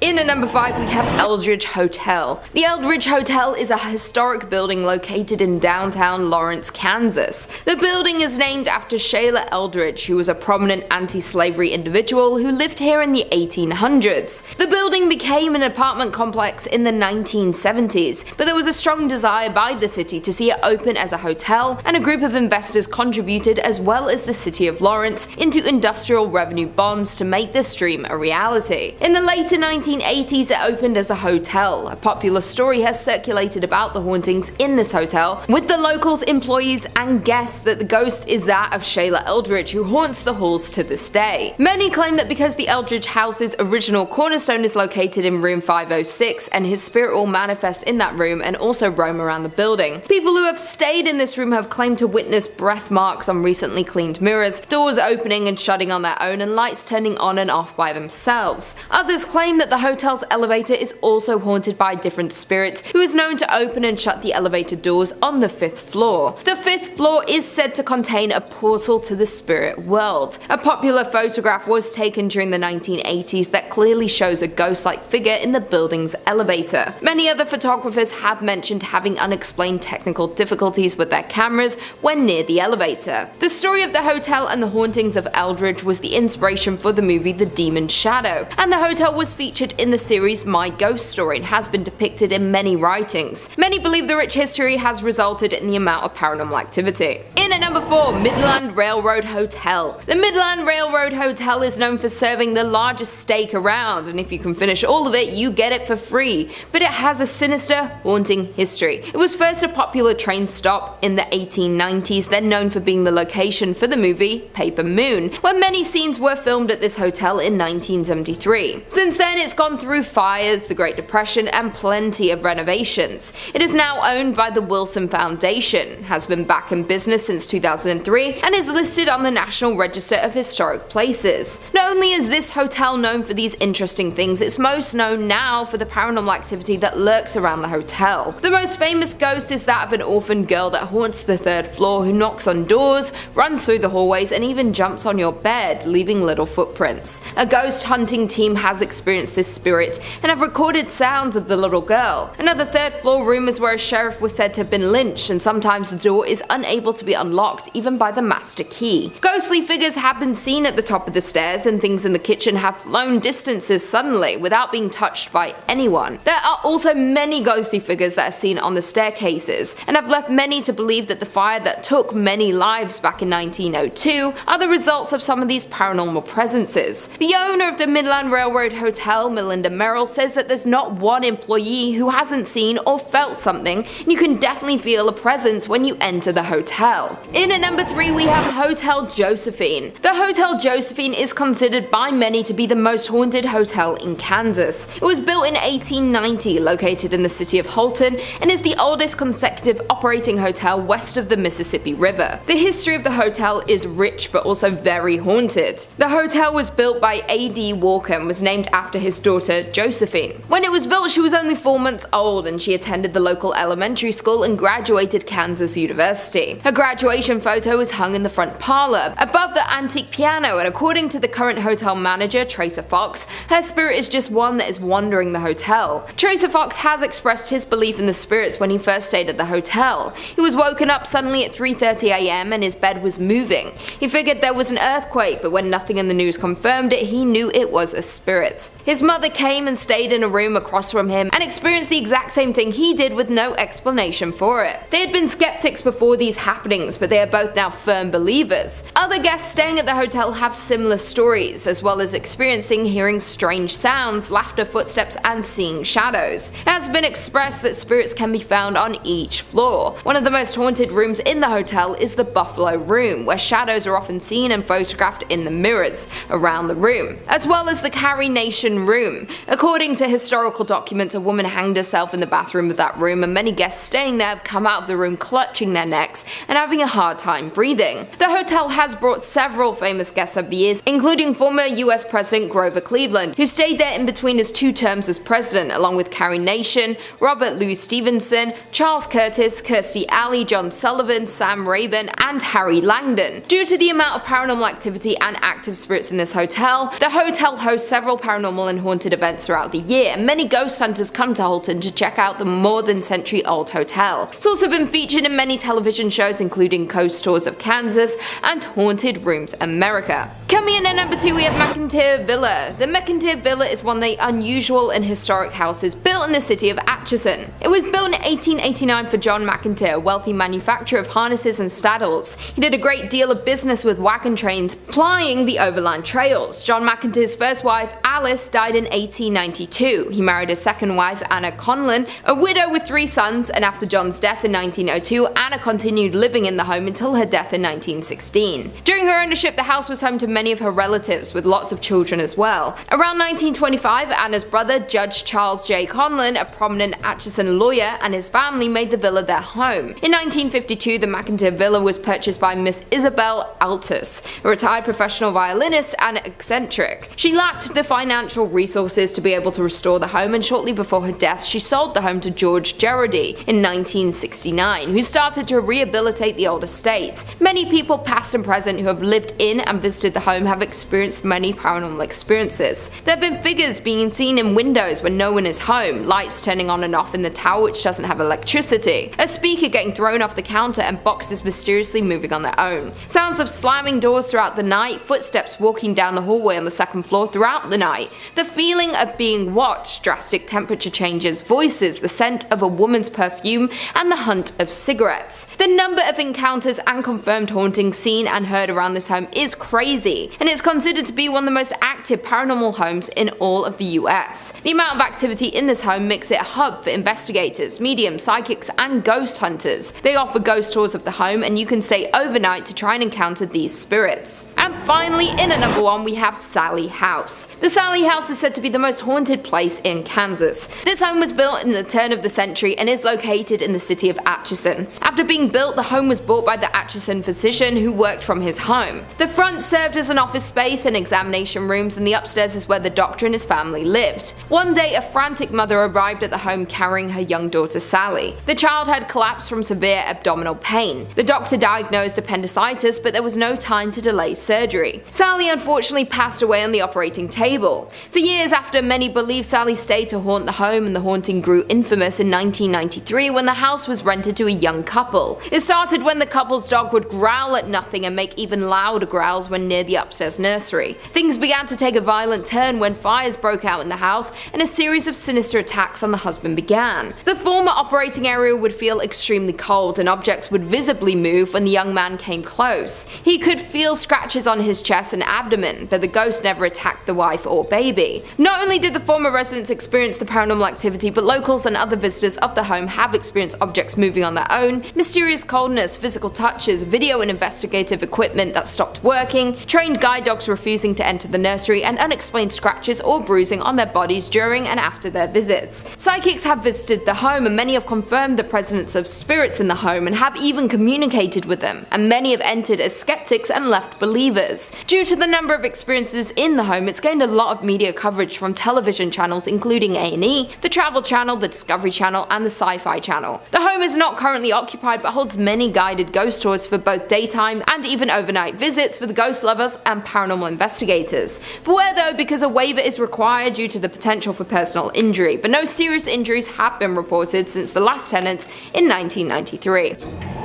In at number 5 we have Eldridge Hotel. The Eldridge Hotel is a historic building located in downtown Lawrence, Kansas. The building is named after Sheila Eldridge, who was a prominent anti-slavery individual who lived here in the 1800s. The building became an apartment complex in the 1970s, but there was a strong desire by the city to see it open as a hotel, and a group of investors contributed, as well as the city of Lawrence, into industrial revenue bonds to make this dream a reality. In the later 1980s it opened as a hotel. A popular story has circulated about the hauntings in this hotel, with the locals, employees and guests that the ghost is that of Sheila Eldridge, who haunts the halls to this day. Many claim that because the Eldridge house's original cornerstone is located in room 506 and his spirit will manifest in that room and also roam around the building. People who have stayed in this room have claimed to witness breath marks on recently cleaned mirrors, doors opening and shutting on their own, and lights turning on and off by themselves. Others claim that the hotel's elevator is also haunted by a different spirit who is known to open and shut the elevator doors on the 5th floor. The 5th floor is said to contain a portal to the spirit world. A popular photograph was taken during the 1980s that clearly shows a ghost-like figure in the building's elevator. Many other photographers have mentioned having unexplained technical difficulties with their cameras when near the elevator. The story of the hotel and the hauntings of Eldridge was the inspiration for the movie The Demon's Shadow, and the hotel was featured in the series My Ghost Story and has been depicted in many writings. Many believe the rich history has resulted in the amount of paranormal activity. In at number 4, Midland Railroad Hotel. The Midland Railroad Hotel is known for serving the largest steak around, and if you can finish all of it, you get it for free. But it has a sinister, haunting history. It was first a popular train stop in the 1890s, then known for being the location for the movie Paper Moon, where many scenes were filmed at this hotel in 1973. Since then, it's gone through fires, the Great Depression, and plenty of renovations. It is now owned by the Wilson Foundation, has been back in business since 2003, and is listed on the National Register of Historic Places. Not only is this hotel known for these interesting things, it's most known now for the paranormal activity that lurks around the hotel. The most famous ghost is that of an orphan girl that haunts the 3rd floor, who knocks on doors, runs through the hallways, and even jumps on your bed, leaving little footprints. A ghost hunting team has experienced this spirit and have recorded sounds of the little girl. Another 3rd floor room is where a sheriff was said to have been lynched, and sometimes the door is unable to be unlocked even by the master key. Ghostly figures have been seen at the top of the stairs, and things in the kitchen have flown distances suddenly without being touched by anyone. There are also many ghostly figures that are seen on the staircases, and have left many to believe that the fire that took many lives back in 1902 are the results of some of these paranormal presences. The owner of the Midland Railroad Hotel, Melinda Merrill, says that there's not one employee who hasn't seen or felt something, and you can definitely feel a presence when you enter the hotel. In at number 3 we have Hotel Josephine. The Hotel Josephine is considered by many to be the most haunted hotel in Kansas. It was built in 1890, located in the city of Hawthorne, and is the oldest consecutive operating hotel west of the Mississippi River. The history of the hotel is rich but also very haunted. The hotel was built by A.D. Walker and was named after his daughter Josephine. When it was built, she was only 4 months old, and she attended the local elementary school and graduated Kansas University. Her graduation photo is hung in the front parlor, above the antique piano, and according to the current hotel manager, Tracer Fox, her spirit is just one that is wandering the hotel. Tracer Fox has expressed his belief in the spirits when he first stayed at the hotel. He was woken up suddenly at 3:30 AM and his bed was moving. He figured there was an earthquake, but when nothing in the news confirmed it, he knew it was a spirit. His mother came and stayed in a room across from him and experienced the exact same thing he did with no explanation for it. They had been skeptics before these happenings, but they are both now firm believers. Other guests staying at the hotel have similar stories, as well as experiencing hearing strange sounds, laughter, footsteps, and seeing shadows. It has been expressed that spirits can be found on each floor. One of the most haunted rooms in the hotel is the Buffalo Room, where shadows are often seen and photographed in the mirrors around the room, as well as the Carrie Nation Room. According to historical documents, a woman hanged herself in the bathroom of that room, and many guests staying there have come out of the room clutching their necks and having a hard time breathing. The hotel has brought several famous guests over the years, including former US President Grover Cleveland, who stayed there in between his 2 terms as president, along with Carrie Nation, Robert Louis Stevenson, Charles Curtis, Kirstie Alley, John Sullivan, Sam Rayburn, and Harry Langdon. Due to the amount of paranormal activity and active spirits in this hotel, the hotel hosts several paranormal and haunted haunted events throughout the year, and many ghost hunters come to Houlton to check out the more than century-old hotel. It's also been featured in many television shows including Ghost Tours of Kansas and Haunted Rooms America. Coming in at number 2 we have McIntyre Villa. The McIntyre Villa is one of the unusual and historic houses built in the city of Atchison. It was built in 1889 for John McIntyre, a wealthy manufacturer of harnesses and saddles. He did a great deal of business with wagon trains plying the overland trails. John McIntyre's first wife, Alice, died in 1892. He married his second wife, Anna Conlon, a widow with 3 sons, and after John's death in 1902, Anna continued living in the home until her death in 1916. During her ownership, the house was home to many of her relatives, with lots of children as well. Around 1925, Anna's brother, Judge Charles J. Conlon, a prominent Atchison lawyer, and his family made the villa their home. In 1952, the McIntyre Villa was purchased by Miss Isabel Altus, a retired professional violinist and eccentric. She lacked the financial resources to be able to restore the home, and shortly before her death, she sold the home to George Gerardi in 1969, who started to rehabilitate the old estate. Many people, past and present, who have lived in and visited the home have experienced many paranormal experiences. There have been figures being seen in windows when no one is home, lights turning on and off in the tower which doesn't have electricity, a speaker getting thrown off the counter, and boxes mysteriously moving on their own. Sounds of slamming doors throughout the night, footsteps walking down the hallway on the second floor throughout the night, the feeling of being watched, drastic temperature changes, voices, the scent of a woman's perfume, and the hunt of cigarettes. The number of encounters and confirmed hauntings seen and heard around this home is crazy, and it's considered to be one of the most active paranormal homes in all of the US. The amount of activity in this home makes it a hub for investigators, mediums, psychics, and ghost hunters. They offer ghost tours of the home, and you can stay overnight to try and encounter these spirits. And finally, in at number 1 we have Sally House. The Sally House is said to be the most haunted place in Kansas. This home was built in the turn of the century and is located in the city of Atchison. After being built, the home was bought by the Atchison physician who worked from his home. The front served as an office space and examination rooms, and the upstairs is where the doctor and his family lived. One day, a frantic mother arrived at the home carrying her young daughter Sally. The child had collapsed from severe abdominal pain. The doctor diagnosed appendicitis, but there was no time to delay surgery. Sally unfortunately passed away on the operating table. For years after, many believe Sally stayed to haunt the home, and the haunting grew infamous in 1993 when the house was rented to a young couple. It started when the couple's dog would growl at nothing and make even louder growls when near the upstairs nursery. Things began to take a violent turn when fires broke out in the house and a series of sinister attacks on the husband began. The former operating area would feel extremely cold, and objects would visibly move when the young man came close. He could feel scratches on his chest and abdomen, but the ghost never attacked the wife or baby. Not only did the former residents experience the paranormal activity, but locals and other visitors of the home have experienced objects moving on their own, mysterious coldness, physical touches, video and investigative equipment that stopped working, trained guide dogs refusing to enter the nursery, and unexplained scratches or bruising on their bodies during and after their visits. Psychics have visited the home, and many have confirmed the presence of spirits in the home and have even communicated with them, and many have entered as skeptics and left believers. Due to the number of experiences in the home, it's gained a lot of media coverage from television channels including A&E, the Travel Channel, the Discovery Channel, and the Sci-Fi Channel. The home is not currently occupied but holds many guided ghost tours for both daytime and even overnight visits for the ghost lovers and paranormal investigators. Beware though, because a waiver is required due to the potential for personal injury, but no serious injuries have been reported since the last tenant in 1993.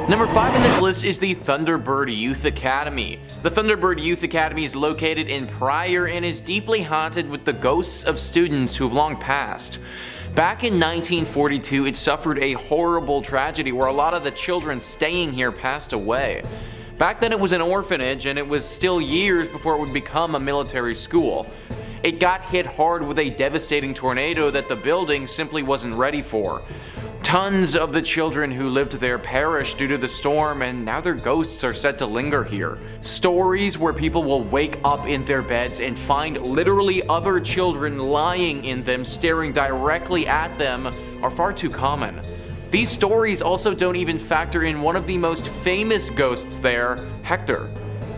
Number 5 in this list is the Thunderbird Youth Academy. The Thunderbird Youth Academy is located in Pryor and is deeply haunted with the ghosts of students who have long passed. Back in 1942, it suffered a horrible tragedy where a lot of the children staying here passed away. Back then it was an orphanage, and it was still years before it would become a military school. It got hit hard with a devastating tornado that the building simply wasn't ready for. Tons of the children who lived there perished due to the storm, and now their ghosts are said to linger here. Stories where people will wake up in their beds and find literally other children lying in them, staring directly at them, are far too common. These stories also don't even factor in one of the most famous ghosts there, Hector.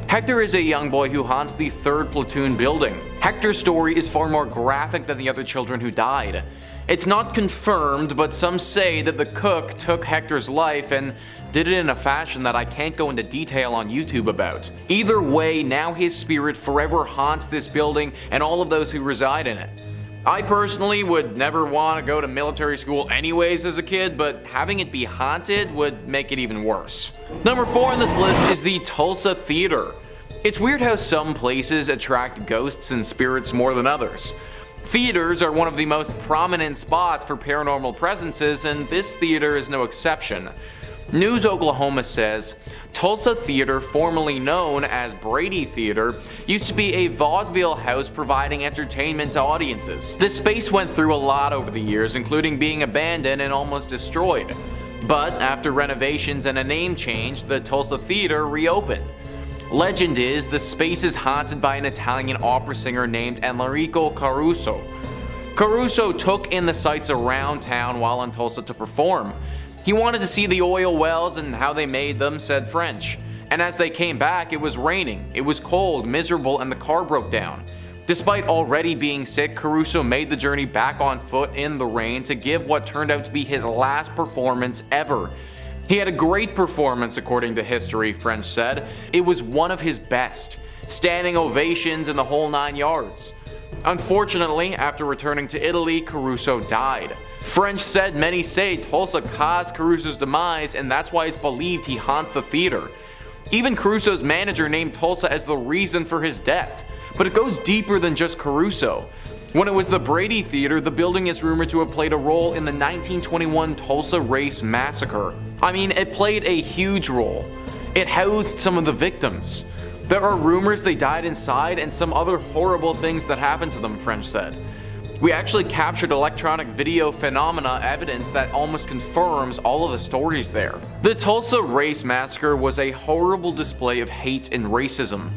Hector is a young boy who haunts the 3rd Platoon building. Hector's story is far more graphic than the other children who died. It's not confirmed, but some say that the cook took Hector's life and did it in a fashion that I can't go into detail on YouTube about. Either way, now his spirit forever haunts this building and all of those who reside in it. I personally would never want to go to military school anyways as a kid, but having it be haunted would make it even worse. Number 4 on this list is the Tulsa Theater. It's weird how some places attract ghosts and spirits more than others. Theaters are one of the most prominent spots for paranormal presences, and this theater is no exception. News Oklahoma says, Tulsa Theater, formerly known as Brady Theater, used to be a vaudeville house providing entertainment to audiences. This space went through a lot over the years, including being abandoned and almost destroyed. But after renovations and a name change, the Tulsa Theater reopened. Legend is the space is haunted by an Italian opera singer named Enrico Caruso. Caruso took in the sights around town while in Tulsa to perform. He wanted to see the oil wells and how they made them, said French. And as they came back, it was raining, it was cold, miserable, and the car broke down. Despite already being sick, Caruso made the journey back on foot in the rain to give what turned out to be his last performance ever. He had a great performance according to history, French said. It was one of his best. Standing ovations and the whole 9 yards. Unfortunately, after returning to Italy, Caruso died. French said many say Tulsa caused Caruso's demise, and that's why it's believed he haunts the theater. Even Caruso's manager named Tulsa as the reason for his death. But it goes deeper than just Caruso. When it was the Brady Theater, the building is rumored to have played a role in the 1921 Tulsa Race Massacre. I mean, it played a huge role. It housed some of the victims. There are rumors they died inside and some other horrible things that happened to them, French said. We actually captured electronic video phenomena evidence that almost confirms all of the stories there. The Tulsa Race Massacre was a horrible display of hate and racism.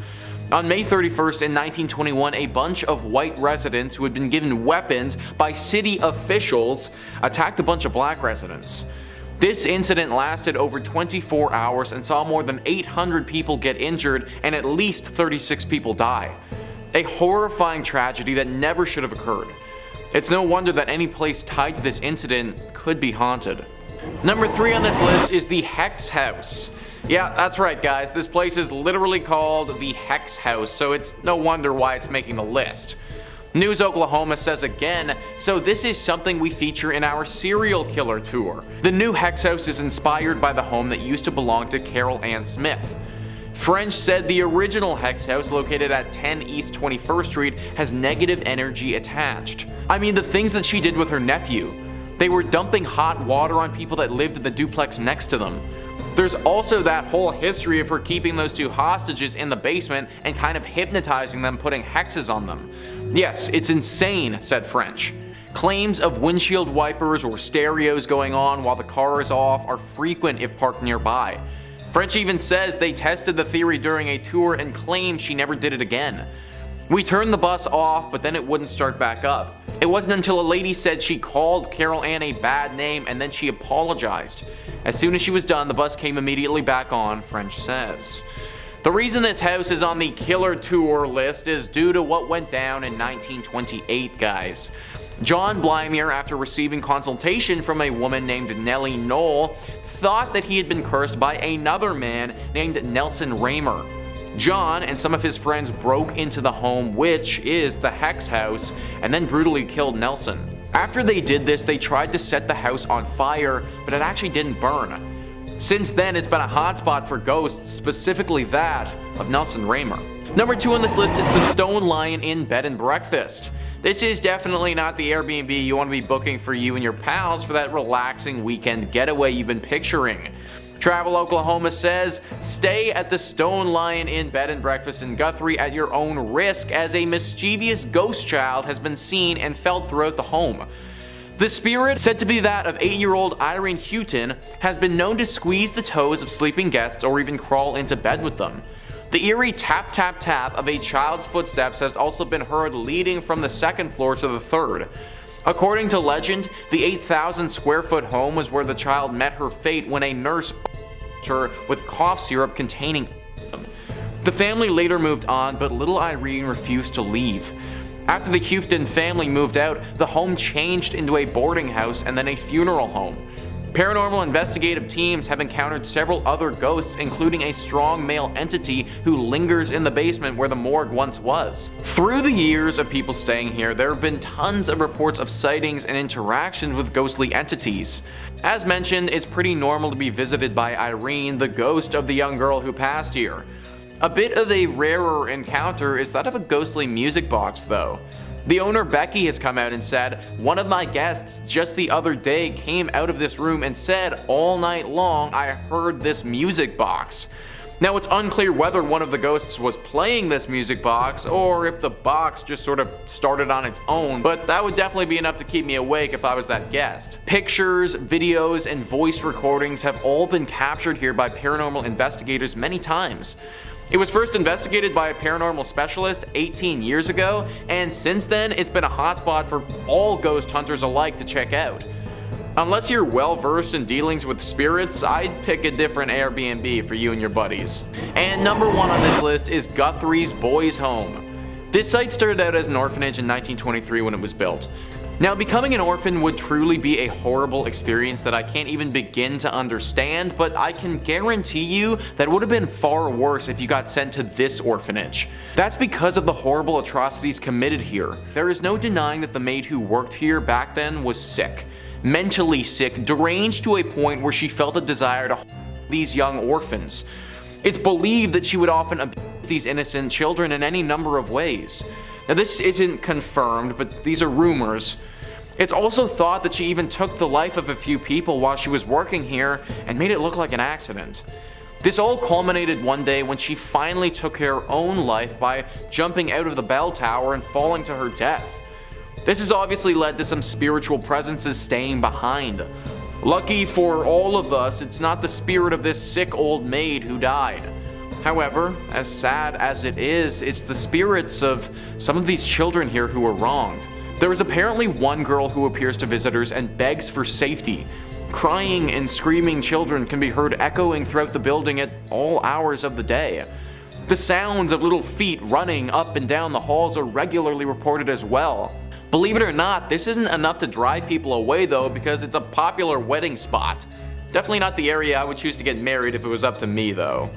On May 31st in 1921, a bunch of white residents who had been given weapons by city officials attacked a bunch of black residents. This incident lasted over 24 hours and saw more than 800 people get injured and at least 36 people die. A horrifying tragedy that never should have occurred. It's no wonder that any place tied to this incident could be haunted. Number 3 on this list is the Hex House. Yeah, that's right guys, this place is literally called the Hex House, so it's no wonder why it's making the list. News Oklahoma says again, so this is something we feature in our serial killer tour. The new Hex House is inspired by the home that used to belong to Carol Ann Smith. French said the original Hex House, located at 10 East 21st Street, has negative energy attached. I mean, the things that she did with her nephew. They were dumping hot water on people that lived in the duplex next to them. There's also that whole history of her keeping those 2 hostages in the basement and kind of hypnotizing them, putting hexes on them. Yes, it's insane, said French. Claims of windshield wipers or stereos going on while the car is off are frequent if parked nearby. French even says they tested the theory during a tour and claimed she never did it again. We turned the bus off, but then it wouldn't start back up. It wasn't until a lady said she called Carol Ann a bad name and then she apologized. As soon as she was done, the bus came immediately back on, French says. The reason this house is on the killer tour list is due to what went down in 1928, guys. John Blymier, after receiving consultation from a woman named Nellie Knoll, thought that he had been cursed by another man named Nelson Raymer. John and some of his friends broke into the home, which is the Hex House, and then brutally killed Nelson. After they did this, they tried to set the house on fire, but it actually didn't burn. Since then, it's been a hotspot for ghosts, specifically that of Nelson Raymer. Number 2 on this list is the Stone Lion Inn Bed and Breakfast. This is definitely not the Airbnb you want to be booking for you and your pals for that relaxing weekend getaway you've been picturing. Travel Oklahoma says, stay at the Stone Lion Inn Bed and Breakfast in Guthrie at your own risk, as a mischievous ghost child has been seen and felt throughout the home. The spirit, said to be that of 8-year-old Irene Houghton, has been known to squeeze the toes of sleeping guests or even crawl into bed with them. The eerie tap tap tap of a child's footsteps has also been heard leading from the 2nd floor to the 3rd. According to legend, the 8,000 square foot home was where the child met her fate when a nurse her with cough syrup containing them. The family later moved on, but little Irene refused to leave. After the Houghton family moved out, the home changed into a boarding house and then a funeral home. Paranormal investigative teams have encountered several other ghosts, including a strong male entity who lingers in the basement where the morgue once was. Through the years of people staying here, there have been tons of reports of sightings and interactions with ghostly entities. As mentioned, it's pretty normal to be visited by Irene, the ghost of the young girl who passed here. A bit of a rarer encounter is that of a ghostly music box though. The owner Becky has come out and said, "One of my guests just the other day came out of this room and said all night long I heard this music box." Now it's unclear whether one of the ghosts was playing this music box or if the box just sort of started on its own, but that would definitely be enough to keep me awake if I was that guest. Pictures, videos, and voice recordings have all been captured here by paranormal investigators many times. It was first investigated by a paranormal specialist 18 years ago, and since then it's been a hotspot for all ghost hunters alike to check out. Unless you're well versed in dealings with spirits, I'd pick a different Airbnb for you and your buddies. And number 1 on this list is Guthries Boys Home. This site started out as an orphanage in 1923 when it was built. Now, becoming an orphan would truly be a horrible experience that I can't even begin to understand, but I can guarantee you that it would have been far worse if you got sent to this orphanage. That's because of the horrible atrocities committed here. There is no denying that the maid who worked here back then was sick. Mentally sick, deranged to a point where she felt a desire to these young orphans. It's believed that she would often abuse these innocent children in any number of ways. Now this isn't confirmed, but these are rumors. It's also thought that she even took the life of a few people while she was working here and made it look like an accident. This all culminated one day when she finally took her own life by jumping out of the bell tower and falling to her death. This has obviously led to some spiritual presences staying behind. Lucky for all of us, it's not the spirit of this sick old maid who died. However, as sad as it is, it's the spirits of some of these children here who were wronged. There is apparently one girl who appears to visitors and begs for safety. Crying and screaming children can be heard echoing throughout the building at all hours of the day. The sounds of little feet running up and down the halls are regularly reported as well. Believe it or not, this isn't enough to drive people away though, because it's a popular wedding spot. Definitely not the area I would choose to get married if it was up to me though.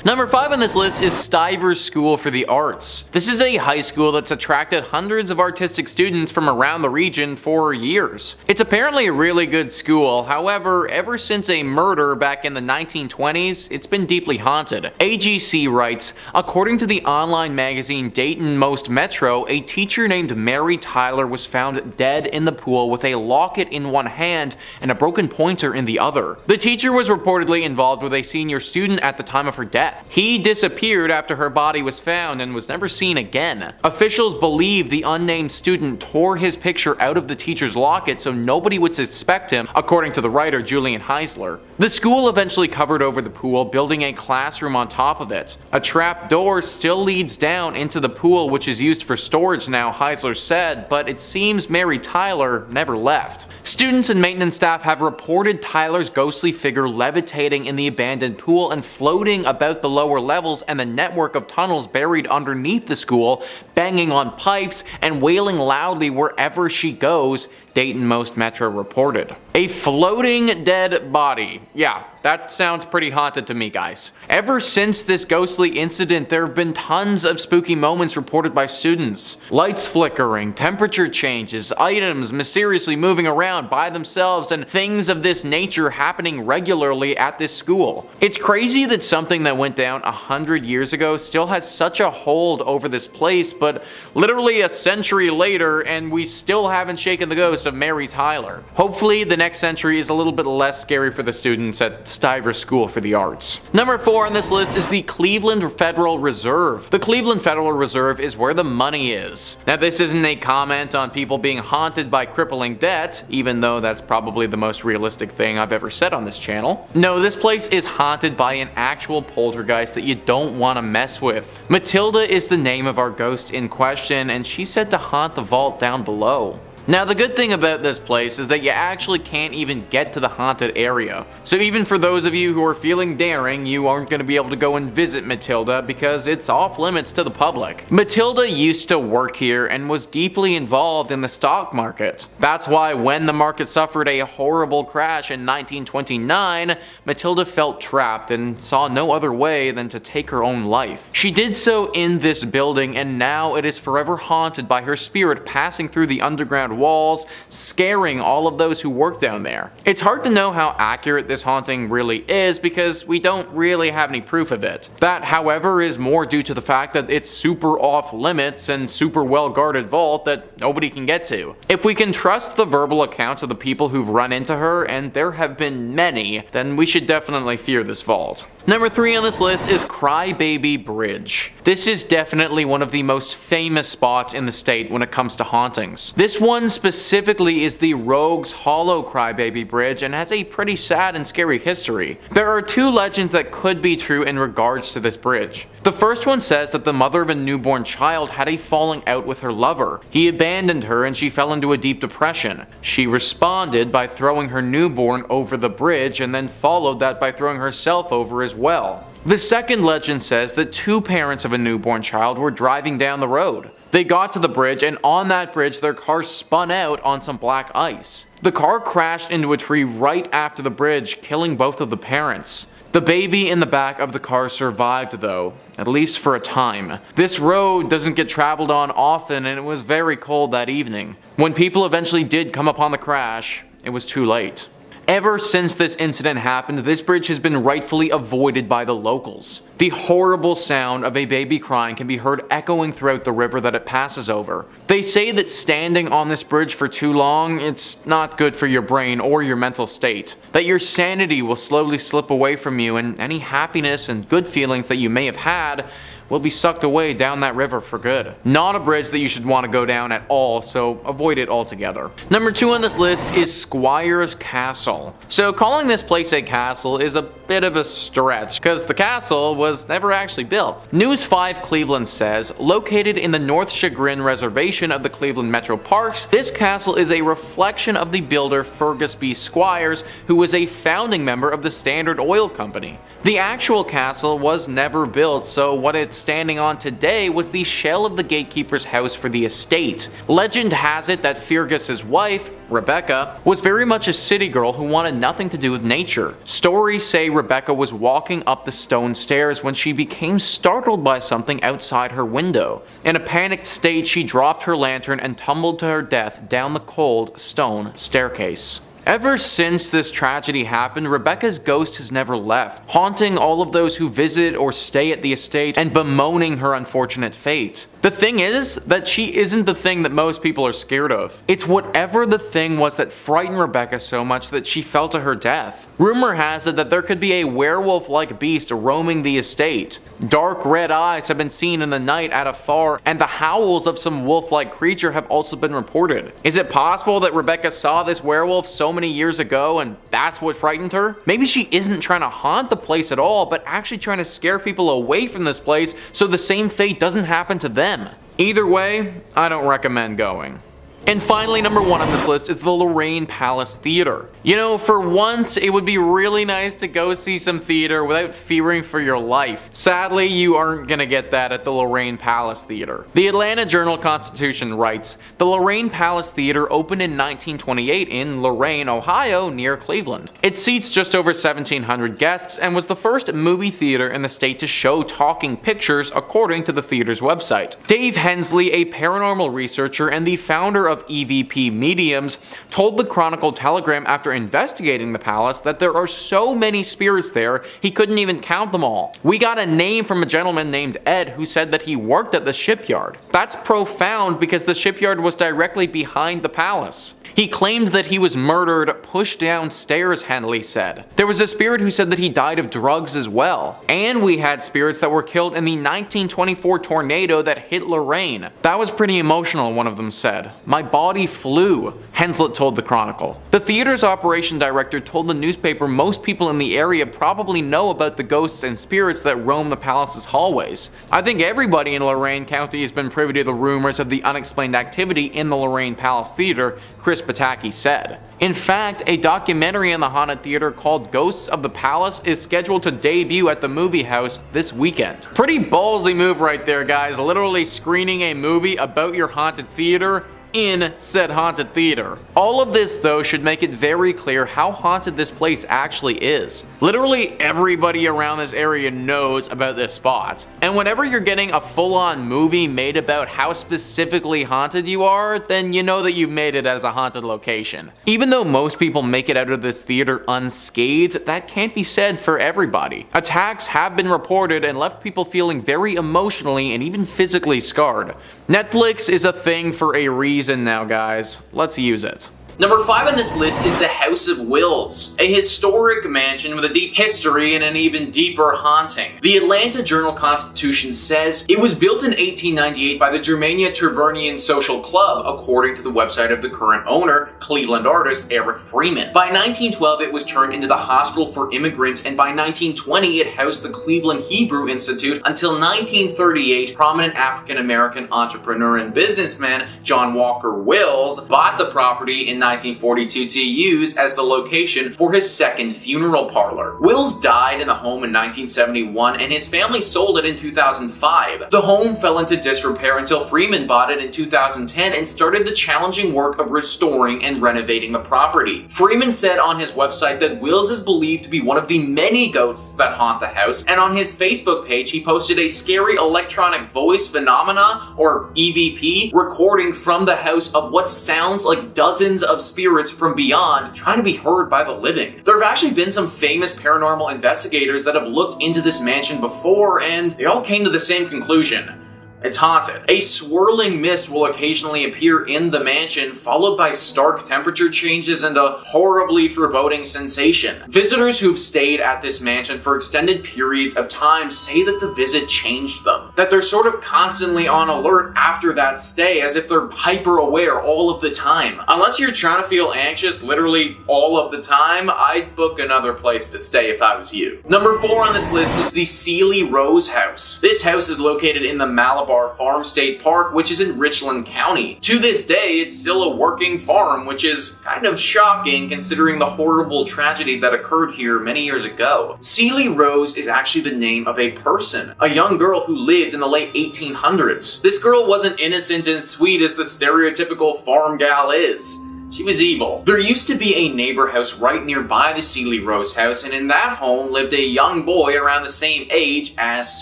Number 5 on this list is Stivers School for the Arts. This is a high school that's attracted hundreds of artistic students from around the region for years. It's apparently a really good school, however, ever since a murder back in the 1920s, it's been deeply haunted. AGC writes, according to the online magazine Dayton Most Metro, a teacher named Mary Tyler was found dead in the pool with a locket in one hand and a broken pointer in the other. The teacher was reportedly involved with a senior student at the time of her death. He disappeared after her body was found and was never seen again. Officials believe the unnamed student tore his picture out of the teacher's locket so nobody would suspect him, according to the writer Julian Heisler. The school eventually covered over the pool, building a classroom on top of it. A trap door still leads down into the pool, which is used for storage now, Heisler said, but it seems Mary Tyler never left. Students and maintenance staff have reported Tyler's ghostly figure levitating in the abandoned pool and floating about the lower levels and the network of tunnels buried underneath the school, banging on pipes and wailing loudly wherever she goes, Dayton Most Metro reported. A floating dead body. Yeah, that sounds pretty haunted to me, guys. Ever since this ghostly incident, there have been tons of spooky moments reported by students. Lights flickering, temperature changes, items mysteriously moving around by themselves, and things of this nature happening regularly at this school. It's crazy that something that went down 100 years ago still has such a hold over this place, but literally a century later and we still haven't shaken the ghost of Mary Tyler. Hopefully the next century is a little bit less scary for the students at Stivers School for the Arts. Number 4 on this list is the Cleveland Federal Reserve. The Cleveland Federal Reserve is where the money is. Now this isn't a comment on people being haunted by crippling debt, even though that's probably the most realistic thing I've ever said on this channel. No, this place is haunted by an actual poltergeist that you don't want to mess with. Matilda is the name of our ghost in question, and she's said to haunt the vault down below. Now the good thing about this place is that you actually can't even get to the haunted area. So even for those of you who are feeling daring, you aren't going to be able to go and visit Matilda because it's off limits to the public. Matilda used to work here and was deeply involved in the stock market. That's why when the market suffered a horrible crash in 1929, Matilda felt trapped and saw no other way than to take her own life. She did so in this building, and now it is forever haunted by her spirit passing through the underground walls, scaring all of those who work down there. It's hard to know how accurate this haunting really is because we don't really have any proof of it. That, however, is more due to the fact that it's super off limits and super well guarded vault that nobody can get to. If we can trust the verbal accounts of the people who've run into her, and there have been many, then we should definitely fear this vault. Number 3 on this list is Crybaby Bridge. This is definitely one of the most famous spots in the state when it comes to hauntings. This one specifically is the Rogues Hollow Crybaby Bridge and has a pretty sad and scary history. There are 2 legends that could be true in regards to this bridge. The first one says that the mother of a newborn child had a falling out with her lover. He abandoned her and she fell into a deep depression. She responded by throwing her newborn over the bridge and then followed that by throwing herself over as well. The second legend says that 2 parents of a newborn child were driving down the road. They got to the bridge, and on that bridge their car spun out on some black ice. The car crashed into a tree right after the bridge, killing both of the parents. The baby in the back of the car survived though, at least for a time. This road doesn't get traveled on often, and it was very cold that evening. When people eventually did come upon the crash, it was too late. Ever since this incident happened, this bridge has been rightfully avoided by the locals. The horrible sound of a baby crying can be heard echoing throughout the river that it passes over. They say that standing on this bridge for too long, it's not good for your brain or your mental state. That your sanity will slowly slip away from you, and any happiness and good feelings that you may have had will be sucked away down that river for good. Not a bridge that you should want to go down at all, so avoid it altogether. Number 2 on this list is Squires Castle. So calling this place a castle is a bit of a stretch, because the castle was never actually built. News 5 Cleveland says, located in the North Chagrin Reservation of the Cleveland Metro Parks, this castle is a reflection of the builder Fergus B. Squires, who was a founding member of the Standard Oil Company. The actual castle was never built, so what it's standing on today was the shell of the gatekeeper's house for the estate. Legend has it that Fergus's wife, Rebecca, was very much a city girl who wanted nothing to do with nature. Stories say Rebecca was walking up the stone stairs when she became startled by something outside her window. In a panicked state, she dropped her lantern and tumbled to her death down the cold stone staircase. Ever since this tragedy happened, Rebecca's ghost has never left, haunting all of those who visit or stay at the estate and bemoaning her unfortunate fate. The thing is that she isn't the thing that most people are scared of. It's whatever the thing was that frightened Rebecca so much that she fell to her death. Rumor has it that there could be a werewolf-like beast roaming the estate. Dark red eyes have been seen in the night at afar, and the howls of some wolf-like creature have also been reported. Is it possible that Rebecca saw this werewolf so many years ago and that's what frightened her? Maybe she isn't trying to haunt the place at all, but actually trying to scare people away from this place so the same fate doesn't happen to them. Either way, I don't recommend going. And finally, number 1 on this list is the Lorraine Palace Theater. You know, for once, it would be really nice to go see some theater without fearing for your life. Sadly, you aren't gonna get that at the Lorraine Palace Theater. The Atlanta Journal-Constitution writes, the Lorraine Palace Theater opened in 1928 in Lorraine, Ohio, near Cleveland. It seats just over 1,700 guests and was the first movie theater in the state to show talking pictures, according to the theater's website. Dave Hensley, a paranormal researcher and the founder of EVP Mediums, told the Chronicle-Telegram after investigating the palace that there are so many spirits there he couldn't even count them all. We got a name from a gentleman named Ed who said that he worked at the shipyard. That's profound because the shipyard was directly behind the palace. He claimed that he was murdered pushed downstairs, Henley said. There was a spirit who said that he died of drugs as well. And we had spirits that were killed in the 1924 tornado that hit Lorraine. That was pretty emotional, one of them said. My body flew, Henslet told the Chronicle. The theater's operation director told the newspaper most people in the area probably know about the ghosts and spirits that roam the palace's hallways. I think everybody in Lorraine County has been privy to the rumors of the unexplained activity in the Lorraine Palace Theater, Chris Pataki said. In fact, a documentary on the haunted theater called Ghosts of the Palace is scheduled to debut at the movie house this weekend. Pretty ballsy move right there, guys, literally screening a movie about your haunted theater in said haunted theater. All of this though should make it very clear how haunted this place actually is. Literally everybody around this area knows about this spot. And whenever you're getting a full-on movie made about how specifically haunted you are, then you know that you've made it as a haunted location. Even though most people make it out of this theater unscathed, that can't be said for everybody. Attacks have been reported and left people feeling very emotionally and even physically scarred. Netflix is a thing for a reason now, guys. Let's use it. Number 5 on this list is the House of Wills, a historic mansion with a deep history and an even deeper haunting. The Atlanta Journal-Constitution says it was built in 1898 by the Germania Trevernian Social Club, according to the website of the current owner, Cleveland artist Eric Freeman. By 1912, it was turned into the hospital for immigrants, and by 1920, it housed the Cleveland Hebrew Institute until 1938, prominent African-American entrepreneur and businessman John Walker Wills bought the property in 1942 to use as the location for his second funeral parlor. Wills died in the home in 1971 and his family sold it in 2005. The home fell into disrepair until Freeman bought it in 2010 and started the challenging work of restoring and renovating the property. Freeman said on his website that Wills is believed to be one of the many ghosts that haunt the house, and on his Facebook page he posted a scary electronic voice phenomena, or EVP, recording from the house of what sounds like dozens of spirits from beyond trying to be heard by the living. There have actually been some famous paranormal investigators that have looked into this mansion before, and they all came to the same conclusion. It's haunted. A swirling mist will occasionally appear in the mansion, followed by stark temperature changes and a horribly foreboding sensation. Visitors who've stayed at this mansion for extended periods of time say that the visit changed them, that they're sort of constantly on alert after that stay, as if they're hyper aware all of the time. Unless you're trying to feel anxious literally all of the time, I'd book another place to stay if I was you. Number 4 on this list is the Sealy Rose House. This house is located in the Malabar Farm State Park, which is in Richland County. To this day, it's still a working farm, which is kind of shocking considering the horrible tragedy that occurred here many years ago. Sealy Rose is actually the name of a person, a young girl who lived in the late 1800s. This girl wasn't innocent and sweet as the stereotypical farm gal is. She was evil. There used to be a neighbor house right nearby the Sealy Rose house, and in that home lived a young boy around the same age as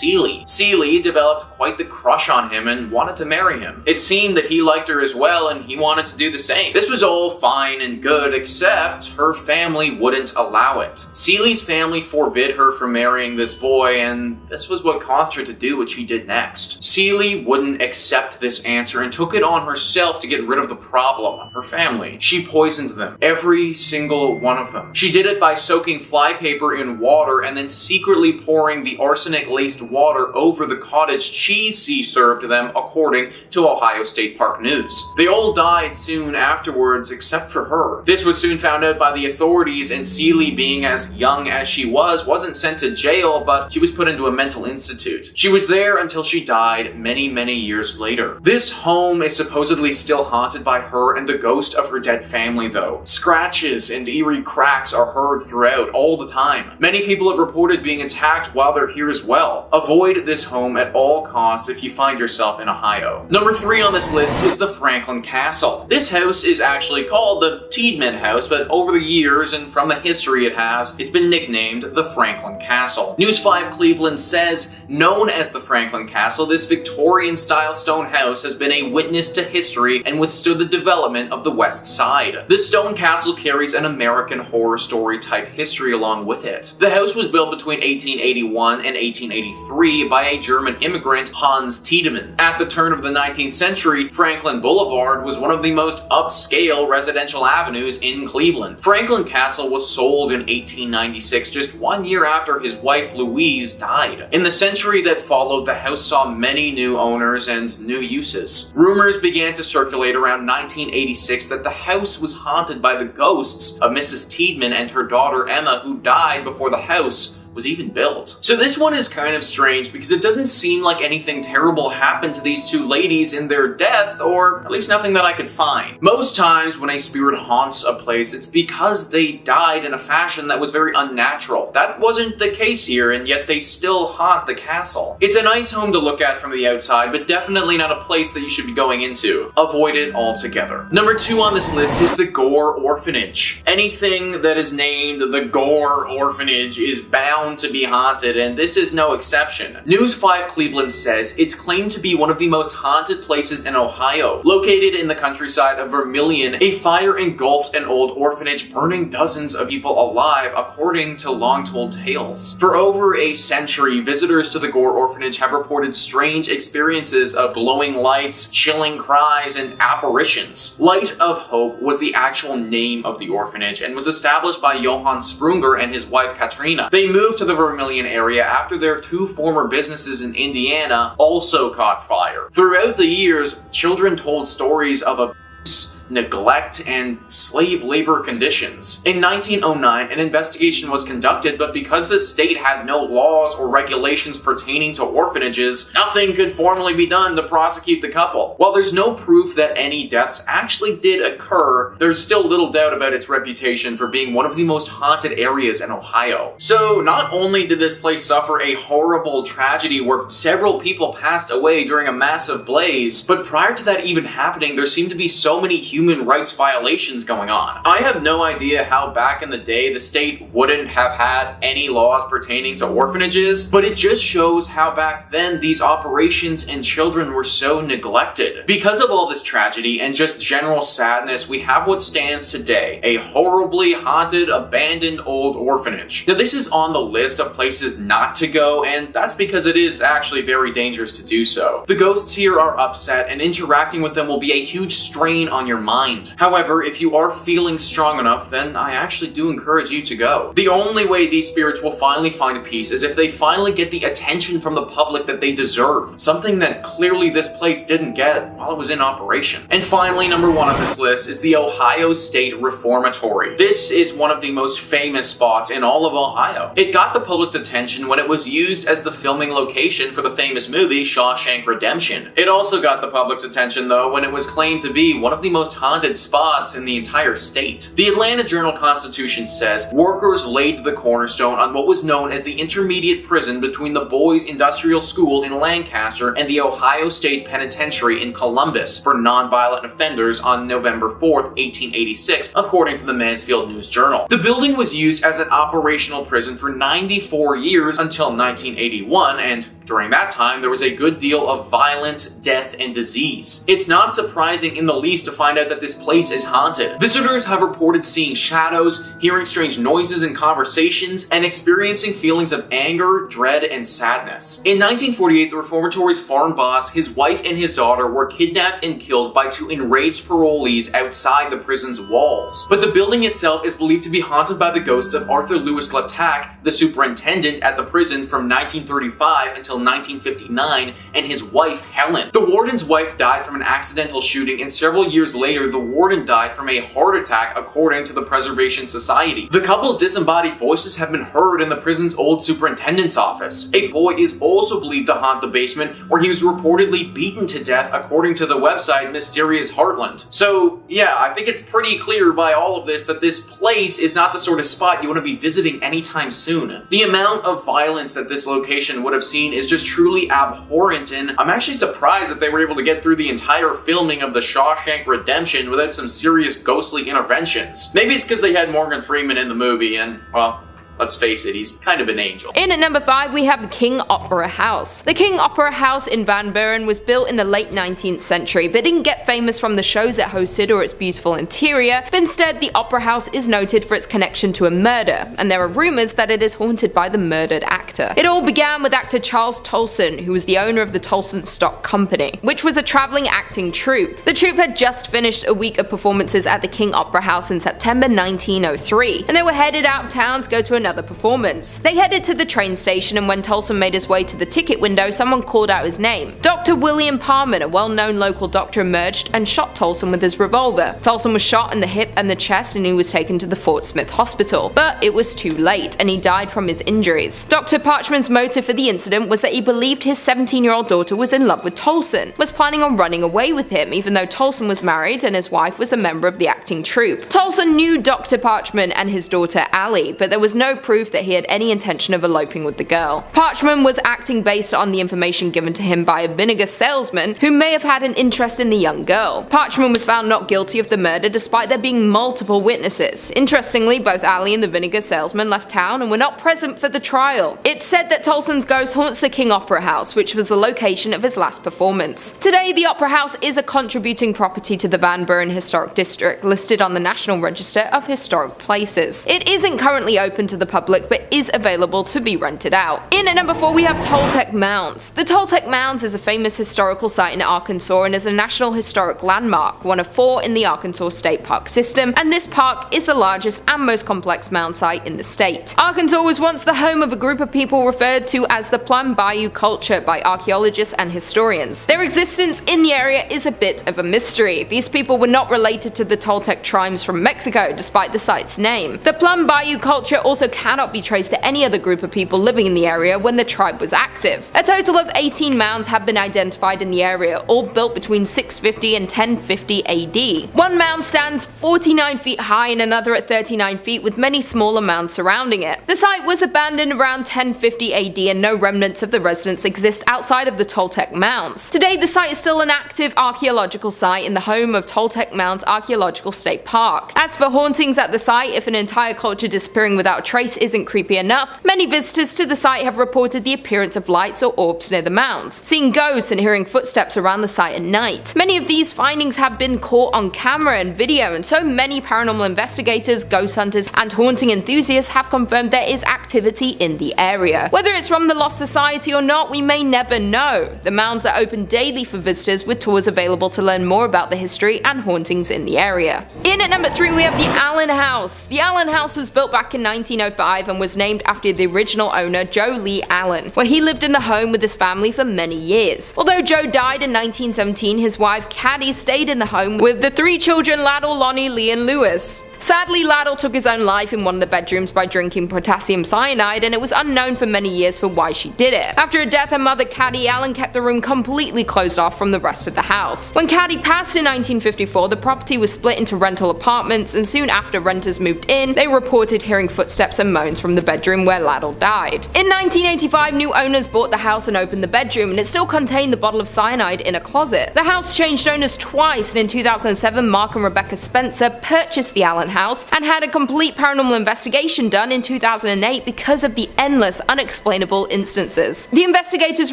Sealy. Sealy developed quite the crush on him and wanted to marry him. It seemed that he liked her as well, and he wanted to do the same. This was all fine and good, except her family wouldn't allow it. Sealy's family forbid her from marrying this boy, and this was what caused her to do what she did next. Sealy wouldn't accept this answer and took it on herself to get rid of the problem, her family. She poisoned them, every single one of them. She did it by soaking flypaper in water and then secretly pouring the arsenic-laced water over the cottage cheese she served them, according to Ohio State Park News. They all died soon afterwards, except for her. This was soon found out by the authorities, and Sealy, being as young as she was, wasn't sent to jail, but she was put into a mental institute. She was there until she died many, many years later. This home is supposedly still haunted by her and the ghost of her dead family, though. Scratches and eerie cracks are heard throughout all the time. Many people have reported being attacked while they're here as well. Avoid this home at all costs if you find yourself in Ohio. Number 3 on this list is the Franklin Castle. This house is actually called the Tiedemann House, but over the years and from the history it has, it's been nicknamed the Franklin Castle. News 5 Cleveland says, known as the Franklin Castle, this Victorian-style stone house has been a witness to history and withstood the development of the West Side. inside. The stone castle carries an American Horror Story type history along with it. The house was built between 1881 and 1883 by a German immigrant, Hans Tiedemann. At the turn of the 19th century, Franklin Boulevard was one of the most upscale residential avenues in Cleveland. Franklin Castle was sold in 1896, just 1 year after his wife Louise died. In the century that followed, the house saw many new owners and new uses. Rumors began to circulate around 1986 that the house was haunted by the ghosts of Mrs. Tiedemann and her daughter Emma, who died before the house was even built. So this one is kind of strange because it doesn't seem like anything terrible happened to these two ladies in their death, or at least nothing that I could find. Most times when a spirit haunts a place, it's because they died in a fashion that was very unnatural. That wasn't the case here, and yet they still haunt the castle. It's a nice home to look at from the outside, but definitely not a place that you should be going into. Avoid it altogether. Number 2 on this list is the Gore Orphanage. Anything that is named the Gore Orphanage is bound to be haunted, and this is no exception. News 5 Cleveland says it's claimed to be one of the most haunted places in Ohio. Located in the countryside of Vermilion, a fire engulfed an old orphanage, burning dozens of people alive, according to long-told tales. For over a century, visitors to the Gore Orphanage have reported strange experiences of glowing lights, chilling cries, and apparitions. Light of Hope was the actual name of the orphanage and was established by Johann Sprunger and his wife Katrina. They moved to the Vermilion area after their 2 former businesses in Indiana also caught fire. Throughout the years, children told stories of abuse, neglect, and slave labor conditions. In 1909, an investigation was conducted, but because the state had no laws or regulations pertaining to orphanages, nothing could formally be done to prosecute the couple. While there's no proof that any deaths actually did occur, there's still little doubt about its reputation for being one of the most haunted areas in Ohio. So not only did this place suffer a horrible tragedy where several people passed away during a massive blaze, but prior to that even happening, there seemed to be so many human rights violations going on. I have no idea how back in the day the state wouldn't have had any laws pertaining to orphanages, but it just shows how back then these operations and children were so neglected. Because of all this tragedy and just general sadness, we have what stands today, a horribly haunted, abandoned old orphanage. Now this is on the list of places not to go, and that's because it is actually very dangerous to do so. The ghosts here are upset, and interacting with them will be a huge strain on your mind. However, if you are feeling strong enough, then I actually do encourage you to go. The only way these spirits will finally find peace is if they finally get the attention from the public that they deserve, something that clearly this place didn't get while it was in operation. And finally, number 1 on this list is the Ohio State Reformatory. This is one of the most famous spots in all of Ohio. It got the public's attention when it was used as the filming location for the famous movie Shawshank Redemption. It also got the public's attention though when it was claimed to be one of the most haunted spots in the entire state. The Atlanta Journal-Constitution says workers laid the cornerstone on what was known as the intermediate prison between the Boys Industrial School in Lancaster and the Ohio State Penitentiary in Columbus for nonviolent offenders on November 4th, 1886, according to the Mansfield News Journal. The building was used as an operational prison for 94 years until 1981, and during that time there was a good deal of violence, death, and disease. It's not surprising in the least to find out that this place is haunted. Visitors have reported seeing shadows, hearing strange noises and conversations, and experiencing feelings of anger, dread, and sadness. In 1948, the Reformatory's farm boss, his wife, and his daughter were kidnapped and killed by 2 enraged parolees outside the prison's walls. But the building itself is believed to be haunted by the ghost of Arthur Lewis Glattack, the superintendent at the prison from 1935 until 1959, and his wife, Helen. The warden's wife died from an accidental shooting, and several years later, the warden died from a heart attack, according to the Preservation Society. The couple's disembodied voices have been heard in the prison's old superintendent's office. A boy is also believed to haunt the basement, where he was reportedly beaten to death, according to the website Mysterious Heartland. So, yeah, I think it's pretty clear by all of this that this place is not the sort of spot you want to be visiting anytime soon. The amount of violence that this location would have seen is just truly abhorrent, and I'm actually surprised that they were able to get through the entire filming of the Shawshank Redemption without some serious ghostly interventions. Maybe it's because they had Morgan Freeman in the movie and, well, let's face it, he's kind of an angel. In at number 5 we have the King Opera House. The King Opera House in Van Buren was built in the late 19th century, but didn't get famous from the shows it hosted or its beautiful interior, but instead the Opera House is noted for its connection to a murder, and there are rumors that it is haunted by the murdered actor. It all began with actor Charles Tolson, who was the owner of the Tolson Stock Company, which was a traveling acting troupe. The troupe had just finished a week of performances at the King Opera House in September 1903, and they were headed out of town to go to another performance. They headed to the train station, and when Tolson made his way to the ticket window, someone called out his name. Dr. William Parman, a well-known local doctor, emerged and shot Tolson with his revolver. Tolson was shot in the hip and the chest, and he was taken to the Fort Smith Hospital, but it was too late, and he died from his injuries. Dr. Parchman's motive for the incident was that he believed his 17-year-old daughter was in love with Tolson, was planning on running away with him, even though Tolson was married and his wife was a member of the acting troupe. Tolson knew Dr. Parchman and his daughter Allie, but there was no proof that he had any intention of eloping with the girl. Parchman was acting based on the information given to him by a vinegar salesman who may have had an interest in the young girl. Parchman was found not guilty of the murder despite there being multiple witnesses. Interestingly, both Allie and the vinegar salesman left town and were not present for the trial. It's said that Tolson's ghost haunts the King Opera House, which was the location of his last performance. Today, the Opera House is a contributing property to the Van Buren Historic District, listed on the National Register of Historic Places. It isn't currently open to the public, but is available to be rented out. In at number 4 we have Toltec Mounds. The Toltec Mounds is a famous historical site in Arkansas and is a National Historic Landmark, one of 4 in the Arkansas State Park system, and this park is the largest and most complex mound site in the state. Arkansas was once the home of a group of people referred to as the Plum Bayou culture by archaeologists and historians. Their existence in the area is a bit of a mystery. These people were not related to the Toltec tribes from Mexico, despite the site's name. The Plum Bayou culture also cannot be traced to any other group of people living in the area when the tribe was active. A total of 18 mounds have been identified in the area, all built between 650 and 1050 AD. One mound stands 49 feet high and another at 39 feet, with many smaller mounds surrounding it. The site was abandoned around 1050 AD and no remnants of the residents exist outside of the Toltec Mounds. Today the site is still an active archaeological site in the home of Toltec Mounds Archaeological State Park. As for hauntings at the site, if an entire culture disappearing without a trace isn't creepy enough, many visitors to the site have reported the appearance of lights or orbs near the mounds, seeing ghosts and hearing footsteps around the site at night. Many of these findings have been caught on camera and video, and so many paranormal investigators, ghost hunters, and haunting enthusiasts have confirmed there is activity in the area. Whether it's from the Lost Society or not, we may never know. The mounds are open daily for visitors, with tours available to learn more about the history and hauntings in the area. In at number 3 we have the Allen House. The Allen House was built back in 1905 and was named after the original owner, Joe Lee Allen, where he lived in the home with his family for many years. Although Joe died in 1917, his wife Caddy stayed in the home with the 3 children Laddle, Lonnie, Lee, and Lewis. Sadly, Laddle took his own life in one of the bedrooms by drinking potassium cyanide, and it was unknown for many years for why she did it. After her death, her mother Caddy Allen kept the room completely closed off from the rest of the house. When Caddy passed in 1954, the property was split into rental apartments, and soon after renters moved in, they reported hearing footsteps and moans from the bedroom where Laddle died. In 1985, new owners bought the house and opened the bedroom, and it still contained the bottle of cyanide in a closet. The house changed owners twice, and in 2007, Mark and Rebecca Spencer purchased the Allen House and had a complete paranormal investigation done in 2008 because of the endless unexplainable instances. The investigators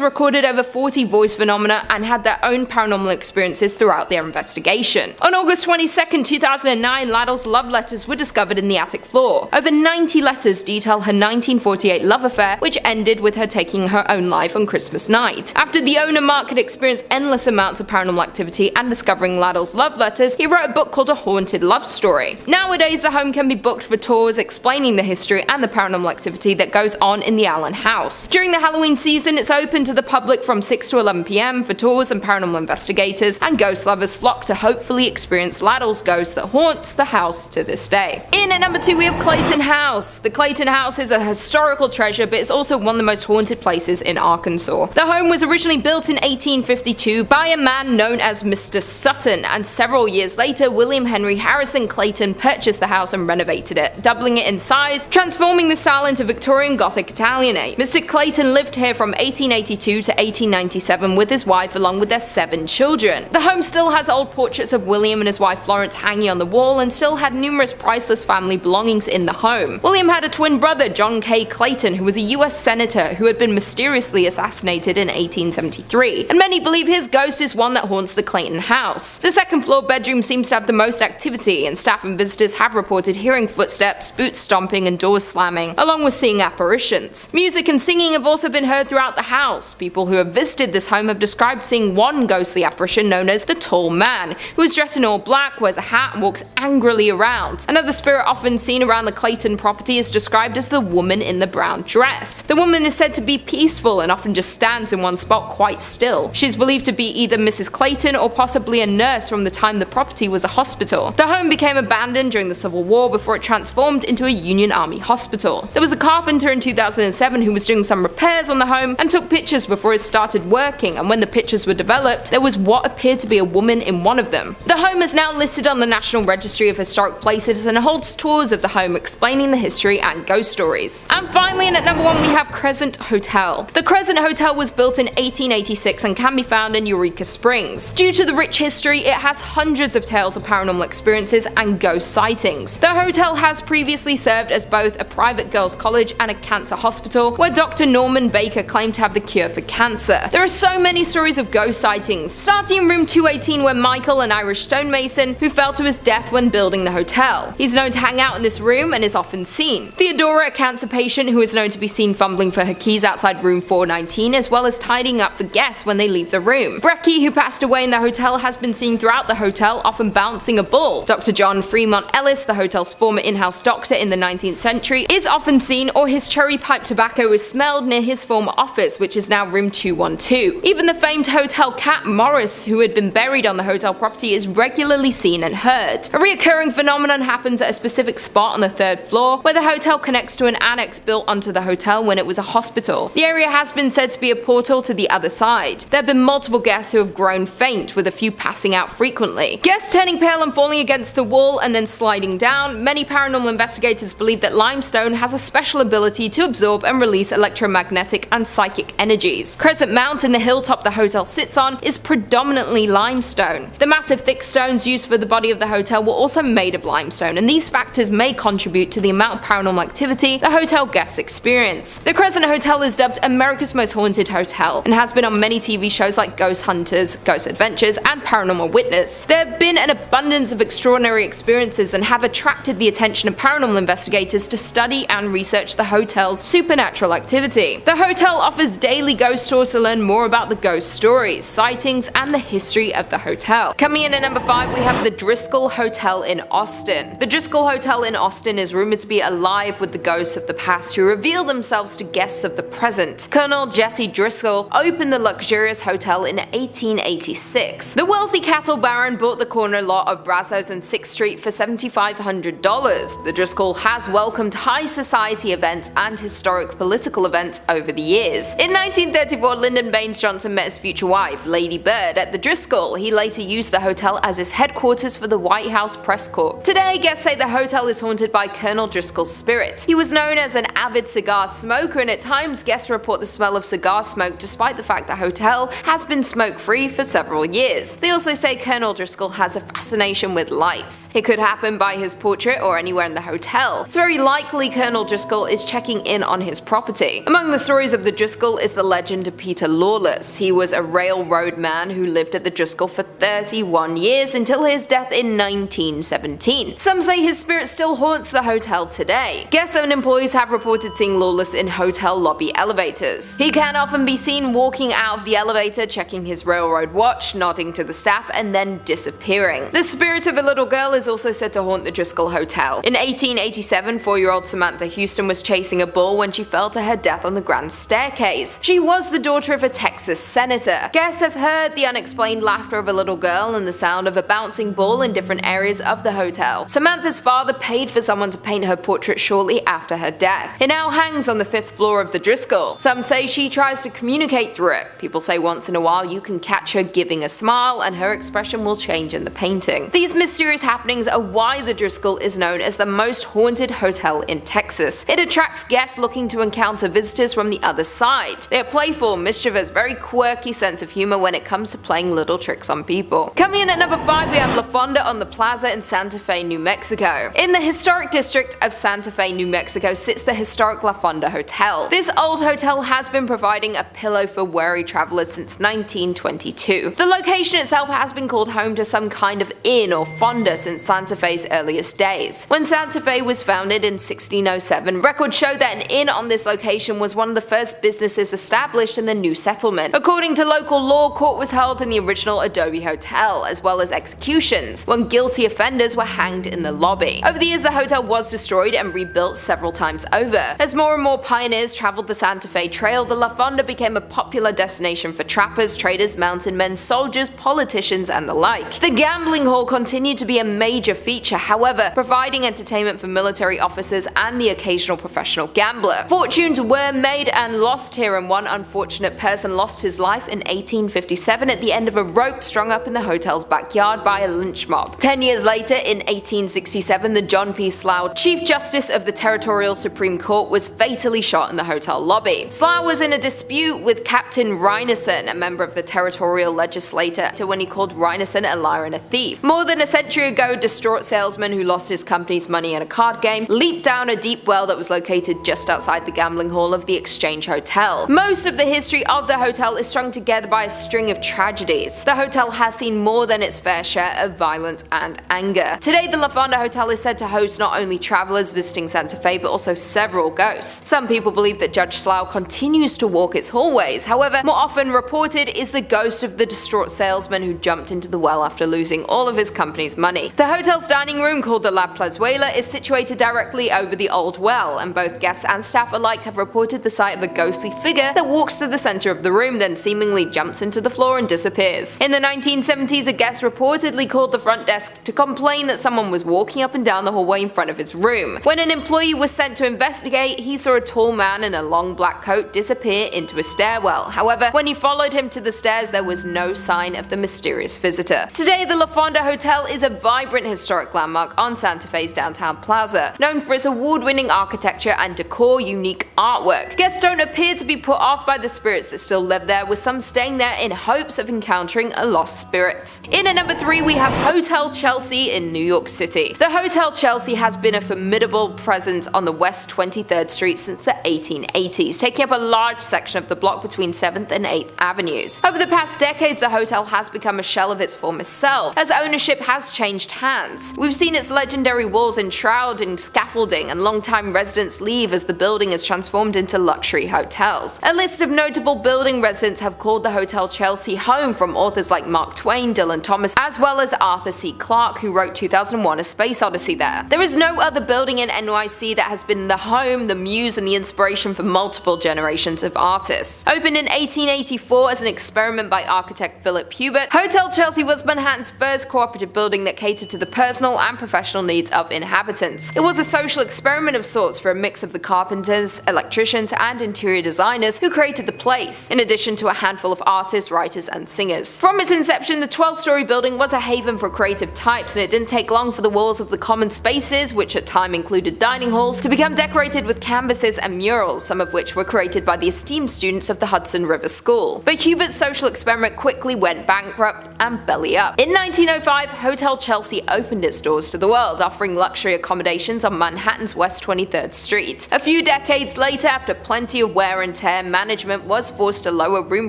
recorded over 40 voice phenomena and had their own paranormal experiences throughout their investigation. On August 22, 2009, Laddle's love letters were discovered in the attic floor. Over 90 letters detail her 1948 love affair, which ended with her taking her own life on Christmas night. After the owner Mark had experienced endless amounts of paranormal activity and discovering Laddle's love letters, he wrote a book called A Haunted Love Story. Nowadays, the home can be booked for tours explaining the history and the paranormal activity that goes on in the Allen House. During the Halloween season, it's open to the public from 6 to 11 p.m. for tours, and paranormal investigators and ghost lovers flock to hopefully experience Laddle's ghost that haunts the house to this day. In at number 2 we have Clayton House. The Clayton House is a historical treasure, but it's also one of the most haunted places in Arkansas. The home was originally built in 1852 by a man known as Mr. Sutton, and several years later, William Henry Harrison Clayton purchased purchased the house and renovated it, doubling it in size, transforming the style into Victorian Gothic Italianate. Mr. Clayton lived here from 1882 to 1897 with his wife along with their 7 children. The home still has old portraits of William and his wife Florence hanging on the wall and still had numerous priceless family belongings in the home. William had a twin brother, John K. Clayton, who was a US senator who had been mysteriously assassinated in 1873, and many believe his ghost is one that haunts the Clayton house. The second floor bedroom seems to have the most activity, and staff and visitors have reported hearing footsteps, boots stomping, and doors slamming, along with seeing apparitions. Music and singing have also been heard throughout the house. People who have visited this home have described seeing one ghostly apparition known as the Tall Man, who is dressed in all black, wears a hat, and walks angrily around. Another spirit often seen around the Clayton property is described as the woman in the brown dress. The woman is said to be peaceful and often just stands in one spot quite still. She is believed to be either Mrs. Clayton or possibly a nurse from the time the property was a hospital. The home became abandoned during the Civil War before it transformed into a Union Army hospital. There was a carpenter in 2007 who was doing some repairs on the home and took pictures before it started working, and when the pictures were developed, there was what appeared to be a woman in one of them. The home is now listed on the National Registry of Historic Places and holds tours of the home explaining the history and ghost stories. And finally, and at number 1, we have Crescent Hotel. The Crescent Hotel was built in 1886 and can be found in Eureka Springs. Due to the rich history, it has hundreds of tales of paranormal experiences and ghost sightings. The hotel has previously served as both a private girls' college and a cancer hospital, where Dr. Norman Baker claimed to have the cure for cancer. There are so many stories of ghost sightings, starting in room 218 where Michael, an Irish stonemason, who fell to his death when building the hotel. He's known to hang out in this room and is often seen. Theodora, a cancer patient who is known to be seen fumbling for her keys outside room 419, as well as tidying up for guests when they leave the room. Brecky, who passed away in the hotel, has been seen throughout the hotel, often bouncing a ball. Dr. John Fremont Ellis, the hotel's former in-house doctor in the 19th century, is often seen, or his cherry pipe tobacco is smelled near his former office, which is now room 212. Even the famed hotel cat Morris, who had been buried on the hotel property, is regularly seen and heard. A recurring phenomenon happens at a specific spot on the 3rd floor, where the hotel connects to an annex built onto the hotel when it was a hospital. The area has been said to be a portal to the other side. There have been multiple guests who have grown faint, with a few passing out frequently. Guests turning pale and falling against the wall and then sliding down. Many paranormal investigators believe that limestone has a special ability to absorb and release electromagnetic and psychic energies. Crescent Mountain, the hilltop the hotel sits on, is predominantly limestone. The massive thick stones used for the body of the hotel were also made of limestone, and these factors may contribute to the amount of paranormal activity the hotel guests experience. The Crescent Hotel is dubbed America's Most Haunted Hotel and has been on many TV shows like Ghost Hunters, Ghost Adventures, and Paranormal Witness. There have been an abundance of extraordinary experiences and have attracted the attention of paranormal investigators to study and research the hotel's supernatural activity. The hotel offers daily ghost tours to learn more about the ghost stories, sightings, and the history of the hotel. Coming in at number 5, we have the Driscoll Hotel in Austin. The Driscoll Hotel in Austin is rumored to be alive with the ghosts of the past who reveal themselves to guests of the present. Colonel Jesse Driscoll opened the luxurious hotel in 1886. The wealthy cattle baron bought the corner lot of Brazos and 6th Street for $7,500. The Driscoll has welcomed high society events and historic political events over the years. In 1934, Lyndon Baines Johnson met his future wife, Lady Bird, at the Driscoll. He later used the hotel as his headquarters for the White House Press Corps. Today, guests say the hotel is haunted by Colonel Driscoll's spirit. He was known as an avid cigar smoker, and at times guests report the smell of cigar smoke despite the fact the hotel has been smoke-free for several years. They also say Colonel Driscoll has a fascination with lights. It could happen by his portrait or anywhere in the hotel. It's very likely Colonel Driscoll is checking in on his property. Among the stories of the Driscoll is the legend of Peter Lawless. He was a railroad man who lived at the Driscoll for 31 years until his death in 1917. Some say his spirit still haunts the hotel today. Guests and employees have reported seeing Lawless in hotel lobby elevators. He can often be seen walking out of the elevator, checking his railroad watch, nodding to the staff, and then disappearing. The spirit of a little girl is also said to haunt the Driscoll Hotel. In 1887, 4-year-old Samantha Houston was chasing a bull when she fell to her death on the grand staircase. She was the daughter of a Texas senator. Guests have heard the unexplained laughter of a little girl and the sound of a bouncing ball in different areas of the hotel. Samantha's father paid for someone to paint her portrait shortly after her death. It now hangs on the 5th floor of the Driscoll. Some say she tries to communicate through it. People say once in a while you can catch her giving a smile and her expression will change in the painting. These mysterious happenings are why the Driscoll is known as the most haunted hotel in Texas. It attracts guests looking to encounter visitors from the other side. They are playful, mischievous, very quirky sense of humor when it comes to playing little tricks on people. Coming in at number 5, we have La Fonda on the Plaza in Santa Fe, New Mexico. In the historic district of Santa Fe, New Mexico sits the historic La Fonda Hotel. This old hotel has been providing a pillow for weary travelers since 1922. The location itself has been called home to some kind of inn or fonda since Santa Fe's earliest days. When Santa Fe was founded in 1607, records show that an inn on this location was one of the first businesses established in the new settlement. According to local law, court was held in the original Adobe Hotel, as well as executions, when guilty offenders were hanged in the lobby. Over the years, the hotel was destroyed and rebuilt several times over. As more and more pioneers traveled the Santa Fe Trail, the La Fonda became a popular destination for trappers, traders, mountain men, soldiers, politicians, and the like. The gambling hall continued to be a major feature, however, providing entertainment for military officers and the occasional professional gambler. Fortunes were made and lost here, and one unfortunate person lost his life in 1857 at the end of a rope strung up in the hotel's backyard by a lynch mob. 10 years later, in 1867, the John P. Slough, Chief Justice of the Territorial Supreme Court, was fatally shot in the hotel lobby. Slough was in a dispute with Captain Ryneson, a member of the territorial legislature, when he called Ryneson a liar and a thief. More than a century ago, a distraught salesman who lost his company's money in a card game leaped down a deep well that was located just outside the gambling hall of the Exchange Hotel. Most of the history of the hotel is strung together by a string of tragedies. The hotel has seen more than its fair share of violence and anger. Today, the La Fonda Hotel is said to host not only travelers visiting Santa Fe, but also several ghosts. Some people believe that Judge Slough continues to walk its hallways. However, more often reported is the ghost of the distraught salesman who jumped into the well after losing all of his company's money. The hotel's dining room, called the La Plazuela, is situated directly over the old well, and both guests and staff alike have reported the sight of a ghostly figure that walks to the center of the room, then seemingly jumps into the floor and disappears. In the 1970s, a guest reportedly called the front desk to complain that someone was walking up and down the hallway in front of his room. When an employee was sent to investigate, he saw a tall man in a long black coat disappear into a stairwell. However, when he followed him to the stairs, there was no sign of the mysterious visitor. Today, the La Fonda Hotel is a vibrant historic landmark on Santa Fe's downtown plaza, known for its award-winning architecture and decor unique artwork. Guests don't appear to be put off by the spirits that still live there, with some staying there in hopes of encountering a lost spirit. In at number 3, we have Hotel Chelsea in New York City. The Hotel Chelsea has been a formidable presence on the West 23rd Street since the 1880s, taking up a large section of the block between 7th and 8th Avenues. Over the past decades, the hotel has become a shell of its former self, as ownership has changed hands. We've seen its legendary walls enshrouded in scaffolding, and longtime residents leave as the building is transformed into luxury hotels. A list of notable building residents have called the Hotel Chelsea home, from authors like Mark Twain, Dylan Thomas, as well as Arthur C. Clarke, who wrote 2001: A Space Odyssey there. There is no other building in NYC that has been the home, the muse, and the inspiration for multiple generations of artists. Opened in 1884 as an experiment by architect Philip Hubert, Hotel Chelsea was Manhattan's first cooperative building that catered to the personal and professional needs of inhabitants. It was a social experiment of sorts for a mix of the carpenters, electricians, and interior designers who created the place, in addition to a handful of artists, writers, and singers. From its inception, the 12-story building was a haven for creative types, and it didn't take long for the walls of the common spaces, which at time included dining halls, to become decorated with canvases and murals, some of which were created by the esteemed students of the Hudson River School. But Hubert's social experiment quickly went bankrupt and belly up. In 1905, Hotel Chelsea opened its doors to the world, offering luxury accommodations on Manhattan's West 23rd Street. A few decades later, after plenty of wear and tear, management was forced to lower room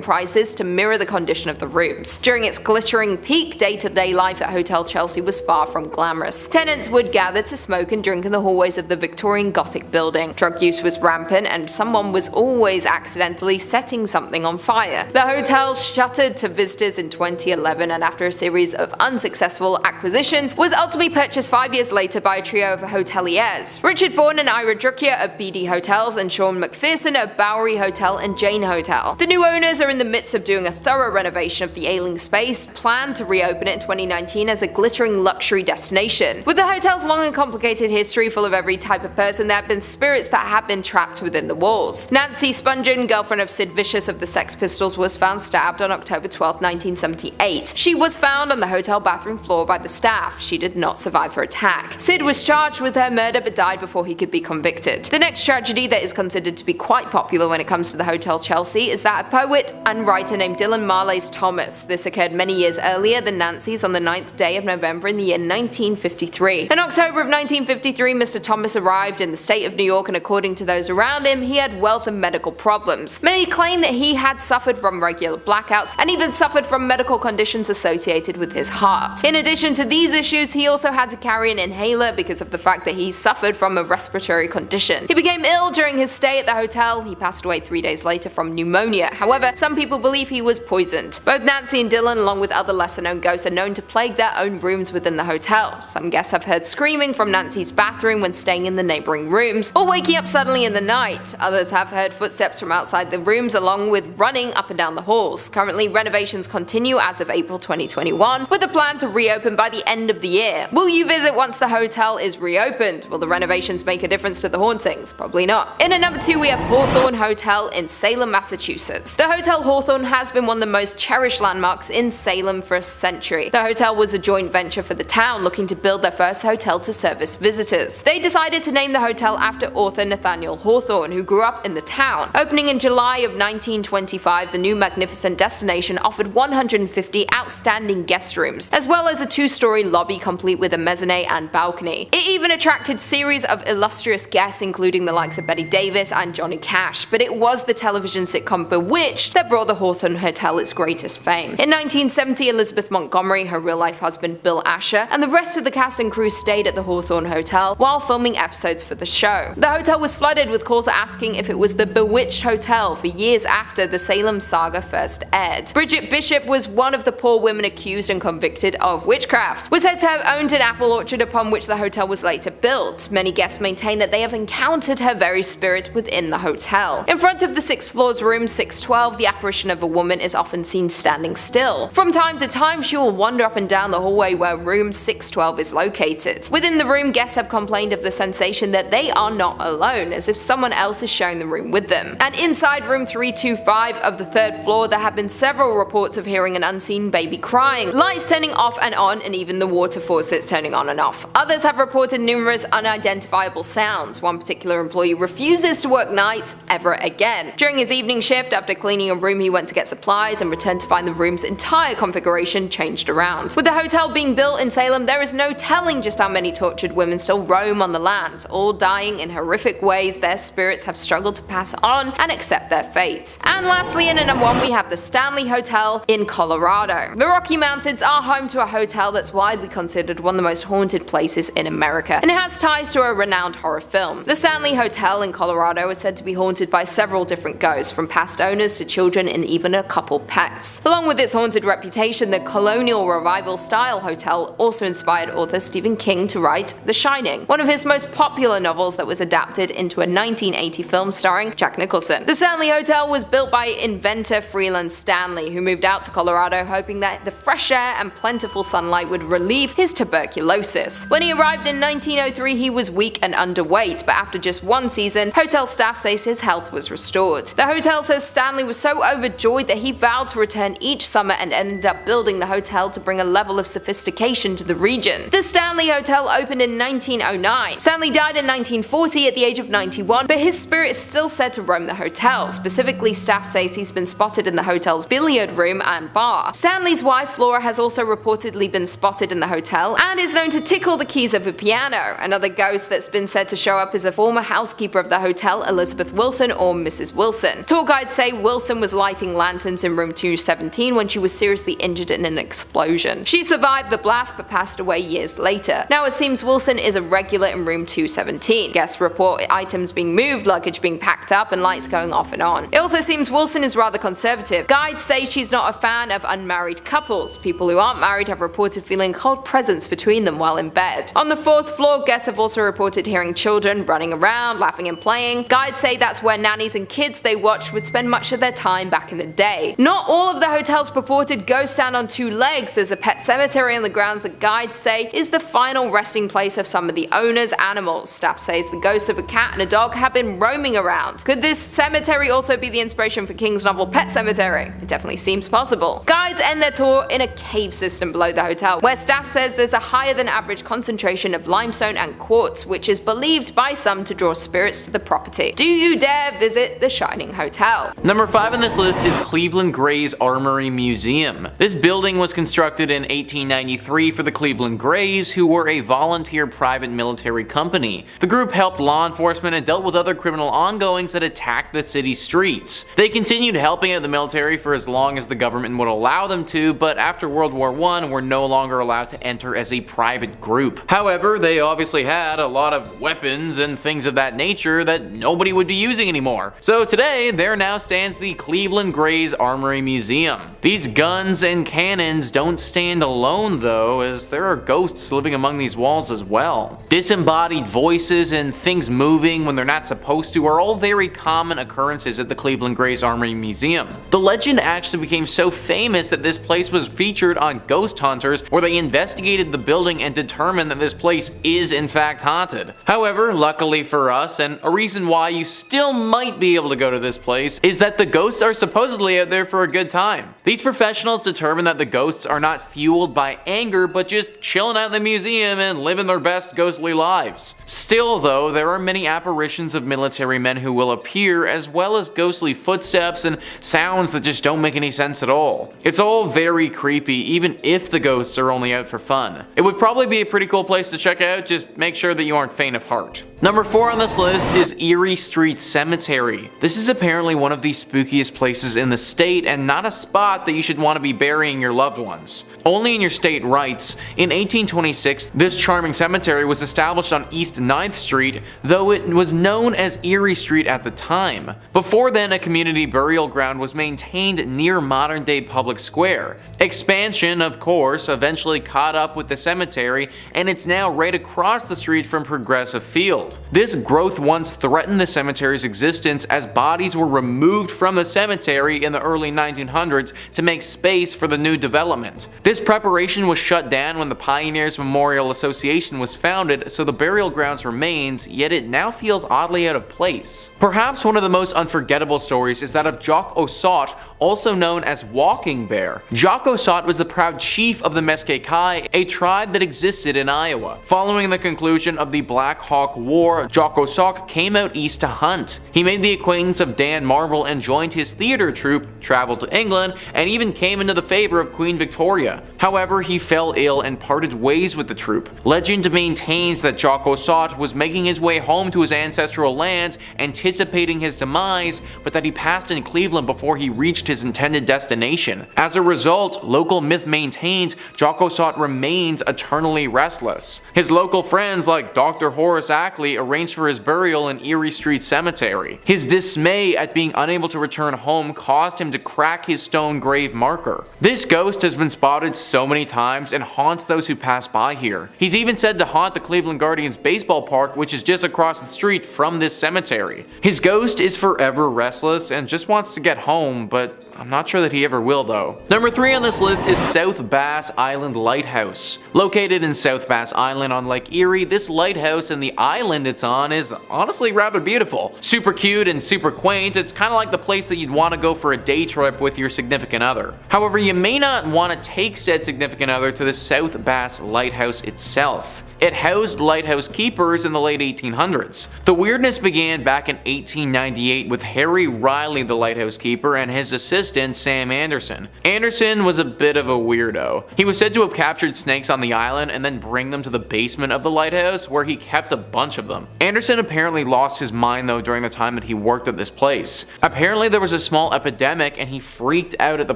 prices to mirror the condition of the rooms. During its glittering peak, day-to-day life at Hotel Chelsea was far from glamorous. Tenants would gather to smoke and drink in the hallways of the Victorian Gothic building. Drug use was rampant, and someone was always accidentally setting something on fire. The hotel shuttered to visitors in 2011, and after a series of unsuccessful acquisitions, was ultimately purchased 5 years later by a trio of hoteliers: Richard Bourne and Ira Druckier of BD Hotels, and Sean McPherson of Bowery Hotel and Jane Hotel. The new owners are in the midst of doing a thorough renovation of the ailing space, planned to reopen it in 2019 as a glittering luxury destination. With the hotel's long and complicated history full of every type of person, there have been spirits that have been trapped within the walls. Nancy Spungen, girlfriend of Sid Vicious of the Sex Pistols, was found stabbed on October 12, 1978. She was found on the hotel bathroom floor by the staff. She did not survive her attack. Sid was charged with her murder but died before he could be convicted. The next tragedy that is considered to be quite popular when it comes to the Hotel Chelsea is that of poet and writer named Dylan Marley's Thomas. This occurred many years earlier than Nancy's on the 9th day of November in the year 1953. In October of 1953, Mr. Thomas arrived in the state of New York, and according to those around him, he had wealth and medical problems. Many claim that he had suffered from regular blackouts and even suffered from medical conditions associated with his heart. In addition to these issues, he also had to carry an inhaler because of the fact that he suffered from a respiratory condition. He became ill during his stay at the hotel. He passed away 3 days later from pneumonia. However, some people believe he was poisoned. Both Nancy and Dylan, along with other lesser-known ghosts, are known to plague their own rooms within the hotel. Some guests have heard screaming from Nancy's bathroom when staying in the neighboring rooms, or waking up suddenly in the night. Others have heard footsteps from outside the rooms, along with running up and down the halls. Currently, renovations continue as of April 2021, with a plan to reopen by the end of the year. Will you visit once the hotel is reopened? Will the renovations make a difference to the hauntings? Probably not. In at number 2, we have Hawthorne Hotel in Salem, Massachusetts. The Hotel Hawthorne has been one of the most cherished landmarks in Salem for a century. The hotel was a joint venture for the town, looking to build their first hotel to service visitors. They decided to name the hotel after author Nathaniel Hawthorne, who grew up in the town. Opening in July of 1925, the new magnificent destination offered 150 outstanding guest rooms, as well as a 2-story lobby complete with a mezzanine and balcony. It even attracted series of illustrious guests, including the likes of Betty Davis and Johnny Cash, but it was the television sitcom Bewitched that brought the Hawthorne Hotel its greatest fame. In 1970, Elizabeth Montgomery, her real-life husband Bill Asher, and the rest of the cast and crew stayed at the Hawthorne Hotel while filming episodes for the show. The hotel was flooded with calls asking if it was the Bewitched Hotel for years after the Salem saga first aired. Bridget Bishop was one of the poor women accused and convicted of witchcraft, was said to have owned an apple orchard upon which the hotel was later built. Many guests maintain that they have encountered her very spirit within the hotel. In front of the 6th floor's room 612, the apparition of a woman is often seen standing still. From time to time, she will wander up and down the hallway where room 612 is located. Within the room, guests have complained of the sensation that they are not alone, as if someone else is sharing the room with them. And inside room 325 of the 3rd floor, there have been several reports of hearing an unseen baby crying, lights turning off and on, and even the water faucets turning on and off. Others have reported numerous unidentifiable sounds. One particular employee refuses to work nights ever again. During his evening shift, after cleaning a room, he went to get supplies and returned to find the room's entire configuration changed around. With the hotel being built in Salem, there is no telling just how many tortured women still roam on the land, all dying in horrific ways their spirits have struggled to pass on and accept their fate. And lastly, in at number 1, we have the Stanley Hotel in Colorado. The Rocky Mountains are home to a hotel that's widely considered one of the most haunted places in America, and it has ties to a renowned horror film. The Stanley Hotel in Colorado is said to be haunted by several different ghosts, from past owners to children and even a couple pets. Along with its haunted reputation, the colonial revival style hotel also inspired author Stephen King to write The Shining, one of his most popular novels that was adapted into a 1980 film starring Jack Nicholson. The Stanley Hotel was built by inventor Freeland Stanley, who moved out to Colorado hoping that the fresh air and plentiful sunlight would relieve his tuberculosis. When he arrived in 1903, he was weak and underweight, but after just 1 season, hotel staff says his health was restored. The hotel says Stanley was so overjoyed that he vowed to return each summer and ended up building the hotel to bring a level of sophistication to the region. The Stanley Hotel opened in 1909. Stanley died in 1940 at the age of 91, but his spirit is still said to roam the hotel. Specifically, staff says he's been spotted in the hotel's billiard room and bar. Stanley's wife Flora has also reportedly been spotted in the hotel and is known to tickle the keys of a piano. Another ghost that's been said to show up is a former housekeeper of the hotel, Elizabeth Wilson, or Mrs. Wilson. Tour guides say Wilson was lighting lanterns in room 217 when she was seriously injured in an explosion. She survived the blast but passed away years later. Now it seems Wilson is a regular in room 217. Guests report items being moved, luggage being packed up, and lights going off and on. It also seems Wilson is rather conservative. Guides say she's not a fan of unmarried couples. People who aren't married have reported feeling cold presence between them while in bed. On the 4th floor, guests have also reported hearing children running around, laughing and playing. Guides say that's where nannies and kids they watched would spend much of their time back in the day. Not all of the hotel's purported ghosts stand on 2 legs. There's a pet cemetery on the grounds that guides say is the final resting place of some of the owner's animals. Staff says the ghosts of a cat and a dog have been roaming around. Could this cemetery also be the inspiration for King's novel Pet Sematary? It definitely seems possible. Guides end their tour in a cave system below the hotel, where staff says there's a higher than average concentration of limestone and quartz, which is believed by some to draw spirits to the property. Do you dare visit the Shining Hotel? Number 5 on this list is Cleveland Gray's Armory Museum. This building was constructed in 1893 for the Cleveland Grays, who were a volunteer private military company. The group helped law enforcement and dealt with other criminal ongoings that attacked the city's streets. They continued helping out the military for as long as the government would allow them to, but after World War I were no longer allowed to enter as a private group. However, they obviously had a lot of weapons and things of that nature that nobody would be using anymore. So today, there now stands the Cleveland Grays Armory Museum. These guns and cannons don't stand alone though, as there are ghosts living among these walls as well. Disembodied voices and things moving when they're not supposed to are all very common occurrences at the Cleveland Grays Armory Museum. The legend actually became so famous that this place was featured on Ghost Hunters, where they investigated the building and determined that this place is in fact haunted. However, luckily for us, and a reason why you still might be able to go to this place, is that the ghosts are supposedly out there for a good time. These professionals determined that the ghosts are not fueled by anger, but just chilling out in the museum and living their best ghostly lives. Still though, there are many apparitions of military men who will appear, as well as ghostly footsteps and sounds that just don't make any sense at all. It's all very creepy, even if the ghosts are only out for fun. It would probably be a pretty cool place to check out, just make sure that you aren't faint of heart. Number 4 on this list is Erie Street Cemetery. This is apparently one of the spookiest places in the state and not a spot that you should want to be burying your loved ones. Only in your state writes, in 1826, this charming cemetery was established on East 9th Street, though it was known as Erie Street at the time. Before then, a community burial ground was maintained near modern-day Public Square. Expansion, of course, eventually caught up with the cemetery, and it's now right across the street from Progressive Field. This growth once threatened the cemetery's existence, as bodies were removed from the cemetery in the early 1900s to make space for the new development. This preparation was shut down when the Pioneers Memorial Association was founded, so the burial grounds remains, yet it now feels oddly out of place. Perhaps one of the most unforgettable stories is that of Jock Ossaut, also known as Walking Bear. Jock Ossaut was the proud chief of the Mesquite, a tribe that existed in Iowa. Following the conclusion of the Black Hawk War, Jock Ossaut came out east to hunt. He made the acquaintance of Dan Marble and joined his theater troupe, traveled to England, and even came into the favor of Queen Victoria. However, he fell ill and parted ways with the troupe. Legend maintains that Jock Ossaut was making his way home to his ancestral lands, anticipating his demise, but that he passed in Cleveland before he reached his intended destination. As a result, local myth maintains Jock Ossaut remains eternally restless. His local friends like Dr. Horace Ackley arranged for his burial in Erie Street Cemetery. His dismay at being unable to return home caused him to crack his stone grave marker. This ghost has been spotted so many times and haunts those who pass by here. He's even said to haunt the Cleveland Guardians baseball park, which is just across the street from this cemetery. His ghost is forever restless and just wants to get home, but I'm not sure that he ever will though. Number 3 on this list is South Bass Island Lighthouse. Located in South Bass Island on Lake Erie, this lighthouse and the island it's on is honestly rather beautiful. Super cute and super quaint. It's kind of like the place that you'd want to go for a day trip with your significant other. However, you may not want to take said significant other to the South Bass Lighthouse itself. It housed lighthouse keepers in the late 1800s. The weirdness began back in 1898 with Harry Riley, the lighthouse keeper, and his assistant Sam Anderson. Anderson was a bit of a weirdo. He was said to have captured snakes on the island and then bring them to the basement of the lighthouse, where he kept a bunch of them. Anderson apparently lost his mind though during the time that he worked at this place. Apparently there was a small epidemic and he freaked out at the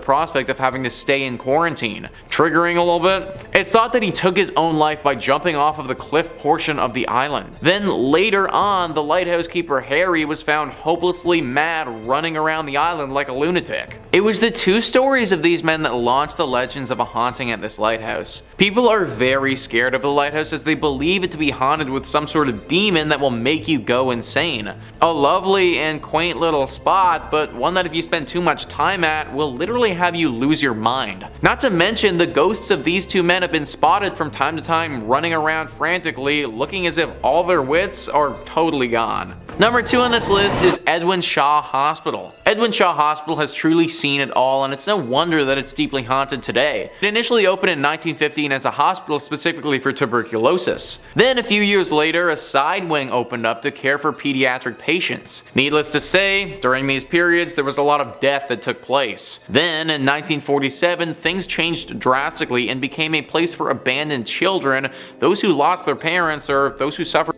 prospect of having to stay in quarantine. Triggering a little bit? It's thought that he took his own life by jumping off of the cliff portion of the island. Then later on, the lighthouse keeper Harry was found hopelessly mad running around the island like a lunatic. It was the two stories of these men that launched the legends of a haunting at this lighthouse. People are very scared of the lighthouse as they believe it to be haunted with some sort of demon that will make you go insane. A lovely and quaint little spot, but one that if you spend too much time at will literally have you lose your mind. Not to mention the ghosts of these two men have been spotted from time to time running around around frantically, looking as if all their wits are totally gone. Number 2 on this list is Edwin Shaw Hospital. Edwin Shaw Hospital has truly seen it all, and it's no wonder that it's deeply haunted today. It initially opened in 1915 as a hospital specifically for tuberculosis. Then a few years later, a side wing opened up to care for pediatric patients. Needless to say, during these periods there was a lot of death that took place. Then in 1947, things changed drastically and became a place for abandoned children, those who lost their parents, or those who suffered.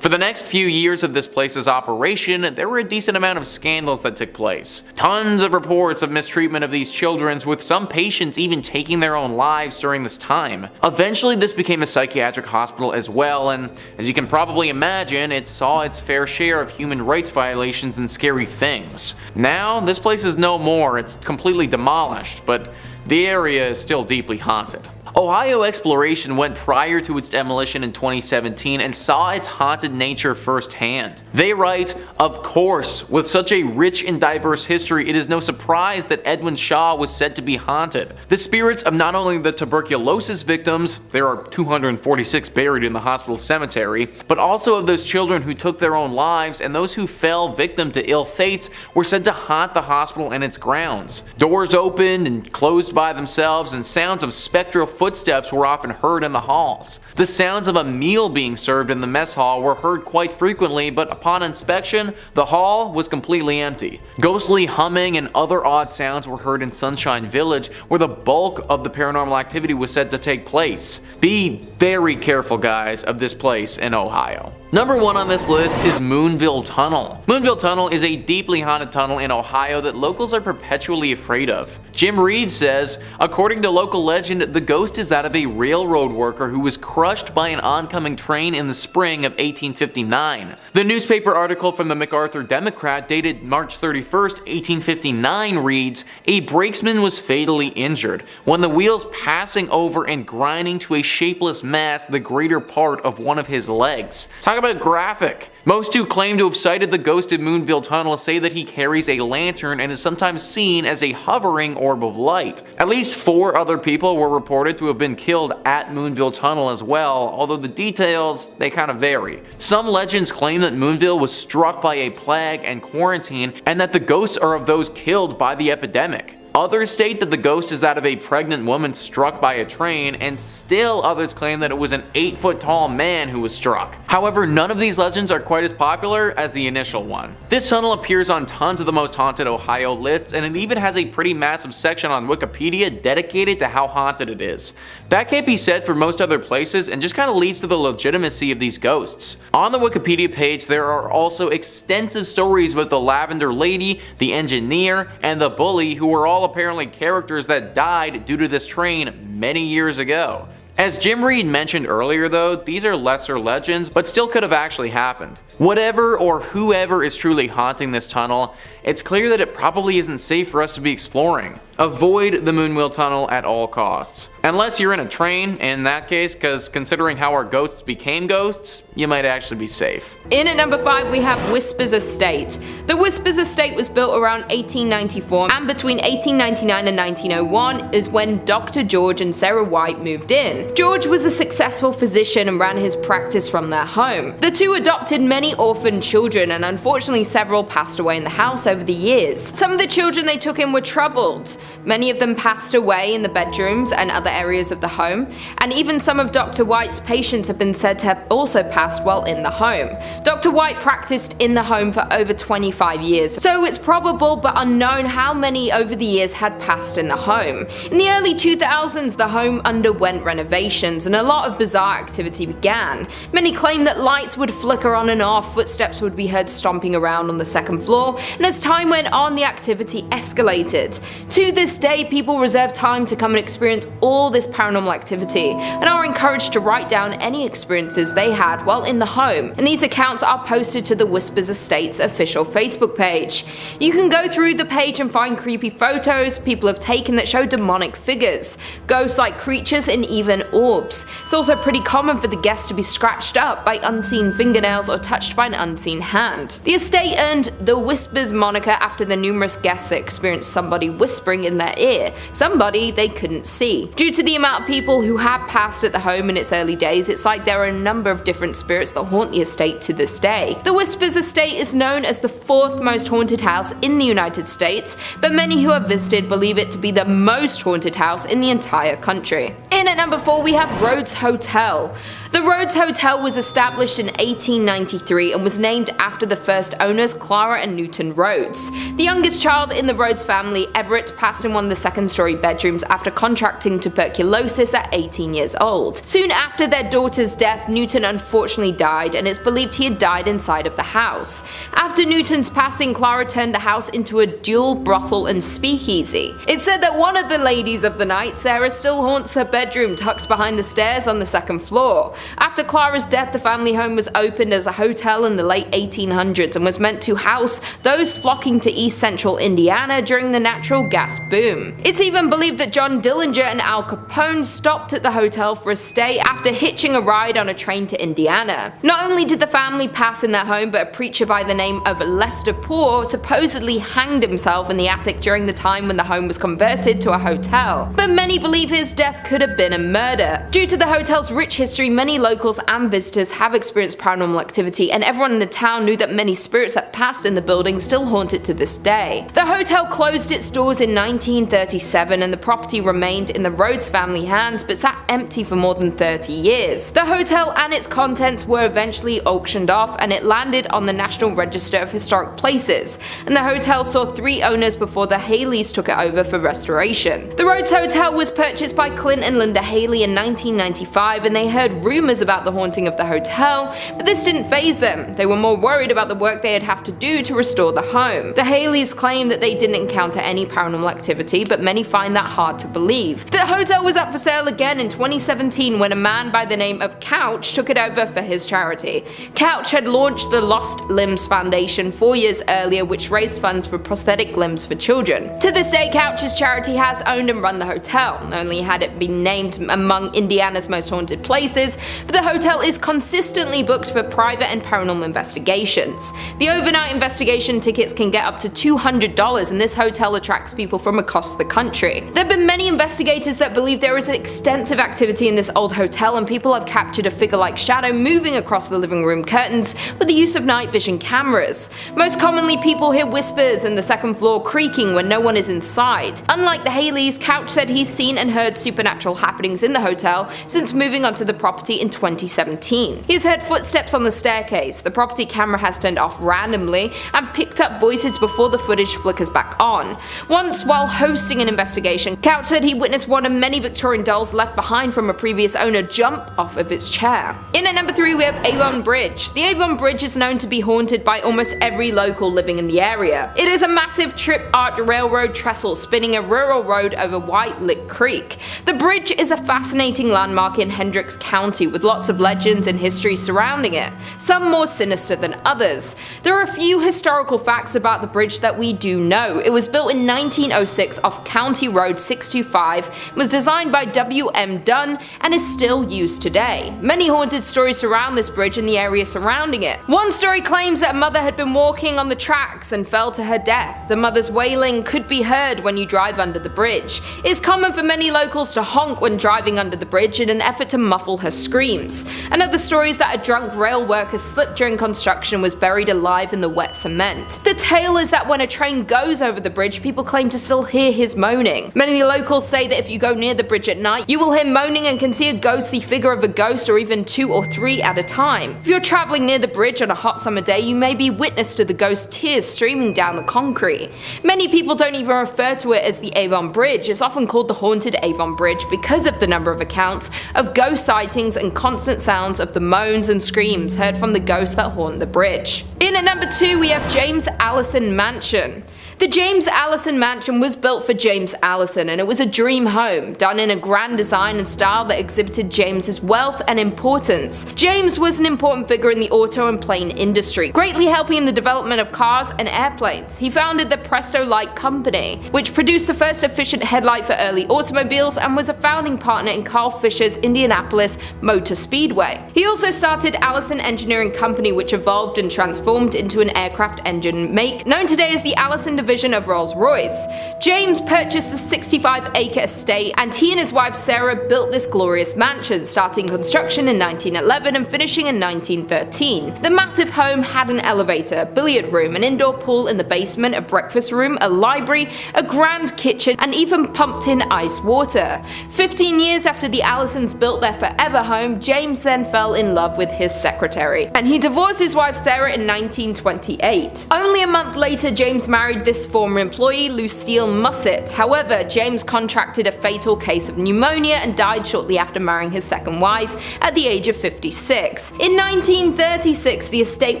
For the next few years of this place's operation, there were a decent amount of scandals that took place. Tons of reports of mistreatment of these children, with some patients even taking their own lives during this time. Eventually this became a psychiatric hospital as well, and as you can probably imagine, it saw its fair share of human rights violations and scary things. Now, this place is no more, it's completely demolished, but the area is still deeply haunted. Ohio Exploration went prior to its demolition in 2017 and saw its haunted nature firsthand. They write, "Of course, with such a rich and diverse history, it is no surprise that Edwin Shaw was said to be haunted. The spirits of not only the tuberculosis victims, there are 246 buried in the hospital cemetery, but also of those children who took their own lives and those who fell victim to ill fates were said to haunt the hospital and its grounds. Doors opened and closed by themselves, and sounds of spectral footsteps were often heard in the halls. The sounds of a meal being served in the mess hall were heard quite frequently, but upon inspection, the hall was completely empty. Ghostly humming and other odd sounds were heard in Sunshine Village, where the bulk of the paranormal activity was said to take place. Be very careful, guys, of this place in Ohio." Number 1 on this list is Moonville Tunnel. Moonville Tunnel is a deeply haunted tunnel in Ohio that locals are perpetually afraid of. Jim Reed says, according to local legend, the ghost is that of a railroad worker who was crushed by an oncoming train in the spring of 1859. The newspaper article from the MacArthur Democrat dated March 31st, 1859 reads, "A brakesman was fatally injured when the wheels passing over and grinding to a shapeless mass the greater part of one of his legs." Talk about graphic. Most who claim to have sighted the ghost in Moonville Tunnel say that he carries a lantern and is sometimes seen as a hovering orb of light. At least 4 other people were reported to have been killed at Moonville Tunnel as well, although the details, they kind of vary. Some legends claim that Moonville was struck by a plague and quarantine, and that the ghosts are of those killed by the epidemic. Others state that the ghost is that of a pregnant woman struck by a train, and still others claim that it was an 8-foot tall man who was struck. However, none of these legends are quite as popular as the initial one. This tunnel appears on tons of the most haunted Ohio lists, and it even has a pretty massive section on Wikipedia dedicated to how haunted it is. That can't be said for most other places, and just kind of leads to the legitimacy of these ghosts. On the Wikipedia page, there are also extensive stories about the Lavender Lady, the engineer, and the bully, who were all apparently characters that died due to this train many years ago. As Jim Reed mentioned earlier though, these are lesser legends, but still could have actually happened. Whatever or whoever is truly haunting this tunnel, it's clear that it probably isn't safe for us to be exploring. Avoid the Moonville Tunnel at all costs. Unless you're in a train, in that case, because considering how our ghosts became ghosts, you might actually be safe. In at number 5 we have Whispers Estate. The Whispers Estate was built around 1894, and between 1899 and 1901 is when Dr. George and Sarah White moved in. George was a successful physician and ran his practice from their home. The two adopted many orphaned children, and unfortunately several passed away in the house over the years. Some of the children they took in were troubled. Many of them passed away in the bedrooms and other areas of the home, and even some of Dr. White's patients have been said to have also passed while in the home. Dr. White practiced in the home for over 25 years, so it's probable but unknown how many over the years had passed in the home. In the early 2000s, the home underwent renovations and a lot of bizarre activity began. Many claim that lights would flicker on and off, footsteps would be heard stomping around on the second floor, and as time went on, the activity escalated. To this day, people reserve time to come and experience all this paranormal activity, and are encouraged to write down any experiences they had while in the home, and these accounts are posted to the Whispers Estate's official Facebook page. You can go through the page and find creepy photos people have taken that show demonic figures, ghost-like creatures, and even human orbs. It's also pretty common for the guests to be scratched up by unseen fingernails or touched by an unseen hand. The estate earned the Whispers moniker after the numerous guests that experienced somebody whispering in their ear, somebody they couldn't see. Due to the amount of people who have passed at the home in its early days, it's like there are a number of different spirits that haunt the estate to this day. The Whispers estate is known as the 4th most haunted house in the United States, but many who have visited believe it to be the most haunted house in the entire country. In at number 4 we have Rhodes Hotel. The Rhodes Hotel was established in 1893 and was named after the first owners, Clara and Newton Rhodes. The youngest child in the Rhodes family, Everett, passed in one of the second-story bedrooms after contracting tuberculosis at 18 years old. Soon after their daughter's death, Newton unfortunately died, and it's believed he had died inside of the house. After Newton's passing, Clara turned the house into a dual brothel and speakeasy. It's said that one of the ladies of the night, Sarah, still haunts her bedroom tucked behind the stairs on the 2nd floor. After Clara's death, the family home was opened as a hotel in the late 1800s and was meant to house those flocking to East Central Indiana during the natural gas boom. It's even believed that John Dillinger and Al Capone stopped at the hotel for a stay after hitching a ride on a train to Indiana. Not only did the family pass in their home, but a preacher by the name of Lester Poor supposedly hanged himself in the attic during the time when the home was converted to a hotel. But many believe his death could have been a murder. Due to the hotel's rich history, many locals and visitors have experienced paranormal activity, and everyone in the town knew that many spirits that passed in the building still haunt it to this day. The hotel closed its doors in 1937 and the property remained in the Rhodes family hands but sat empty for more than 30 years. The hotel and its contents were eventually auctioned off and it landed on the National Register of Historic Places, and the hotel saw 3 owners before the Haleys took it over for restoration. The Rhodes Hotel was purchased by Clint and Linda Haley in 1995, and they heard rumors about the haunting of the hotel, but this didn't faze them. They were more worried about the work they'd have to do to restore the home. The Haleys claim that they didn't encounter any paranormal activity, but many find that hard to believe. The hotel was up for sale again in 2017 when a man by the name of Couch took it over for his charity. Couch had launched the Lost Limbs Foundation 4 years earlier, which raised funds for prosthetic limbs for children. To this day, Couch's charity has owned and run the hotel. Not only had it been named among Indiana's most haunted places, but the hotel is consistently booked for private and paranormal investigations. The overnight investigation tickets can get up to $200, and this hotel attracts people from across the country. There have been many investigators that believe there is extensive activity in this old hotel, and people have captured a figure-like shadow moving across the living room curtains with the use of night vision cameras. Most commonly, people hear whispers and the 2nd floor creaking when no one is inside. Unlike the Haleys, Couch said he's seen and heard supernatural happenings in the hotel since moving onto the property in 2017. He's heard footsteps on the staircase, the property camera has turned off randomly, and picked up voices before the footage flickers back on. Once, while hosting an investigation, Couch said he witnessed one of many Victorian dolls left behind from a previous owner jump off of its chair. In at number 3 we have Avon Bridge. The Avon Bridge is known to be haunted by almost every local living in the area. It is a massive trip-arch railroad trestle spinning a rural road over White Lick Creek. The bridge is a fascinating landmark in Hendricks County with lots of legends and history surrounding it, some more sinister than others. There are a few historical facts about the bridge that we do know. It was built in 1906 off County Road 625, was designed by W.M. Dunn, and is still used today. Many haunted stories surround this bridge and the area surrounding it. One story claims that a mother had been walking on the tracks and fell to her death. The mother's wailing could be heard when you drive under the bridge. It's common for many locals to honk when driving under the bridge in an effort to muffle her screams. Another story is that a drunk rail worker slipped during construction and was buried alive in the wet cement. The tale is that when a train goes over the bridge, people claim to still hear his moaning. Many locals say that if you go near the bridge at night, you will hear moaning and can see a ghostly figure of a ghost, or even 2 or 3 at a time. If you're traveling near the bridge on a hot summer day, you may be witness to the ghost tears streaming down the concrete. Many people don't even refer to it as the Avon Bridge. It's often called the Haunted Avon Bridge because of the number of accounts of ghost sightings and constant sounds of the moans and screams heard from the ghosts that haunt the bridge. In at number 2 we have James Allison Mansion. The James Allison Mansion was built for James Allison, and it was a dream home, done in a grand design and style that exhibited James's wealth and importance. James was an important figure in the auto and plane industry, greatly helping in the development of cars and airplanes. He founded the Presto Light Company, which produced the first efficient headlight for early automobiles, and was a founding partner in Carl Fisher's Indianapolis Motor Speedway. He also started Allison Engineering Company, which evolved and transformed into an aircraft engine make known today as the Allison division of Rolls-Royce. James purchased the 65-acre estate, and he and his wife Sarah built this glorious mansion, starting construction in 1911 and finishing in 1913. The massive home had an elevator, a billiard room, an indoor pool in the basement, a breakfast room, a library, a grand kitchen, and even pumped-in ice water. 15 years after the Allisons built their forever home, James then fell in love with his secretary, and he divorced his wife Sarah in 1928. Only a month later, James married this former employee, Lucille Musset. However, James contracted a fatal case of pneumonia and died shortly after marrying his second wife at the age of 56. In 1936, the estate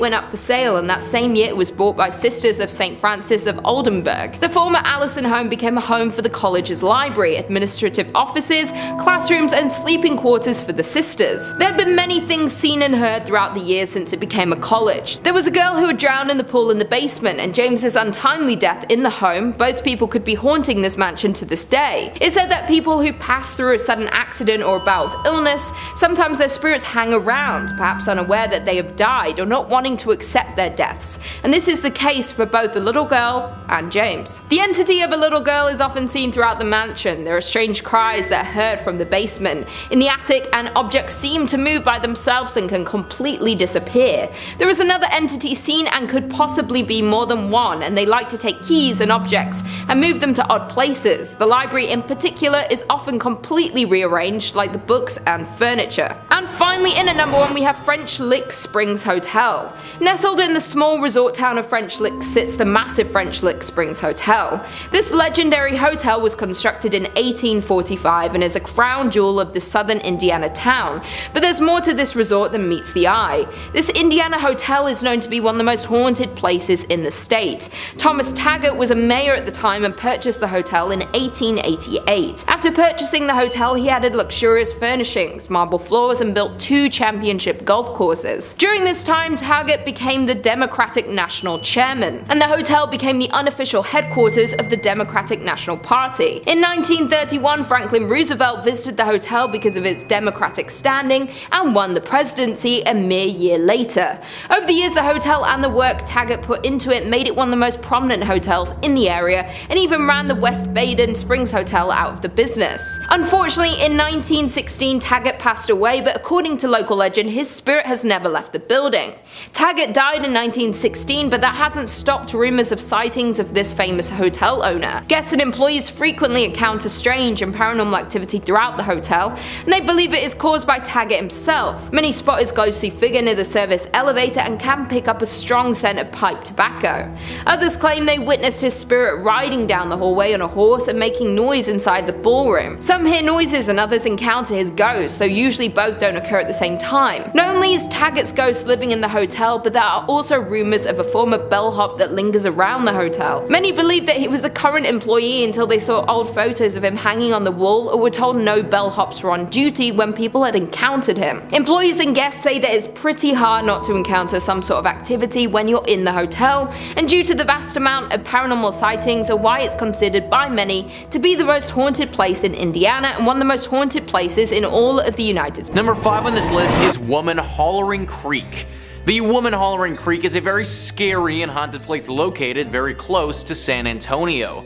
went up for sale, and that same year it was bought by Sisters of St. Francis of Oldenburg. The former Allison home became a home for the college's library, administrative offices, classrooms, and sleeping quarters for the sisters. There have been many things seen and heard throughout the years since it became a college. There was a girl who had drowned in the pool in the basement, and James's untimely death in the home. Both people could be haunting this mansion to this day. It's said that people who pass through a sudden accident or a bout of illness, sometimes their spirits hang around, perhaps unaware that they have died or not wanting to accept their deaths, and this is the case for both the little girl and James. The entity of a little girl is often seen throughout the mansion. There are strange cries that are heard from the basement, in the attic, and objects seem to move by themselves and can completely disappear. There is another entity seen and could possibly be more than one, and they like to take keys and objects and move them to odd places. The library in particular is often completely rearranged, like the books and furniture. And finally, in at number 1 we have French Lick Springs Hotel. Nestled in the small resort town of French Lick sits the massive French Lick Springs Hotel. This legendary hotel was constructed in 1845 and is a crown jewel of the southern Indiana town, but there's more to this resort than meets the eye. This Indiana hotel is known to be one of the most haunted places in the state. Thomas Taggart was a mayor at the time and purchased the hotel in 1888. After purchasing the hotel, he added luxurious furnishings, marble floors, and built 2 championship golf courses. During this time, Taggart became the Democratic National Chairman, and the hotel became the unofficial headquarters of the Democratic National Party. In 1931, Franklin Roosevelt visited the hotel because of its Democratic standing and won the presidency a mere year later. Over the years, the hotel and the work Taggart put into it made it one of the most prominent hotels in the area, and even ran the West Baden Springs Hotel out of the business. Unfortunately, in 1916, Taggart passed away, but according to local legend, his spirit has never left the building. Taggart died in 1916, but that hasn't stopped rumors of sightings of this famous hotel owner. Guests and employees frequently encounter strange and paranormal activity throughout the hotel, and they believe it is caused by Taggart himself. Many spot his ghostly figure near the service elevator and can pick up a strong scent of pipe tobacco. Others claim they witnessed his spirit riding down the hallway on a horse and making noise inside the ballroom. Some hear noises and others encounter his ghost, though usually both don't occur at the same time. Not only is Taggart's ghost living in the hotel, but there are also rumors of a former bellhop that lingers around the hotel. Many believe that he was a current employee until they saw old photos of him hanging on the wall or were told no bellhops were on duty when people had encountered him. Employees and guests say that it's pretty hard not to encounter some sort of activity when you're in the hotel, and due to the vast amount of paranormal sightings are why it's considered by many to be the most haunted place in Indiana and one of the most haunted places in all of the United States. Number 5 on this list is Woman Hollering Creek. The Woman Hollering Creek is a very scary and haunted place located very close to San Antonio.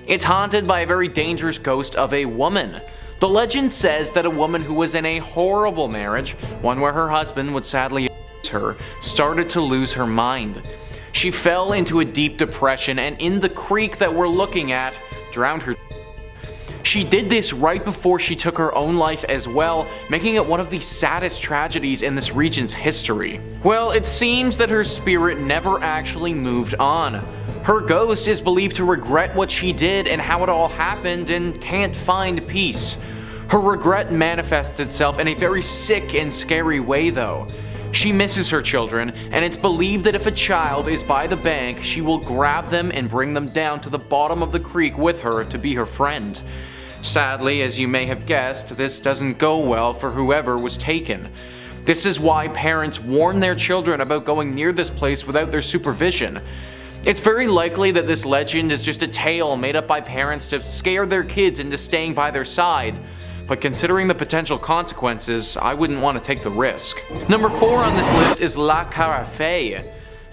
It's haunted by a very dangerous ghost of a woman. The legend says that a woman who was in a horrible marriage, one where her husband would sadly abuse her, started to lose her mind. She fell into a deep depression and in the creek that we're looking at, drowned her. She did this right before she took her own life as well, making it one of the saddest tragedies in this region's history. Well, it seems that her spirit never actually moved on. Her ghost is believed to regret what she did and how it all happened and can't find peace. Her regret manifests itself in a very sick and scary way though. She misses her children, and it's believed that if a child is by the bank, she will grab them and bring them down to the bottom of the creek with her to be her friend. Sadly, as you may have guessed, this doesn't go well for whoever was taken. This is why parents warn their children about going near this place without their supervision. It's very likely that this legend is just a tale made up by parents to scare their kids into staying by their side. But considering the potential consequences, I wouldn't want to take the risk. Number 4 on this list is La Carafe.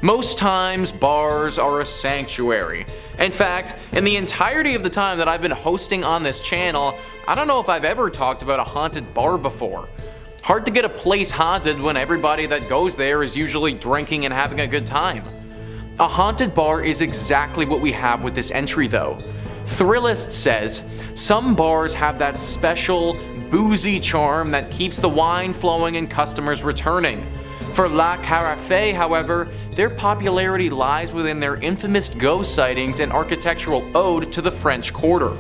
Most times, bars are a sanctuary. In fact, in the entirety of the time that I've been hosting on this channel, I don't know if I've ever talked about a haunted bar before. Hard to get a place haunted when everybody that goes there is usually drinking and having a good time. A haunted bar is exactly what we have with this entry though. Thrillist says, some bars have that special, boozy charm that keeps the wine flowing and customers returning. For La Carafe, however, their popularity lies within their infamous ghost sightings and architectural ode to the French Quarter.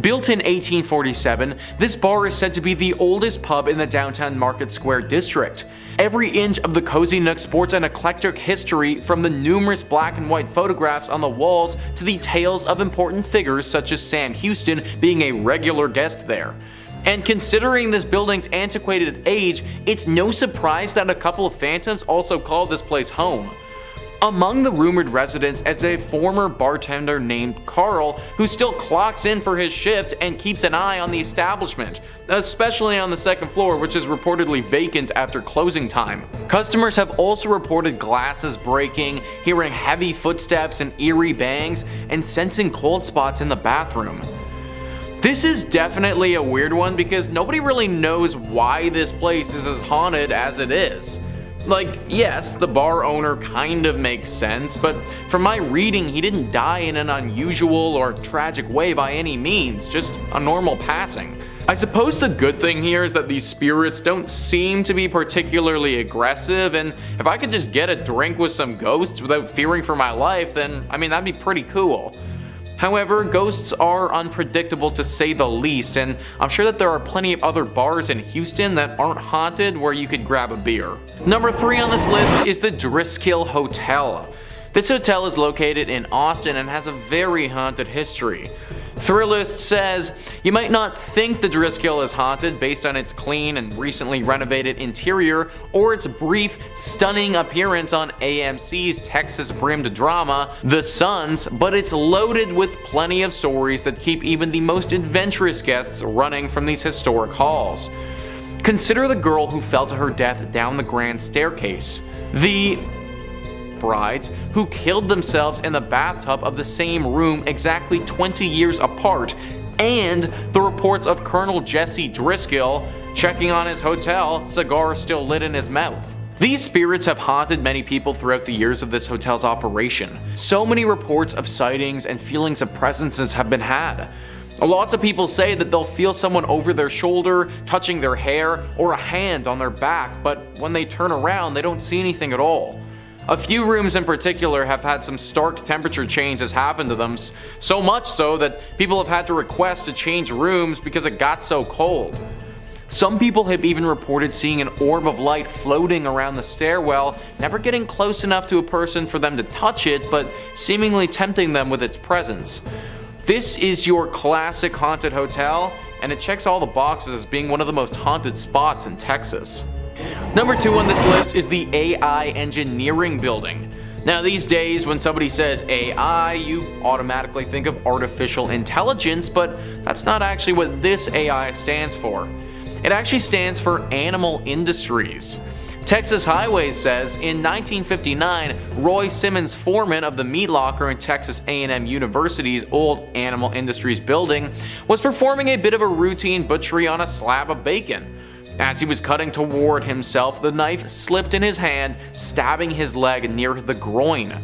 Built in 1847, this bar is said to be the oldest pub in the downtown Market Square district. Every inch of the cozy nook sports an eclectic history, from the numerous black and white photographs on the walls to the tales of important figures such as Sam Houston being a regular guest there. And considering this building's antiquated age, it's no surprise that a couple of phantoms also call this place home. Among the rumored residents is a former bartender named Carl, who still clocks in for his shift and keeps an eye on the establishment, especially on the second floor, which is reportedly vacant after closing time. Customers have also reported glasses breaking, hearing heavy footsteps and eerie bangs, and sensing cold spots in the bathroom. This is definitely a weird one because nobody really knows why this place is as haunted as it is. Like, yes, the bar owner kind of makes sense, but from my reading, he didn't die in an unusual or tragic way by any means, just a normal passing. I suppose the good thing here is that these spirits don't seem to be particularly aggressive, and if I could just get a drink with some ghosts without fearing for my life, then I mean that'd be pretty cool. However, ghosts are unpredictable to say the least, and I'm sure that there are plenty of other bars in Houston that aren't haunted where you could grab a beer. Number 3 on this list is the TheDriscoll Hotel. This hotel is located in Austin and has a very haunted history. Thrillist says, you might not think the Driscoll is haunted based on its clean and recently renovated interior or its brief, stunning appearance on AMC's Texas-brimmed drama, The Sons, but it's loaded with plenty of stories that keep even the most adventurous guests running from these historic halls. Consider the girl who fell to her death down the grand staircase. The brides who killed themselves in the bathtub of the same room exactly 20 years apart, and the reports of Colonel Jesse Driscoll checking on his hotel, cigar still lit in his mouth. These spirits have haunted many people throughout the years of this hotel's operation. So many reports of sightings and feelings of presences have been had. Lots of people say that they'll feel someone over their shoulder, touching their hair, or a hand on their back, but when they turn around, they don't see anything at all. A few rooms in particular have had some stark temperature changes happen to them, so much so that people have had to request to change rooms because it got so cold. Some people have even reported seeing an orb of light floating around the stairwell, never getting close enough to a person for them to touch it, but seemingly tempting them with its presence. This is your classic haunted hotel, and it checks all the boxes as being one of the most haunted spots in Texas. Number 2 on this list is the AI Engineering Building. Now these days when somebody says AI, you automatically think of artificial intelligence, but that's not actually what this AI stands for. It actually stands for Animal Industries. Texas Highways says in 1959, Roy Simmons, foreman of the meat locker in Texas A&M University's old Animal Industries building, was performing a bit of a routine butchery on a slab of bacon. As he was cutting toward himself, the knife slipped in his hand, stabbing his leg near the groin.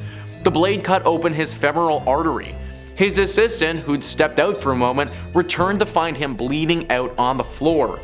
The blade cut open his femoral artery. His assistant, who'd stepped out for a moment, returned to find him bleeding out on the floor.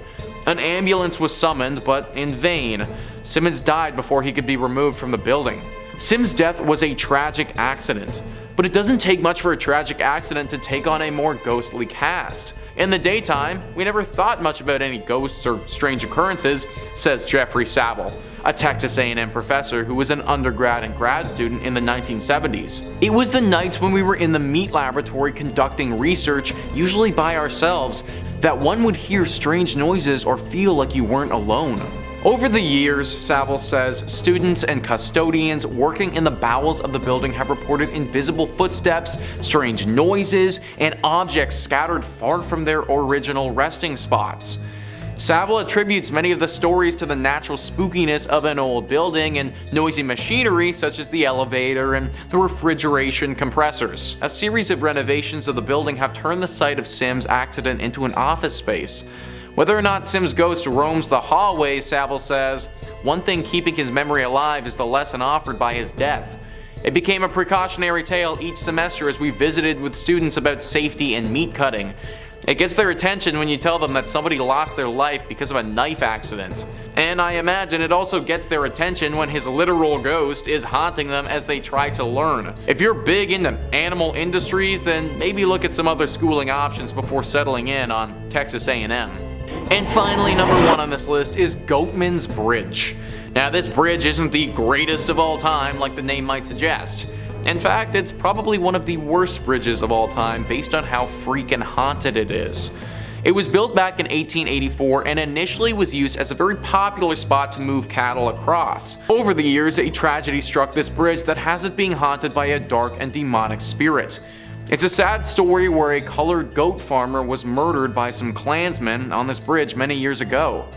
An ambulance was summoned, but in vain. Simmons died before he could be removed from the building. Sim's death was a tragic accident, but it doesn't take much for a tragic accident to take on a more ghostly cast. In the daytime, we never thought much about any ghosts or strange occurrences, says Jeffrey Saville, a Texas A&M professor who was an undergrad and grad student in the 1970s. It was the nights when we were in the meat laboratory conducting research, usually by ourselves, that one would hear strange noises or feel like you weren't alone. Over the years, Saville says, students and custodians working in the bowels of the building have reported invisible footsteps, strange noises, and objects scattered far from their original resting spots. Saville attributes many of the stories to the natural spookiness of an old building and noisy machinery such as the elevator and the refrigeration compressors. A series of renovations of the building have turned the site of Sim's accident into an office space. Whether or not Sim's ghost roams the hallways, Saville says, one thing keeping his memory alive is the lesson offered by his death. It became a precautionary tale each semester as we visited with students about safety and meat cutting. It gets their attention when you tell them that somebody lost their life because of a knife accident. And I imagine it also gets their attention when his literal ghost is haunting them as they try to learn. If you're big into animal industries, then maybe look at some other schooling options before settling in on Texas A&M. And finally, number 1 on this list is Goatman's Bridge. Now, this bridge isn't the greatest of all time like the name might suggest. In fact, it's probably one of the worst bridges of all time based on how freaking haunted it is. It was built back in 1884 and initially was used as a very popular spot to move cattle across. Over the years, a tragedy struck this bridge that has it being haunted by a dark and demonic spirit. It's a sad story where a colored goat farmer was murdered by some Klansmen on this bridge many years ago.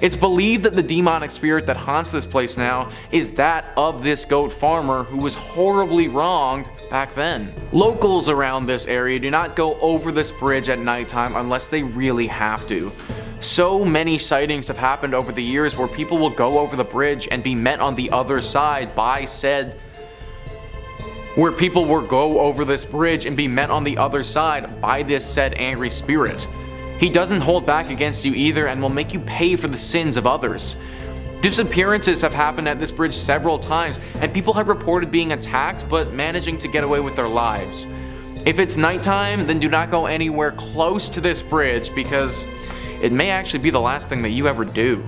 It's believed that the demonic spirit that haunts this place now is that of this goat farmer who was horribly wronged back then. Locals around this area do not go over this bridge at nighttime unless they really have to. So many sightings have happened over the years where people will go over the bridge and be met on the other side by said angry spirit. He doesn't hold back against you either and will make you pay for the sins of others. Disappearances have happened at this bridge several times, and people have reported being attacked but managing to get away with their lives. If it's nighttime, then do not go anywhere close to this bridge because it may actually be the last thing that you ever do.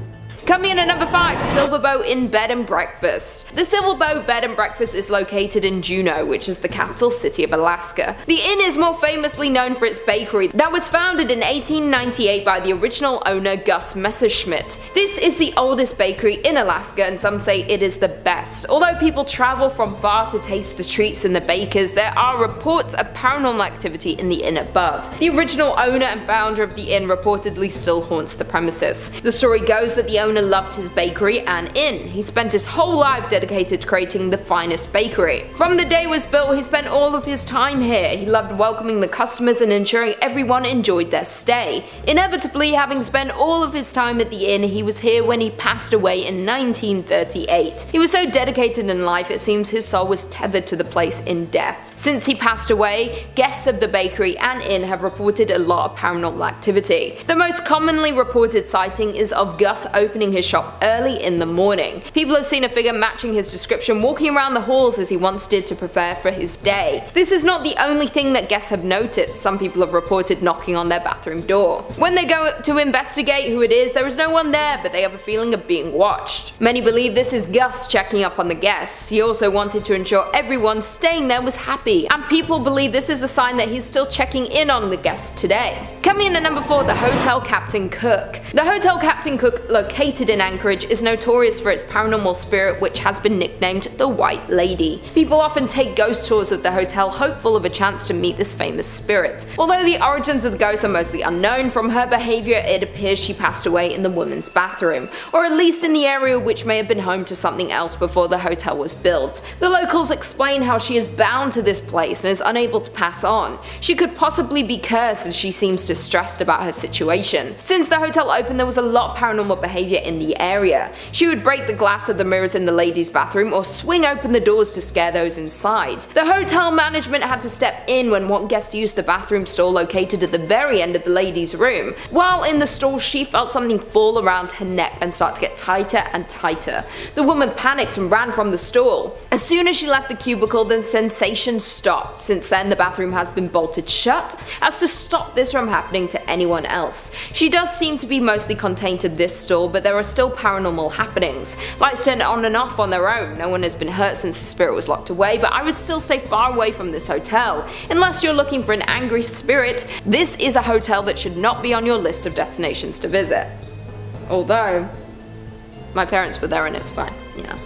Coming in at number 5, Silverboat Inn Bed and Breakfast. The Silverboat Bed and Breakfast is located in Juneau, which is the capital city of Alaska. The inn is more famously known for its bakery that was founded in 1898 by the original owner Gus Messerschmitt. This is the oldest bakery in Alaska and some say it is the best. Although people travel from far to taste the treats and the bakers, there are reports of paranormal activity in the inn above. The original owner and founder of the inn reportedly still haunts the premises. The story goes that the owner loved his bakery and inn. He spent his whole life dedicated to creating the finest bakery. From the day it was built, he spent all of his time here. He loved welcoming the customers and ensuring everyone enjoyed their stay. Inevitably, having spent all of his time at the inn, he was here when he passed away in 1938. He was so dedicated in life, it seems his soul was tethered to the place in death. Since he passed away, guests of the bakery and inn have reported a lot of paranormal activity. The most commonly reported sighting is of Gus opening his shop early in the morning. People have seen a figure matching his description walking around the halls as he once did to prepare for his day. This is not the only thing that guests have noticed. Some people have reported knocking on their bathroom door. When they go to investigate who it is, there is no one there, but they have a feeling of being watched. Many believe this is Gus checking up on the guests. He also wanted to ensure everyone staying there was happy, and people believe this is a sign that he's still checking in on the guests today. Coming in at number 4, the Hotel Captain Cook. The Hotel Captain Cook, located in Anchorage, is notorious for its paranormal spirit, which has been nicknamed the White Lady. People often take ghost tours of the hotel hopeful of a chance to meet this famous spirit. Although the origins of the ghost are mostly unknown, from her behavior it appears she passed away in the women's bathroom, or at least in the area which may have been home to something else before the hotel was built. The locals explain how she is bound to this place and is unable to pass on. She could possibly be cursed as she seems distressed about her situation. Since the hotel opened, there was a lot of paranormal behavior get in the area. She would break the glass of the mirrors in the ladies' bathroom or swing open the doors to scare those inside. The hotel management had to step in when one guest used the bathroom stall located at the very end of the ladies' room. While in the stall, she felt something fall around her neck and start to get tighter and tighter. The woman panicked and ran from the stall. As soon as she left the cubicle, the sensation stopped. Since then, the bathroom has been bolted shut as to stop this from happening to anyone else. She does seem to be mostly contained to this stall, but there are still paranormal happenings. Lights turn on and off on their own. No one has been hurt since the spirit was locked away, but I would still stay far away from this hotel. Unless you're looking for an angry spirit, this is a hotel that should not be on your list of destinations to visit. Although, my parents were there and it's fine, you know.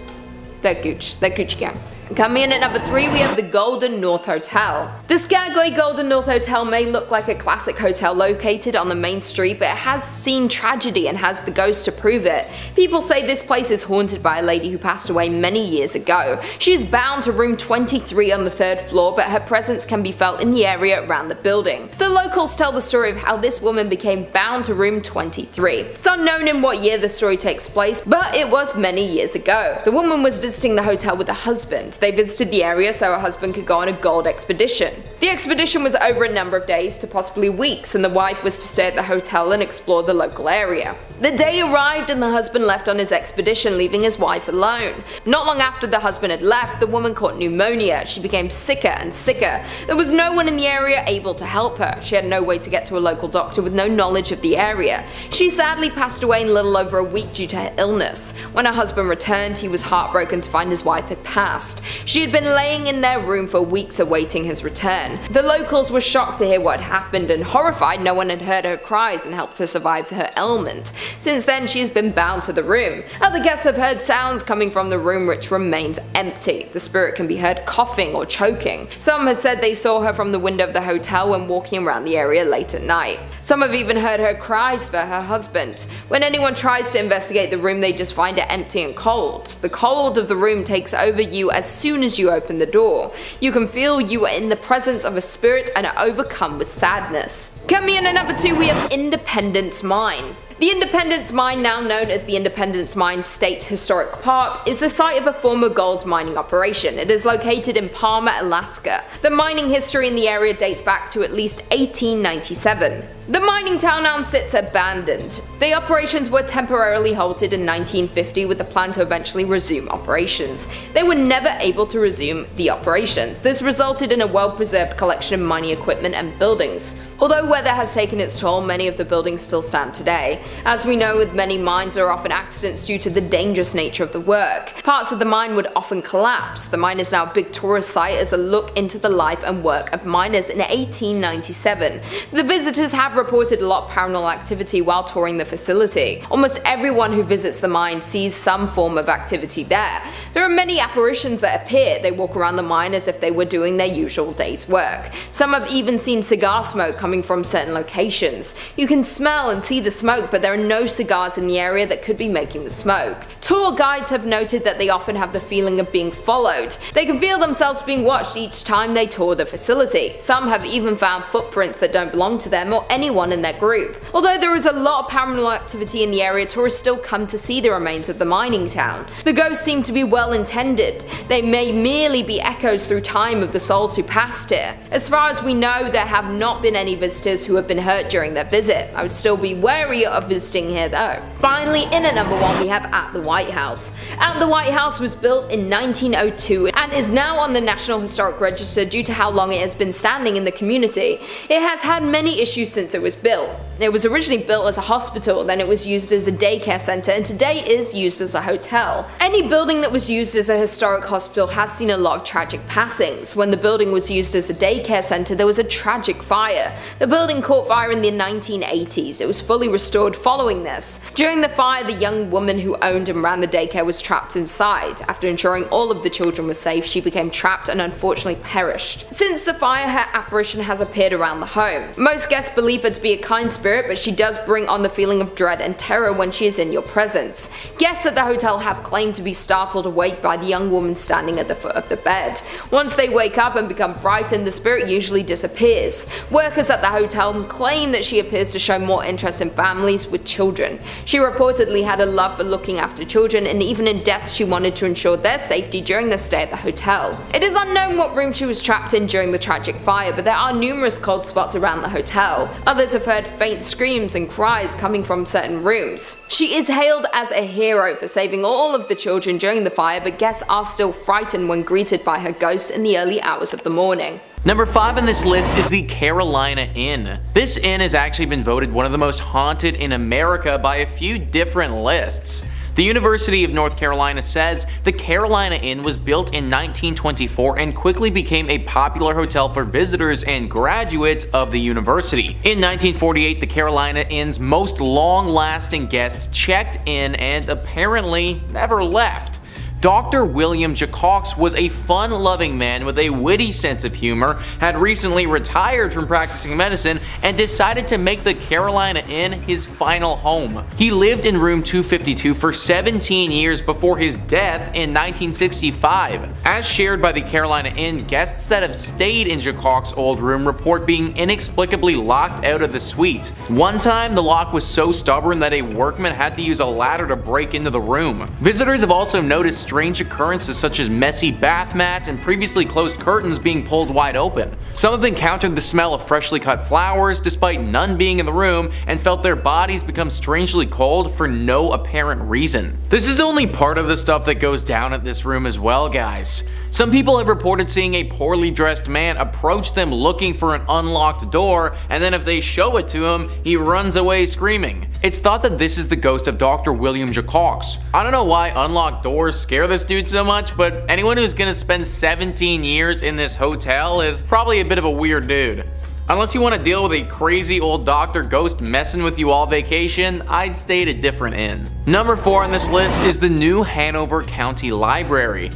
They're Gooch gang. Coming in at number 3, we have the Golden North Hotel. The Skagway Golden North Hotel may look like a classic hotel located on the main street, but it has seen tragedy and has the ghosts to prove it. People say this place is haunted by a lady who passed away many years ago. She is bound to room 23 on the 3rd floor, but her presence can be felt in the area around the building. The locals tell the story of how this woman became bound to room 23. It's unknown in what year the story takes place, but it was many years ago. The woman was visiting the hotel with a husband. They visited the area so her husband could go on a gold expedition. The expedition was over a number of days to possibly weeks, and the wife was to stay at the hotel and explore the local area. The day arrived and the husband left on his expedition, leaving his wife alone. Not long after the husband had left, the woman caught pneumonia. She became sicker and sicker. There was no one in the area able to help her. She had no way to get to a local doctor with no knowledge of the area. She sadly passed away in little over a week due to her illness. When her husband returned, he was heartbroken to find his wife had passed. She had been laying in their room for weeks awaiting his return. The locals were shocked to hear what had happened and horrified no one had heard her cries and helped her survive her ailment. Since then, she has been bound to the room. Other guests have heard sounds coming from the room which remains empty. The spirit can be heard coughing or choking. Some have said they saw her from the window of the hotel when walking around the area late at night. Some have even heard her cries for her husband. When anyone tries to investigate the room, they just find it empty and cold. The cold of the room takes over you as soon as you open the door. You can feel you are in the presence of a spirit and are overcome with sadness. Coming in at number 2, we have Independence Mine. The Independence Mine, now known as the Independence Mine State Historic Park, is the site of a former gold mining operation. It is located in Palmer, Alaska. The mining history in the area dates back to at least 1897. The mining town now sits abandoned. The operations were temporarily halted in 1950 with the plan to eventually resume operations. They were never able to resume the operations. This resulted in a well-preserved collection of mining equipment and buildings. Although weather has taken its toll, many of the buildings still stand today. As we know, with many mines, there are often accidents due to the dangerous nature of the work. Parts of the mine would often collapse. The mine is now a big tourist site as a look into the life and work of miners in 1897. The visitors have reported a lot of paranormal activity while touring the facility. Almost everyone who visits the mine sees some form of activity there. There are many apparitions that appear. They walk around the mine as if they were doing their usual day's work. Some have even seen cigar smoke coming from certain locations. You can smell and see the smoke, but there are no cigars in the area that could be making the smoke. Tour guides have noted that they often have the feeling of being followed. They can feel themselves being watched each time they tour the facility. Some have even found footprints that don't belong to them or anyone in their group. Although there is a lot of paranormal activity in the area, tourists still come to see the remains of the mining town. The ghosts seem to be well intended. They may merely be echoes through time of the souls who passed here. As far as we know, there have not been any visitors who have been hurt during their visit. I would still be wary of visiting here though. Finally, in at number 1, we have At the White House. At the White House was built in 1902 and is now on the National Historic Register due to how long it has been standing in the community. It has had many issues since it was built. It was originally built as a hospital, then it was used as a daycare center, and today is used as a hotel. Any building that was used as a historic hospital has seen a lot of tragic passings. When the building was used as a daycare center, there was a tragic fire. The building caught fire in the 1980s. It was fully restored following this. During the fire, the young woman who owned and ran the daycare was trapped inside. After ensuring all of the children were safe, she became trapped and unfortunately perished. Since the fire, her apparition has appeared around the home. Most guests believe her to be a kind spirit, but she does bring on the feeling of dread and terror when she is in your presence. Guests at the hotel have claimed to be startled awake by the young woman standing at the foot of the bed. Once they wake up and become frightened, the spirit usually disappears. Workers at at the hotel claim that she appears to show more interest in families with children. She reportedly had a love for looking after children, and even in death she wanted to ensure their safety during their stay at the hotel. It is unknown what room she was trapped in during the tragic fire, but there are numerous cold spots around the hotel. Others have heard faint screams and cries coming from certain rooms. She is hailed as a hero for saving all of the children during the fire, but guests are still frightened when greeted by her ghost in the early hours of the morning. Number 5 on this list is the Carolina Inn. This inn has actually been voted one of the most haunted in America by a few different lists. The University of North Carolina says the Carolina Inn was built in 1924 and quickly became a popular hotel for visitors and graduates of the university. In 1948, the Carolina Inn's most long-lasting guests checked in and apparently never left. Dr. William Jacox was a fun-loving man with a witty sense of humor, had recently retired from practicing medicine, and decided to make the Carolina Inn his final home. He lived in room 252 for 17 years before his death in 1965. As shared by the Carolina Inn, guests that have stayed in Jacox's old room report being inexplicably locked out of the suite. One time, the lock was so stubborn that a workman had to use a ladder to break into the room. Visitors have also noticed strange occurrences such as messy bath mats and previously closed curtains being pulled wide open. Some have encountered the smell of freshly cut flowers despite none being in the room, and felt their bodies become strangely cold for no apparent reason. This is only part of the stuff that goes down at this room as well, guys. Some people have reported seeing a poorly dressed man approach them looking for an unlocked door, and then if they show it to him, he runs away screaming. It's thought that this is the ghost of Dr. William Jacox. I don't know why unlocked doors scare this dude so much, but anyone who's gonna spend 17 years in this hotel is probably a bit of a weird dude. Unless you want to deal with a crazy old doctor ghost messing with you all vacation, I'd stay at a different inn. Number 4 on this list is the New Hanover County Library.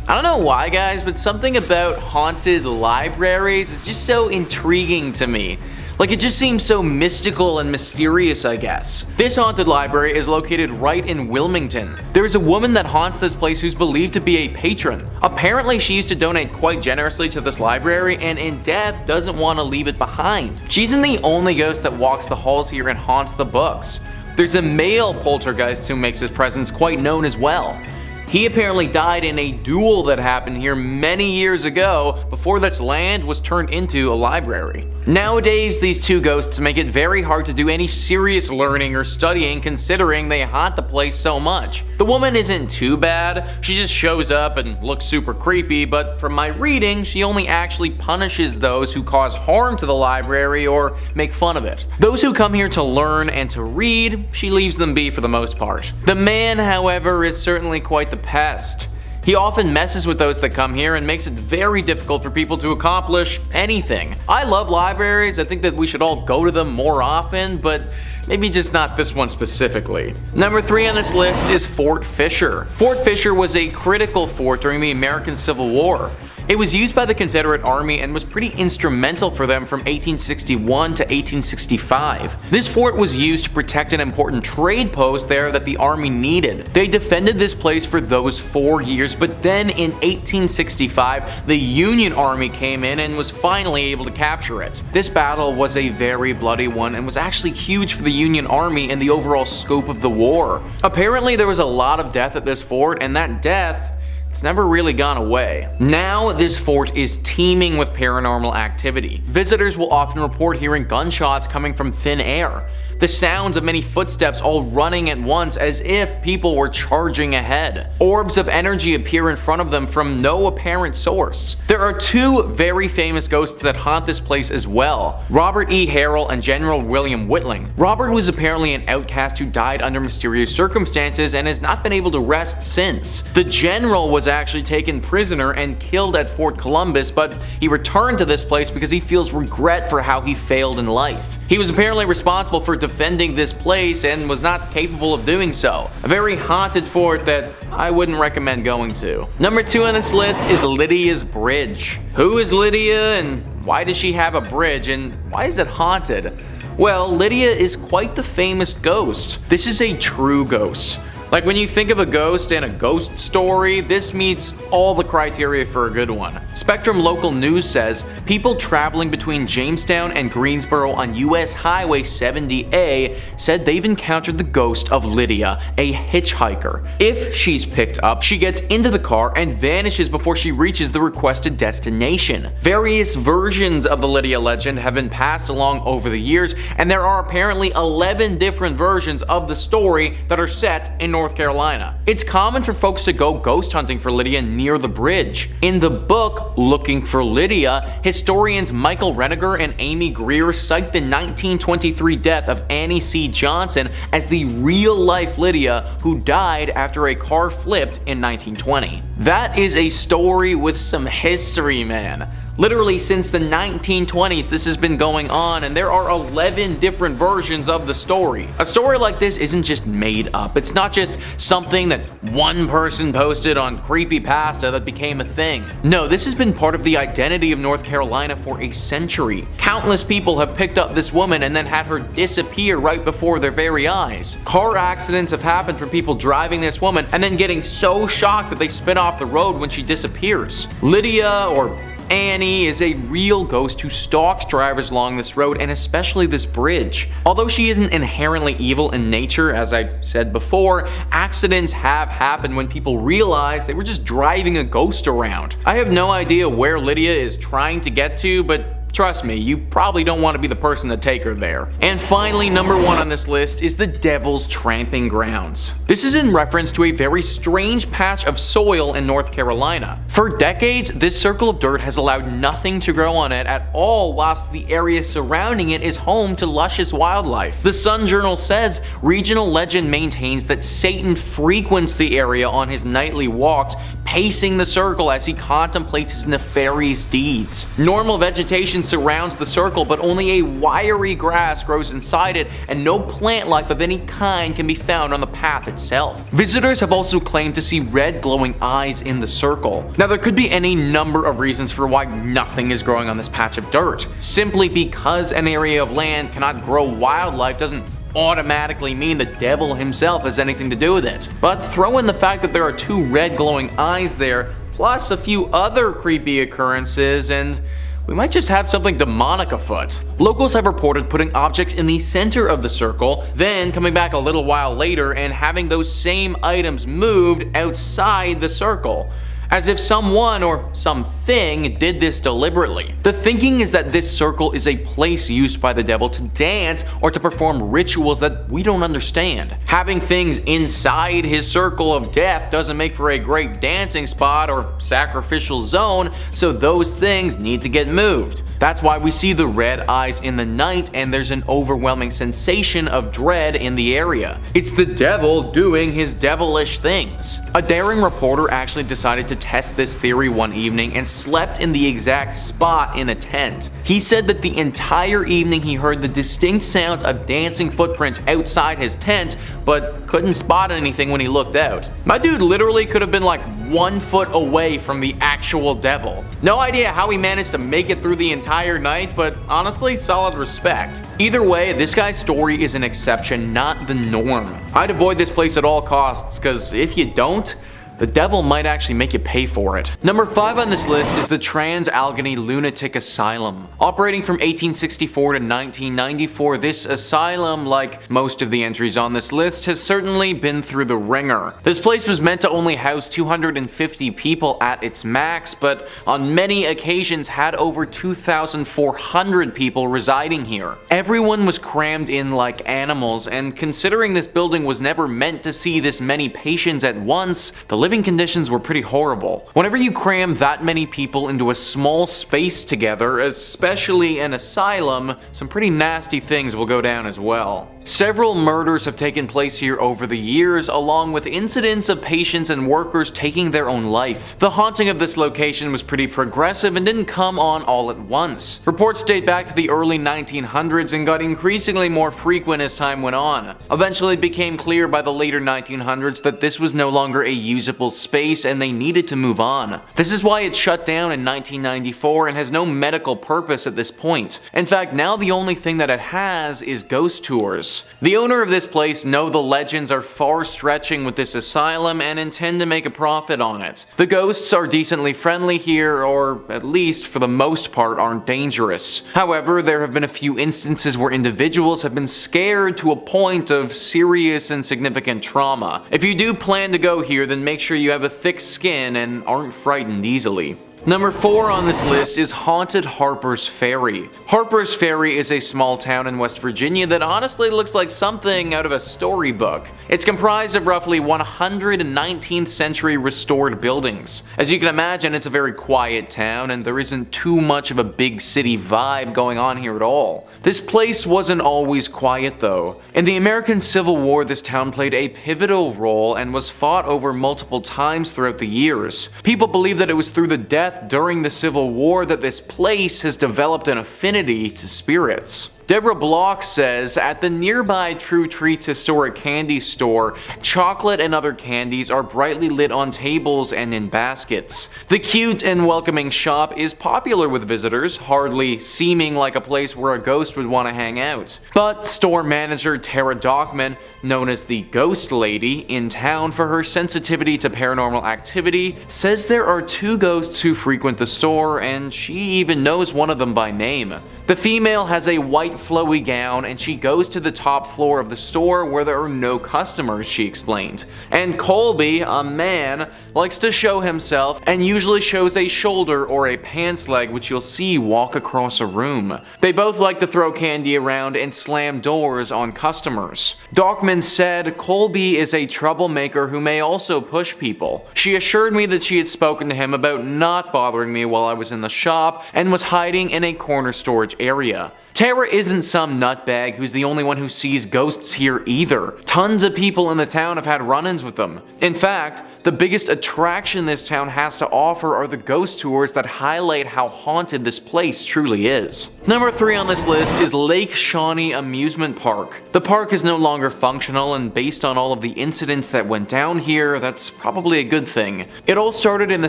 I don't know why, guys, but something about haunted libraries is just so intriguing to me. Like, it just seems so mystical and mysterious, I guess. This haunted library is located right in Wilmington. There is a woman that haunts this place who's believed to be a patron. Apparently, she used to donate quite generously to this library, and in death doesn't want to leave it behind. She isn't the only ghost that walks the halls here and haunts the books. There's a male poltergeist who makes his presence quite known as well. He apparently died in a duel that happened here many years ago before this land was turned into a library. Nowadays, these two ghosts make it very hard to do any serious learning or studying considering they haunt the place so much. The woman isn't too bad, she just shows up and looks super creepy, but from my reading, she only actually punishes those who cause harm to the library or make fun of it. Those who come here to learn and to read, she leaves them be for the most part. The man, however, is certainly quite the pest. He often messes with those that come here and makes it very difficult for people to accomplish anything. I love libraries, I think that we should all go to them more often, but maybe just not this one specifically. Number 3 on this list is Fort Fisher. Fort Fisher was a critical fort during the American Civil War. It was used by the Confederate Army and was pretty instrumental for them from 1861 to 1865. This fort was used to protect an important trade post there that the Army needed. They defended this place for those 4 years, but then in 1865, the Union Army came in and was finally able to capture it. This battle was a very bloody one and was actually huge for the Union Army and the overall scope of the war. Apparently, there was a lot of death at this fort, and that death, it's never really gone away. Now, this fort is teeming with paranormal activity. Visitors will often report hearing gunshots coming from thin air. The sounds of many footsteps all running at once as if people were charging ahead. Orbs of energy appear in front of them from no apparent source. There are 2 very famous ghosts that haunt this place as well, Robert E. Harrell and General William Whitling. Robert was apparently an outcast who died under mysterious circumstances and has not been able to rest since. The general was actually taken prisoner and killed at Fort Columbus, but he returned to this place because he feels regret for how he failed in life. He was apparently responsible for defending this place and was not capable of doing so. A very haunted fort that I wouldn't recommend going to. Number 2 on this list is Lydia's Bridge. Who is Lydia and why does she have a bridge and why is it haunted? Well, Lydia is quite the famous ghost. This is a true ghost. Like when you think of a ghost and a ghost story, this meets all the criteria for a good one. Spectrum Local News says people traveling between Jamestown and Greensboro on US Highway 70A said they've encountered the ghost of Lydia, a hitchhiker. If she's picked up, she gets into the car and vanishes before she reaches the requested destination. Various versions of the Lydia legend have been passed along over the years, and there are apparently 11 different versions of the story that are set in North Carolina. It's common for folks to go ghost hunting for Lydia near the bridge. In the book Looking for Lydia, historians Michael Reniger and Amy Greer cite the 1923 death of Annie C. Johnson as the real-life Lydia who died after a car flipped in 1920. That is a story with some history, man. Literally since the 1920s this has been going on, and there are 11 different versions of the story. A story like this isn't just made up. It's not just something that one person posted on Creepypasta that became a thing. No, this has been part of the identity of North Carolina for a century. Countless people have picked up this woman and then had her disappear right before their very eyes. Car accidents have happened from people driving this woman and then getting so shocked that they spin off the road when she disappears. Lydia, or Annie, is a real ghost who stalks drivers along this road and especially this bridge. Although she isn't inherently evil in nature, as I said before, accidents have happened when people realize they were just driving a ghost around. I have no idea where Lydia is trying to get to, but trust me, you probably don't want to be the person to take her there. And finally, number 1 on this list is the Devil's Tramping Grounds. This is in reference to a very strange patch of soil in North Carolina. For decades, this circle of dirt has allowed nothing to grow on it at all, whilst the area surrounding it is home to luscious wildlife. The Sun Journal says regional legend maintains that Satan frequents the area on his nightly walks, pacing the circle as he contemplates his nefarious deeds. Normal vegetation surrounds the circle, but only a wiry grass grows inside it, and no plant life of any kind can be found on the path itself. Visitors have also claimed to see red glowing eyes in the circle. Now, there could be any number of reasons for why nothing is growing on this patch of dirt. Simply because an area of land cannot grow wildlife doesn't automatically mean the devil himself has anything to do with it. But throw in the fact that there are 2 red glowing eyes there, plus a few other creepy occurrences, and we might just have something demonic afoot. Locals have reported putting objects in the center of the circle, then coming back a little while later and having those same items moved outside the circle, as if someone or something did this deliberately. The thinking is that this circle is a place used by the devil to dance or to perform rituals that we don't understand. Having things inside his circle of death doesn't make for a great dancing spot or sacrificial zone, so those things need to get moved. That's why we see the red eyes in the night and there's an overwhelming sensation of dread in the area. It's the devil doing his devilish things. A daring reporter actually decided to test this theory one evening and slept in the exact spot in a tent. He said that the entire evening he heard the distinct sounds of dancing footprints outside his tent, but couldn't spot anything when he looked out. My dude literally could have been like 1 foot away from the actual devil. No idea how he managed to make it through the entire night, but honestly, solid respect. Either way, this guy's story is an exception, not the norm. I'd avoid this place at all costs, because if you don't, the devil might actually make you pay for it. Number 5 on this list is the Trans-Allegheny Lunatic Asylum. Operating from 1864 to 1994, this asylum, like most of the entries on this list, has certainly been through the ringer. This place was meant to only house 250 people at its max, but on many occasions had over 2,400 people residing here. Everyone was crammed in like animals, and considering this building was never meant to see this many patients at once, the living conditions were pretty horrible. Whenever you cram that many people into a small space together, especially an asylum, some pretty nasty things will go down as well. Several murders have taken place here over the years, along with incidents of patients and workers taking their own life. The haunting of this location was pretty progressive and didn't come on all at once. Reports date back to the early 1900s and got increasingly more frequent as time went on. Eventually it became clear by the later 1900s that this was no longer a usable space and they needed to move on. This is why it shut down in 1994 and has no medical purpose at this point. In fact, now the only thing that it has is ghost tours. years. The owner of this place know the legends are far stretching with this asylum and intend to make a profit on it. The ghosts are decently friendly here, or at least for the most part aren't dangerous. However, there have been a few instances where individuals have been scared to a point of serious and significant trauma. If you do plan to go here, then make sure you have a thick skin and aren't frightened easily. Number 4 on this list is Haunted Harper's Ferry. Harper's Ferry is a small town in West Virginia that honestly looks like something out of a storybook. It's comprised of roughly 100 19th century restored buildings. As you can imagine, it's a very quiet town and there isn't too much of a big city vibe going on here at all. This place wasn't always quiet though. In the American Civil War, this town played a pivotal role and was fought over multiple times throughout the years. People believe that it was through the death during the Civil War that this place has developed an affinity to spirits. Deborah Block says, at the nearby True Treats historic candy store, chocolate and other candies are brightly lit on tables and in baskets. The cute and welcoming shop is popular with visitors, hardly seeming like a place where a ghost would want to hang out. But store manager Tara Dockman, known as the Ghost Lady, in town for her sensitivity to paranormal activity, says there are 2 ghosts who frequent the store, and she even knows one of them by name. The female has a white flowy gown and she goes to the top floor of the store where there are no customers, she explained. And Colby, a man, likes to show himself and usually shows a shoulder or a pants leg which you'll see walk across a room. They both like to throw candy around and slam doors on customers. Dockman said Colby is a troublemaker who may also push people. She assured me that she had spoken to him about not bothering me while I was in the shop and was hiding in a corner storage area. Tara isn't some nutbag who's the only one who sees ghosts here either. Tons of people in the town have had run-ins with them. In fact, the biggest attraction this town has to offer are the ghost tours that highlight how haunted this place truly is. Number 3 on this list is Lake Shawnee Amusement Park. The park is no longer functional, and based on all of the incidents that went down here, that's probably a good thing. It all started in the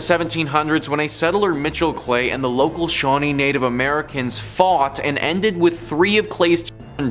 1700s when a settler, Mitchell Clay, and the local Shawnee Native Americans fought and ended with 3 of Clay's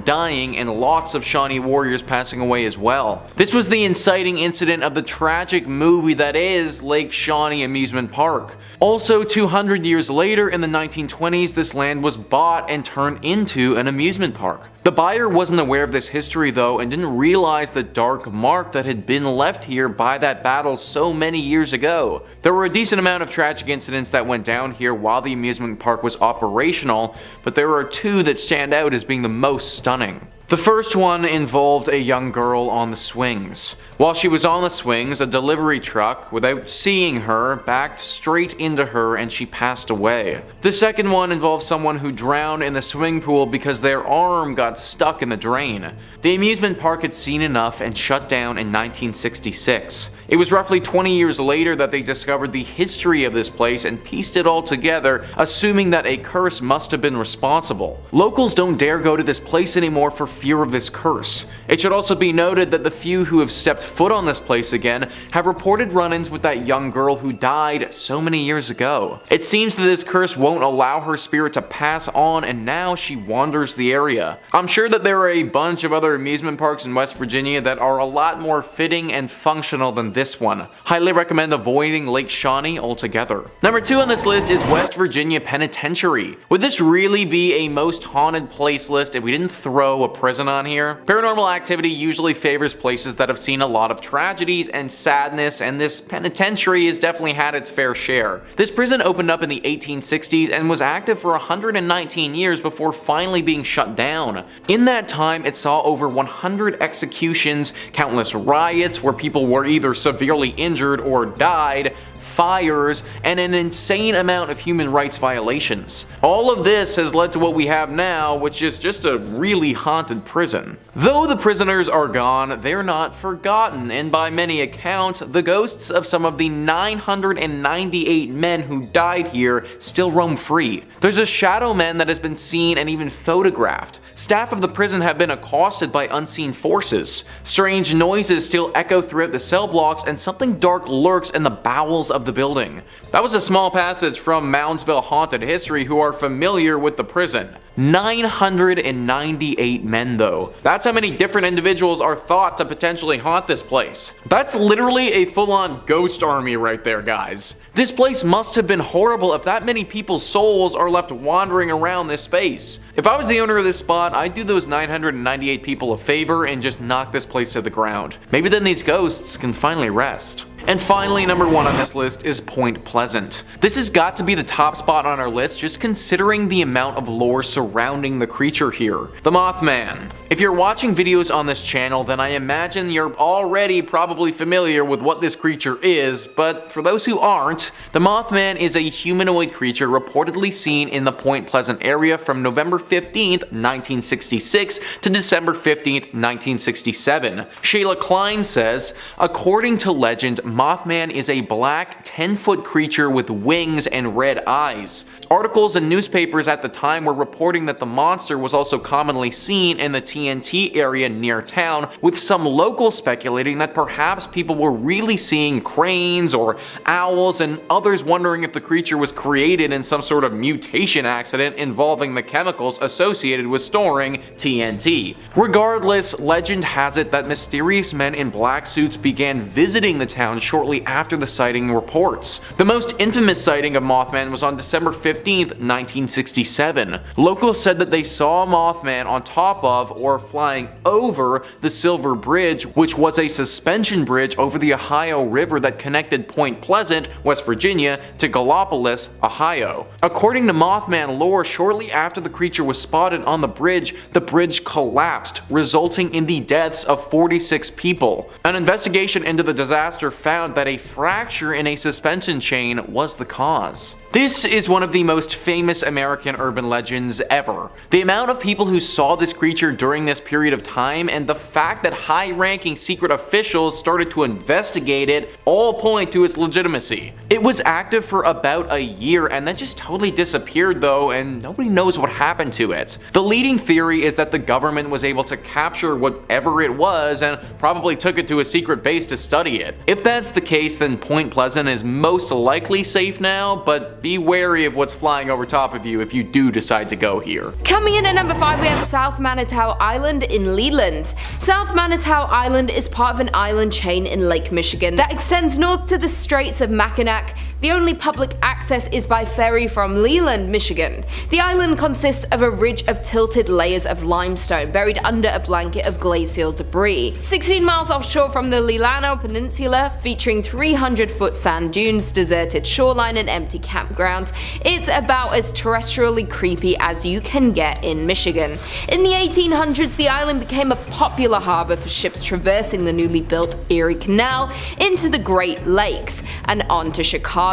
dying and lots of Shawnee warriors passing away as well. This was the inciting incident of the tragic movie that is Lake Shawnee Amusement Park. Also, 200 years later in the 1920s, this land was bought and turned into an amusement park. The buyer wasn't aware of this history though and didn't realize the dark mark that had been left here by that battle so many years ago. There were a decent amount of tragic incidents that went down here while the amusement park was operational, but there are 2 that stand out as being the most stunning. The first one involved a young girl on the swings. While she was on the swings, a delivery truck, without seeing her, backed straight into her and she passed away. The second one involved someone who drowned in the swimming pool because their arm got stuck in the drain. The amusement park had seen enough and shut down in 1966. It was roughly 20 years later that they discovered the history of this place and pieced it all together, assuming that a curse must have been responsible. Locals don't dare go to this place anymore for fear of this curse. It should also be noted that the few who have stepped foot on this place again have reported run-ins with that young girl who died so many years ago. It seems that this curse won't allow her spirit to pass on, and now she wanders the area. I'm sure that there are a bunch of other amusement parks in West Virginia that are a lot more fitting and functional than this one. Highly recommend avoiding Lake Shawnee altogether. Number 2 on this list is West Virginia Penitentiary. Would this really be a most haunted place list if we didn't throw a prison on here? Paranormal activity usually favors places that have seen a lot of tragedies and sadness, and this penitentiary has definitely had its fair share. This prison opened up in the 1860s and was active for 119 years before finally being shut down. In that time, it saw over 100 executions, countless riots where people were either severely injured or died, fires, and an insane amount of human rights violations. All of this has led to what we have now, which is just a really haunted prison. Though the prisoners are gone, they're not forgotten, and by many accounts, the ghosts of some of the 998 men who died here still roam free. There's a shadow man that has been seen and even photographed. Staff of the prison have been accosted by unseen forces. Strange noises still echo throughout the cell blocks, and something dark lurks in the bowels of the the building. That was a small passage from Moundsville haunted history who are familiar with the prison. 998 men though. That's how many different individuals are thought to potentially haunt this place. That's literally a full-on ghost army right there, guys. This place must have been horrible if that many people's souls are left wandering around this space. If I was the owner of this spot, I'd do those 998 people a favor and just knock this place to the ground. Maybe then these ghosts can finally rest. And finally, number 1 on this list is Point Pleasant. This has got to be the top spot on our list just considering the amount of lore surrounding the creature here. The Mothman. If you're watching videos on this channel, then I imagine you're already probably familiar with what this creature is, but for those who aren't, the Mothman is a humanoid creature reportedly seen in the Point Pleasant area from November 15th, 1966 to December 15th, 1967. Shayla Klein says, according to legend, Mothman is a black 10-foot creature with wings and red eyes. Articles and newspapers at the time were reporting that the monster was also commonly seen in the TNT area near town, with some locals speculating that perhaps people were really seeing cranes or owls, and others wondering if the creature was created in some sort of mutation accident involving the chemicals associated with storing TNT. Regardless, legend has it that mysterious men in black suits began visiting the town shortly after the sighting reports. The most infamous sighting of Mothman was on December 15th, 1967. Locals said that they saw Mothman on top of or flying over the Silver Bridge, which was a suspension bridge over the Ohio River that connected Point Pleasant, West Virginia, to Gallipolis, Ohio. According to Mothman lore, shortly after the creature was spotted on the bridge collapsed, resulting in the deaths of 46 people. An investigation into the disaster found that a fracture in a suspension chain was the cause. This is one of the most famous American urban legends ever. The amount of people who saw this creature during this period of time and the fact that high-ranking secret officials started to investigate it all point to its legitimacy. It was active for about a year and then just totally disappeared though, and nobody knows what happened to it. The leading theory is that the government was able to capture whatever it was and probably took it to a secret base to study it. If that's the case, then Point Pleasant is most likely safe now, but be wary of what's flying over top of you if you do decide to go here. Coming in at number 5, we have South Manitou Island in Leland. South Manitou Island is part of an island chain in Lake Michigan that extends north to the Straits of Mackinac. The only public access is by ferry from Leland, Michigan. The island consists of a ridge of tilted layers of limestone buried under a blanket of glacial debris. 16 miles offshore from the Leelanau Peninsula, featuring 300-foot sand dunes, deserted shoreline, and empty campground, it's about as terrestrially creepy as you can get in Michigan. In the 1800s, the island became a popular harbor for ships traversing the newly built Erie Canal into the Great Lakes and on to Chicago.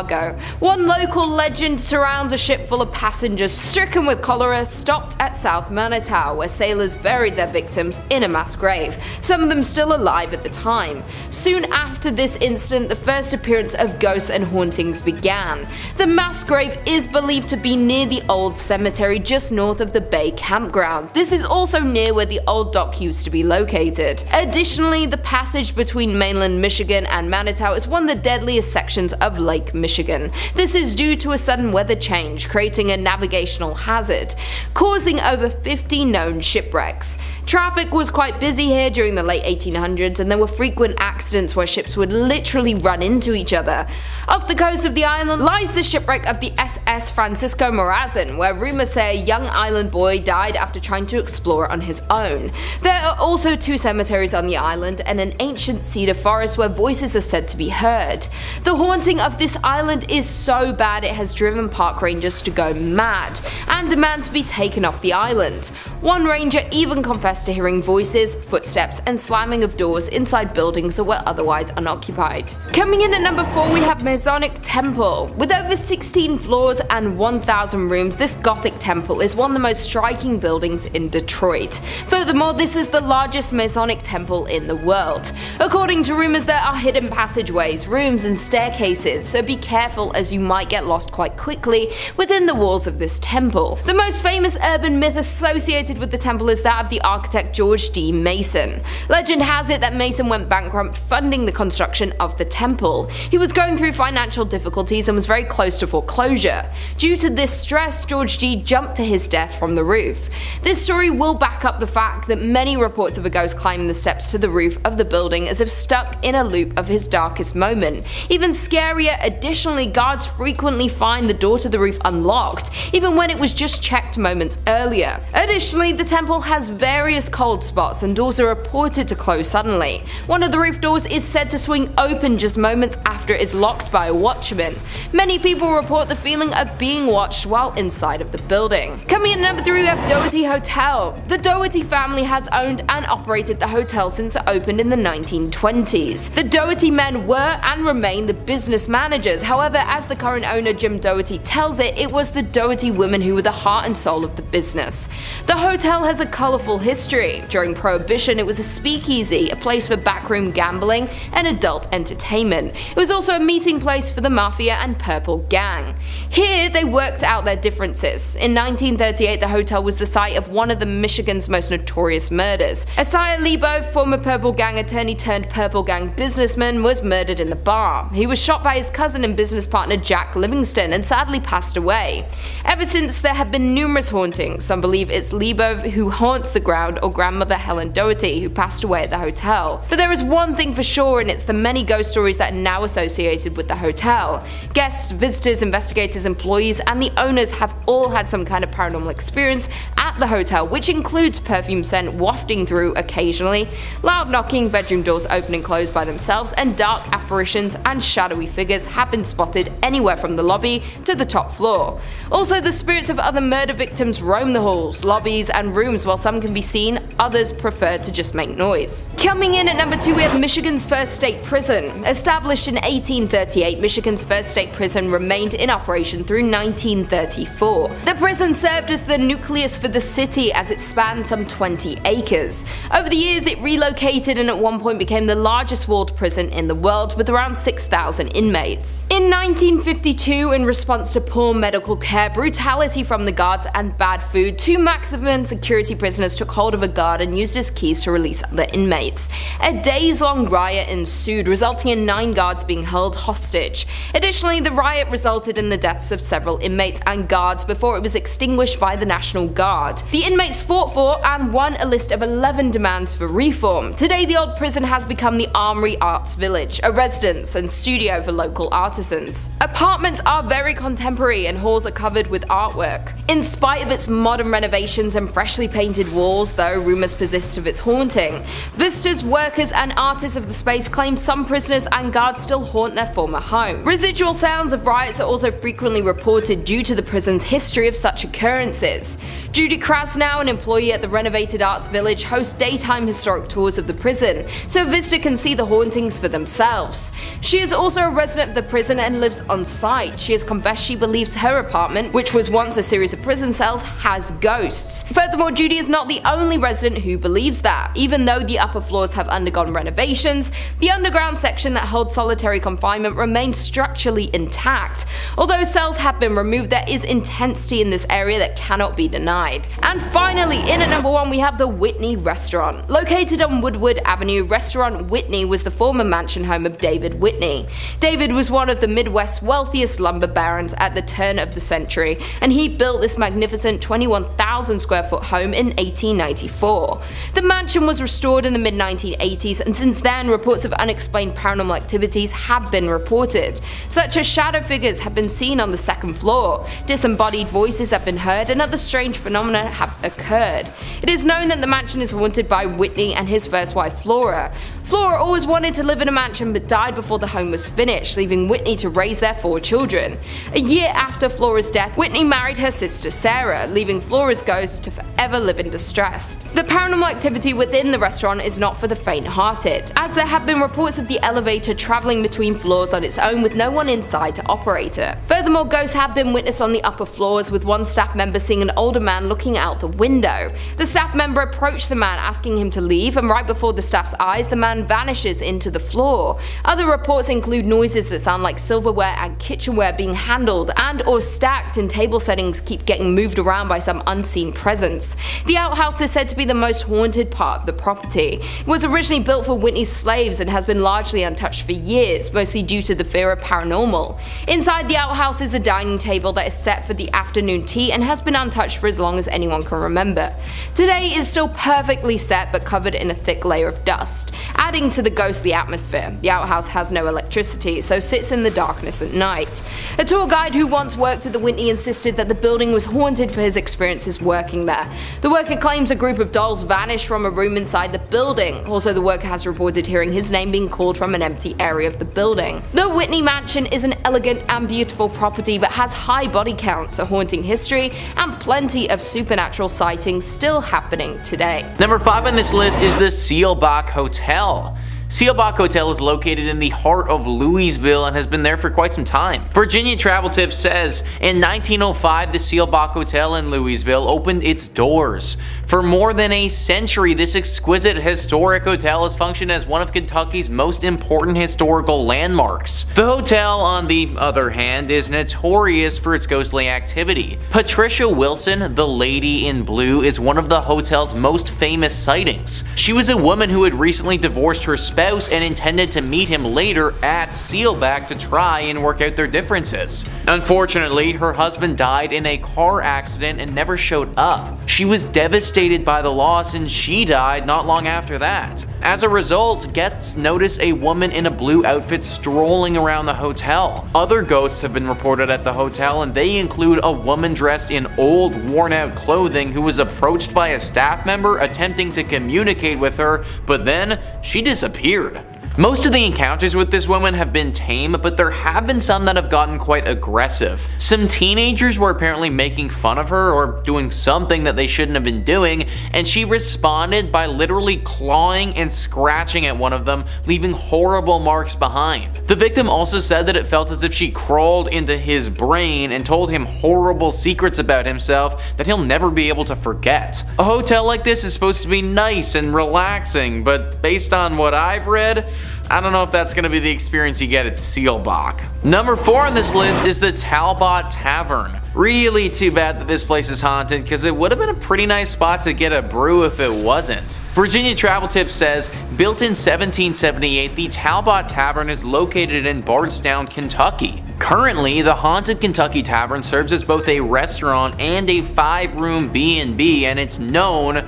One local legend surrounds a ship full of passengers stricken with cholera stopped at South Manitou, where sailors buried their victims in a mass grave, some of them still alive at the time. Soon after this incident, the first appearance of ghosts and hauntings began. The mass grave is believed to be near the old cemetery just north of the Bay campground. This is also near where the old dock used to be located. Additionally, the passage between mainland Michigan and Manitou is one of the deadliest sections of Lake Michigan. This is due to a sudden weather change, creating a navigational hazard, causing over 50 known shipwrecks. Traffic was quite busy here during the late 1800s, and there were frequent accidents where ships would literally run into each other. Off the coast of the island lies the shipwreck of the SS Francisco Morazan, where rumors say a young island boy died after trying to explore on his own. There are also 2 cemeteries on the island and an ancient cedar forest where voices are said to be heard. The haunting of this island is so bad it has driven park rangers to go mad and demand to be taken off the island. One ranger even confessed to hearing voices, footsteps, and slamming of doors inside buildings that were otherwise unoccupied. Coming in at number 4, we have Masonic Temple. With over 16 floors and 1,000 rooms, this Gothic temple is one of the most striking buildings in Detroit. Furthermore, this is the largest Masonic temple in the world. According to rumors, there are hidden passageways, rooms, and staircases, so be careful as you might get lost quite quickly within the walls of this temple. The most famous urban myth associated with the temple is that of the architect George D. Mason. Legend has it that Mason went bankrupt funding the construction of the temple. He was going through financial difficulties and was very close to foreclosure. Due to this stress, George D. jumped to his death from the roof. This story will back up the fact that many reports of a ghost climbing the steps to the roof of the building as if stuck in a loop of his darkest moment. Even scarier, additionally, guards frequently find the door to the roof unlocked, even when it was just checked moments earlier. Additionally, the temple has various cold spots and doors are reported to close suddenly. One of the roof doors is said to swing open just moments after it is locked by a watchman. Many people report the feeling of being watched while inside of the building. Coming in at number 3, we have Doherty Hotel. The Doherty family has owned and operated the hotel since it opened in the 1920s. The Doherty men were and remain the business managers. However, as the current owner Jim Doherty tells it, it was the Doherty women who were the heart and soul of the business. The hotel has a colourful history. During Prohibition, it was a speakeasy, a place for backroom gambling and adult entertainment. It was also a meeting place for the Mafia and Purple Gang. Here, they worked out their differences. In 1938, the hotel was the site of one of Michigan's most notorious murders. Isaiah Lebo, former Purple Gang attorney turned Purple Gang businessman, was murdered in the bar. He was shot by his cousin and business partner Jack Livingston and sadly passed away. Ever since, there have been numerous hauntings. Some believe it's Lebo who haunts the ground or grandmother Helen Doherty who passed away at the hotel. But there is one thing for sure, and it's the many ghost stories that are now associated with the hotel. Guests, visitors, investigators, employees, and the owners have all had some kind of paranormal experience at the hotel, which includes perfume scent wafting through occasionally, loud knocking, bedroom doors open and close by themselves, and dark apparitions and shadowy figures have been spotted anywhere from the lobby to the top floor. Also, the spirits of other murder victims roam the halls, lobbies, and rooms. While some can be seen, others prefer to just make noise. Coming in at number 2, we have Michigan's first state prison. Established in 1838, Michigan's first state prison remained in operation through 1934. The prison served as the nucleus for the city as it spanned some 20 acres. Over the years, it relocated and at one point became the largest walled prison in the world with around 6,000 inmates. In 1952, in response to poor medical care, brutality from the guards, and bad food, 2 maximum security prisoners took hold of a guard and used his keys to release other inmates. A days-long riot ensued, resulting in 9 guards being held hostage. Additionally, the riot resulted in the deaths of several inmates and guards before it was extinguished by the National Guard. The inmates fought for and won a list of 11 demands for reform. Today, the old prison has become the Armory Arts Village, a residence and studio for local artisans. Apartments are very contemporary and halls are covered with artwork. In spite of its modern renovations and freshly painted walls, though, rumors persist of its haunting. Visitors, workers, and artists of the space claim some prisoners and guards still haunt their former home. Residual sounds of riots are also frequently reported due to the prison's history of such occurrences. Judy Krasnow, an employee at the renovated Arts Village, hosts daytime historic tours of the prison, so a visitor can see the hauntings for themselves. She is also a resident of the prison and lives on site. She has confessed she believes her apartment, which was once a series of prison cells, has ghosts. Furthermore, Judy is not the only resident who believes that. Even though the upper floors have undergone renovations, the underground section that holds solitary confinement remains structurally intact. Although cells have been removed, there is intensity in this area that cannot be denied. And finally, in at number 1, we have the Whitney Restaurant. Located on Woodward Avenue, Restaurant Whitney was the former mansion home of David Whitney. David was one of the Midwest's wealthiest lumber barons at the turn of the century, and he built this magnificent 21,000 square foot home in 1894. The mansion was restored in the mid-1980s, and since then, reports of unexplained paranormal activities have been reported, such as shadow figures have been seen on the second floor, disembodied voices have been heard, and other strange phenomena phenomena have occurred. It is known that the mansion is haunted by Whitney and his first wife Flora. Flora always wanted to live in a mansion but died before the home was finished, leaving Whitney to raise their 4 children. A year after Flora's death, Whitney married her sister Sarah, leaving Flora's ghost to forever live in distress. The paranormal activity within the restaurant is not for the faint-hearted, as there have been reports of the elevator travelling between floors on its own with no one inside to operate it. Furthermore, ghosts have been witnessed on the upper floors, with one staff member seeing an older man looking out the window. The staff member approached the man asking him to leave, and right before the staff's eyes, the man vanishes into the floor. Other reports include noises that sound like silverware and kitchenware being handled and or stacked in table settings keep getting moved around by some unseen presence. The outhouse is said to be the most haunted part of the property. It was originally built for Whitney's slaves and has been largely untouched for years, mostly due to the fear of paranormal. Inside the outhouse is a dining table that is set for the afternoon tea and has been untouched for as long as anyone can remember. Today is still perfectly set but covered in a thick layer of dust, adding to the ghostly atmosphere. The outhouse has no electricity, so sits in the darkness at night. A tour guide who once worked at the Whitney insisted that the building was haunted for his experiences working there. The worker claims a group of dolls vanished from a room inside the building. Also, the worker has reported hearing his name being called from an empty area of the building. The Whitney Mansion is an elegant and beautiful property but has high body counts, a haunting history, and plenty of supernatural sightings still happening today. Number 5 on this list is the Seelbach Hotel. Seelbach Hotel is located in the heart of Louisville and has been there for quite some time. Virginia Travel Tips says, in 1905 the Seelbach Hotel in Louisville opened its doors. For more than a century, this exquisite historic hotel has functioned as one of Kentucky's most important historical landmarks. The hotel, on the other hand, is notorious for its ghostly activity. Patricia Wilson, the Lady in Blue, is one of the hotel's most famous sightings. She was a woman who had recently divorced her spouse and intended to meet him later at Seelbach to try and work out their differences. Unfortunately, her husband died in a car accident and never showed up. She was devastated by the loss and she died not long after that. As a result, guests notice a woman in a blue outfit strolling around the hotel. Other ghosts have been reported at the hotel, and they include a woman dressed in old, worn-out clothing who was approached by a staff member attempting to communicate with her, but then she disappeared. Most of the encounters with this woman have been tame, but there have been some that have gotten quite aggressive. Some teenagers were apparently making fun of her or doing something that they shouldn't have been doing, and she responded by literally clawing and scratching at one of them, leaving horrible marks behind. The victim also said that it felt as if she crawled into his brain and told him horrible secrets about himself that he'll never be able to forget. A hotel like this is supposed to be nice and relaxing, but based on what I've read, I don't know if that's going to be the experience you get at Seelbach. Number 4 on this list is the Talbot Tavern. Really too bad that this place is haunted, because it would have been a pretty nice spot to get a brew if it wasn't. Virginia Travel Tips says, built in 1778, the Talbot Tavern is located in Bardstown, Kentucky. Currently, the Haunted Kentucky Tavern serves as both a restaurant and a 5-room B&B, and it's known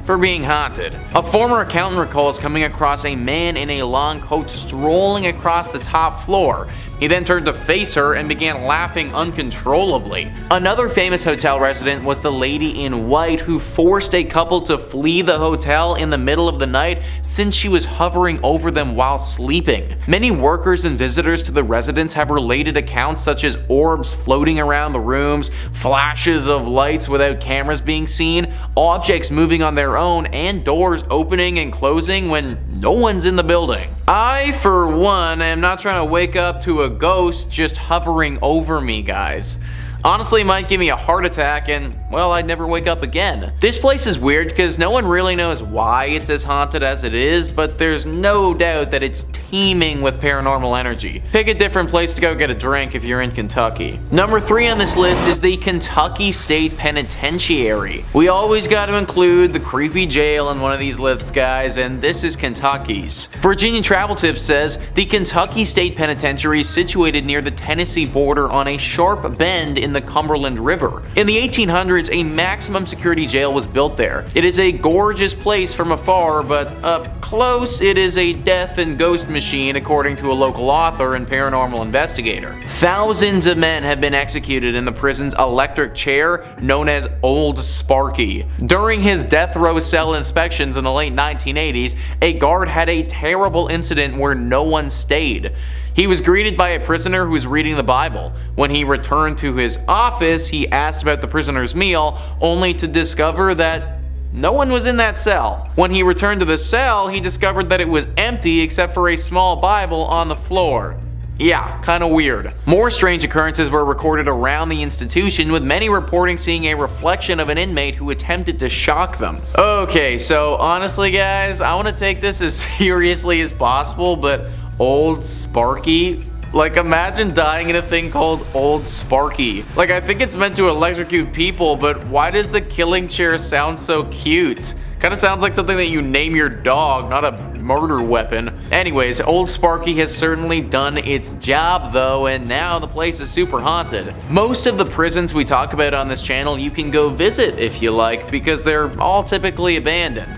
for being haunted. A former accountant recalls coming across a man in a long coat strolling across the top floor. He then turned to face her and began laughing uncontrollably. Another famous hotel resident was the Lady in White, who forced a couple to flee the hotel in the middle of the night since she was hovering over them while sleeping. Many workers and visitors to the residence have related accounts such as orbs floating around the rooms, flashes of lights without cameras being seen, objects moving on their own, and doors opening and closing when no one's in the building. I, for one, am not trying to wake up to a ghost just hovering over me, guys. Honestly, it might give me a heart attack and, well, I'd never wake up again. This place is weird because no one really knows why it's as haunted as it is, but there's no doubt that it's teeming with paranormal energy. Pick a different place to go get a drink if you're in Kentucky. Number 3 on this list is the Kentucky State Penitentiary. We always got to include the creepy jail in one of these lists, guys, and this is Kentucky's. Virginia Travel Tips says, the Kentucky State Penitentiary is situated near the Tennessee border on a sharp bend in the Cumberland River. In the 1800s, 1800s, a maximum security jail was built there. It is a gorgeous place from afar, but up close, it is a death and ghost machine, according to a local author and paranormal investigator. Thousands of men have been executed in the prison's electric chair, known as Old Sparky. During his death row cell inspections in the late 1980s, a guard had a terrible incident where no one stayed. He was greeted by a prisoner who was reading the Bible. When he returned to his office, he asked about the prisoner's meal, only to discover that no one was in that cell. When he returned to the cell, he discovered that it was empty except for a small Bible on the floor. Yeah, kinda weird. More strange occurrences were recorded around the institution, with many reporting seeing a reflection of an inmate who attempted to shock them. Okay, so honestly guys, I want to take this as seriously as possible, but Old Sparky? Like, imagine dying in a thing called Old Sparky. Like, I think it's meant to electrocute people, but why does the killing chair sound so cute? Kinda sounds like something that you name your dog, not a murder weapon. Anyways, Old Sparky has certainly done its job though, and now the place is super haunted. Most of the prisons we talk about on this channel you can go visit if you like, because they're all typically abandoned.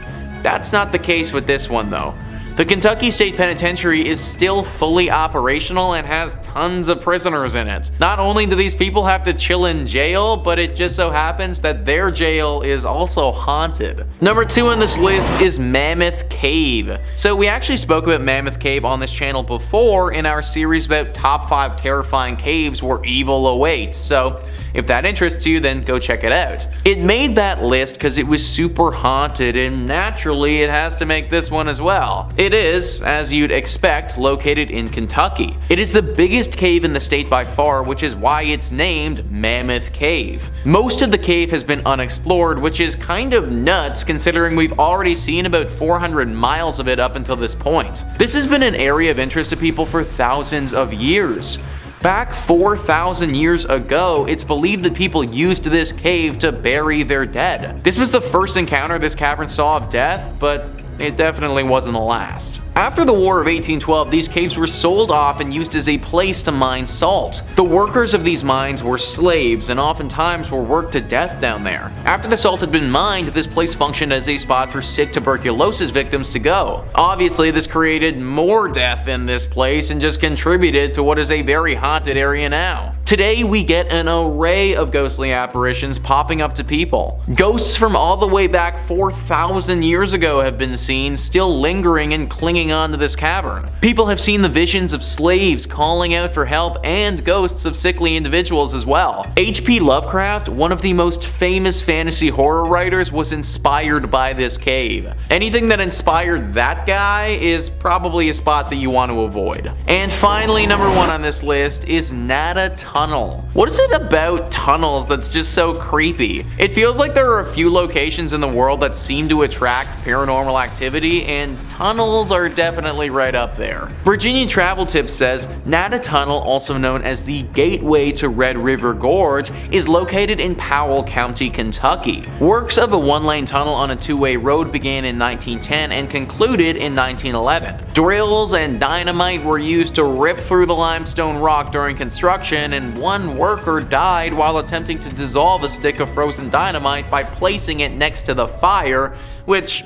That's not the case with this one though. The Kentucky State Penitentiary is still fully operational and has tons of prisoners in it. Not only do these people have to chill in jail, but it just so happens that their jail is also haunted. Number 2 on this list is Mammoth Cave. So we actually spoke about Mammoth Cave on this channel before in our series about top 5 terrifying caves where evil awaits, so if that interests you, then go check it out. It made that list because it was super haunted, and naturally it has to make this one as well. It is, as you'd expect, located in Kentucky. It is the biggest cave in the state by far, which is why it's named Mammoth Cave. Most of the cave has been unexplored, which is kind of nuts considering we've already seen about 400 miles of it up until this point. This has been an area of interest to people for thousands of years. Back 4,000 years ago, it's believed that people used this cave to bury their dead. This was the first encounter this cavern saw of death, but it definitely wasn't the last. After the War of 1812, these caves were sold off and used as a place to mine salt. The workers of these mines were slaves and oftentimes were worked to death down there. After the salt had been mined, this place functioned as a spot for sick tuberculosis victims to go. Obviously, this created more death in this place and just contributed to what is a very haunted area now. Today, we get an array of ghostly apparitions popping up to people. Ghosts from all the way back 4,000 years ago have been seen, still lingering and clinging on to this cavern. People have seen the visions of slaves calling out for help and ghosts of sickly individuals as well. H.P. Lovecraft, one of the most famous fantasy horror writers, was inspired by this cave. Anything that inspired that guy is probably a spot that you want to avoid. And finally, number 1 on this list is Nada Tunnel. What is it about tunnels that's just so creepy? It feels like there are a few locations in the world that seem to attract paranormal activity, and tunnels are definitely right up there. Virginia Travel Tips says Nada Tunnel, also known as the Gateway to Red River Gorge, is located in Powell County, Kentucky. Works of a one-lane tunnel on a two-way road began in 1910 and concluded in 1911. Drills and dynamite were used to rip through the limestone rock during construction, and one worker died while attempting to dissolve a stick of frozen dynamite by placing it next to the fire, which,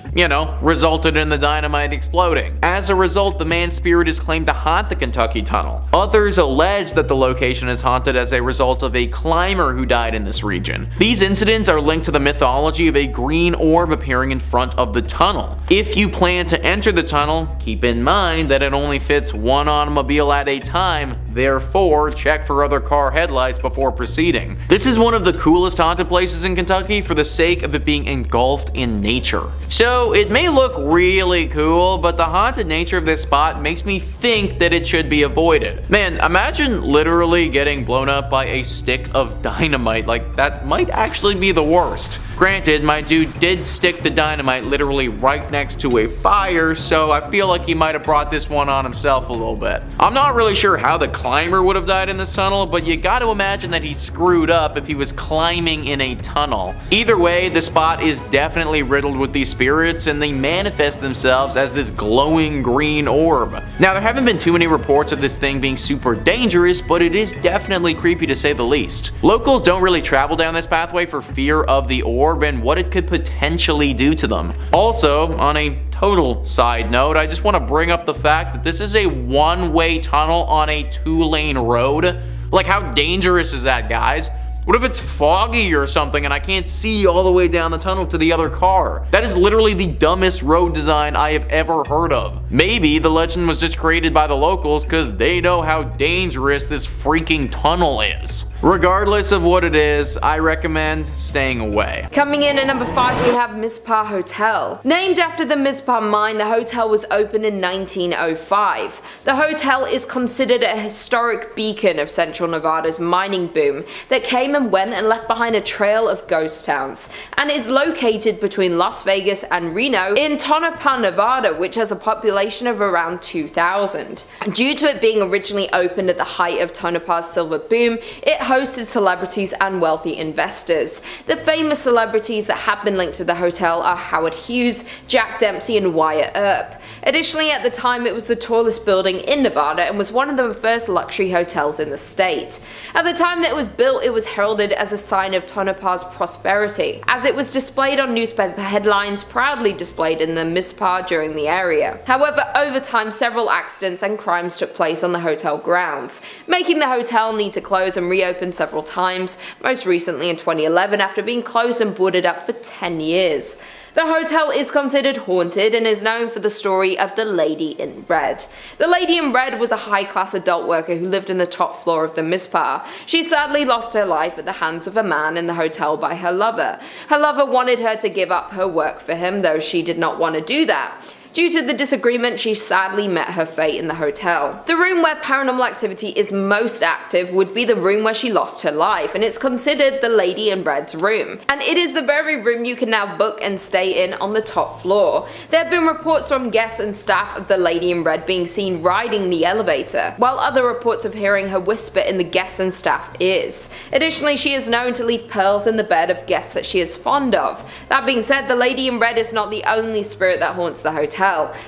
resulted in the dynamite exploding. As a result, the man's spirit is claimed to haunt the Kentucky Tunnel. Others allege that the location is haunted as a result of a climber who died in this region. These incidents are linked to the mythology of a green orb appearing in front of the tunnel. If you plan to enter the tunnel, keep in mind that it only fits one automobile at a time, therefore check for other car headlights before proceeding. This is one of the coolest haunted places in Kentucky for the sake of it being engulfed in nature. So it may look really cool, but the haunted nature of this spot makes me think that it should be avoided. Man, imagine literally getting blown up by a stick of dynamite. Like, that might actually be the worst. Granted, my dude did stick the dynamite literally right next to a fire, so I feel like he might have brought this one on himself a little bit. I'm not really sure how the climber would have died in this tunnel, but you gotta imagine that he screwed up if he was climbing in a tunnel. Either way, the spot is definitely riddled with these spirits, and they manifest themselves as this glowing green orb. Now, there haven't been too many reports of this thing being super dangerous, but it is definitely creepy to say the least. Locals don't really travel down this pathway for fear of the orb and what it could potentially do to them. Also, on a total side note, I just want to bring up the fact that this is a one-way tunnel on a 2-lane road. Like, how dangerous is that, guys? What if it's foggy or something and I can't see all the way down the tunnel to the other car? That is literally the dumbest road design I have ever heard of. Maybe the legend was just created by the locals because they know how dangerous this freaking tunnel is. Regardless of what it is, I recommend staying away. Coming in at number 5, we have Mizpah Hotel. Named after the Mizpah mine, the hotel was opened in 1905. The hotel is considered a historic beacon of Central Nevada's mining boom that came and went and left behind a trail of ghost towns, and is located between Las Vegas and Reno in Tonopah, Nevada, which has a population of around 2,000. Due to it being originally opened at the height of Tonopah's silver boom, it hosted celebrities and wealthy investors. The famous celebrities that have been linked to the hotel are Howard Hughes, Jack Dempsey, and Wyatt Earp. Additionally, at the time, it was the tallest building in Nevada and was one of the first luxury hotels in the state. At the time that it was built, it was heralded as a sign of Tonopah's prosperity, as it was displayed on newspaper headlines, proudly displayed in the Mizpah during the area. However, over time, several accidents and crimes took place on the hotel grounds, making the hotel need to close and reopen several times, most recently in 2011 after being closed and boarded up for 10 years. The hotel is considered haunted and is known for the story of the Lady in Red. The Lady in Red was a high-class adult worker who lived in the top floor of the Mizpah. She sadly lost her life at the hands of a man in the hotel by her lover. Her lover wanted her to give up her work for him, though she did not want to do that. Due to the disagreement, she sadly met her fate in the hotel. The room where paranormal activity is most active would be the room where she lost her life, and it's considered the Lady in Red's room. And it is the very room you can now book and stay in on the top floor. There have been reports from guests and staff of the Lady in Red being seen riding the elevator, while other reports of hearing her whisper in the guests and staff ears. Additionally, she is known to leave pearls in the bed of guests that she is fond of. That being said, the Lady in Red is not the only spirit that haunts the hotel,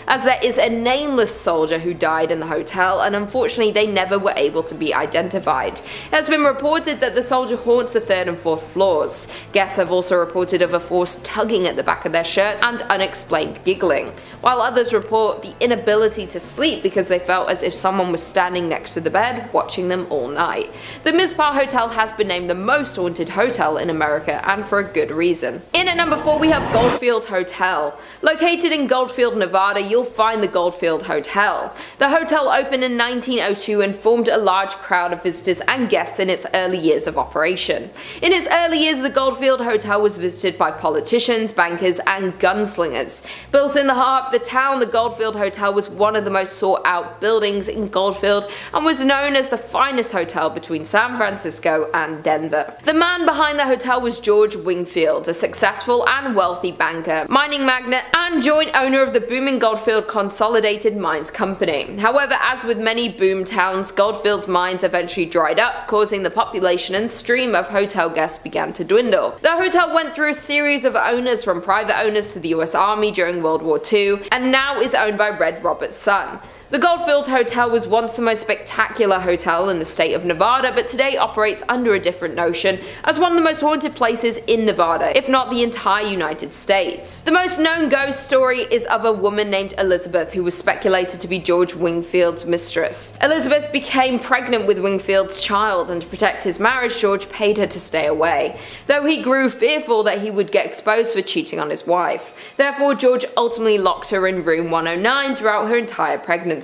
as there is a nameless soldier who died in the hotel, and unfortunately they never were able to be identified. It has been reported that the soldier haunts the 3rd and 4th floors. Guests have also reported of a force tugging at the back of their shirts and unexplained giggling, while others report the inability to sleep because they felt as if someone was standing next to the bed watching them all night. The Mizpah Hotel has been named the most haunted hotel in America, and for a good reason. In at number 4, we have Goldfield Hotel. Located in Goldfield, Nevada, you'll find the Goldfield Hotel. The hotel opened in 1902 and formed a large crowd of visitors and guests in its early years of operation. In its early years, the Goldfield Hotel was visited by politicians, bankers, and gunslingers. Built in the heart of the town, the Goldfield Hotel was one of the most sought-out buildings in Goldfield and was known as the finest hotel between San Francisco and Denver. The man behind the hotel was George Wingfield, a successful and wealthy banker, mining magnate, and joint owner of the booming Goldfield Consolidated Mines Company. However, as with many boom towns, Goldfield's mines eventually dried up, causing the population and stream of hotel guests began to dwindle. The hotel went through a series of owners, from private owners to the US Army during World War II, and now is owned by Red Robert's son. The Goldfield Hotel was once the most spectacular hotel in the state of Nevada, but today operates under a different notion as one of the most haunted places in Nevada, if not the entire United States. The most known ghost story is of a woman named Elizabeth, who was speculated to be George Wingfield's mistress. Elizabeth became pregnant with Wingfield's child, and to protect his marriage, George paid her to stay away, though he grew fearful that he would get exposed for cheating on his wife. Therefore, George ultimately locked her in room 109 throughout her entire pregnancy.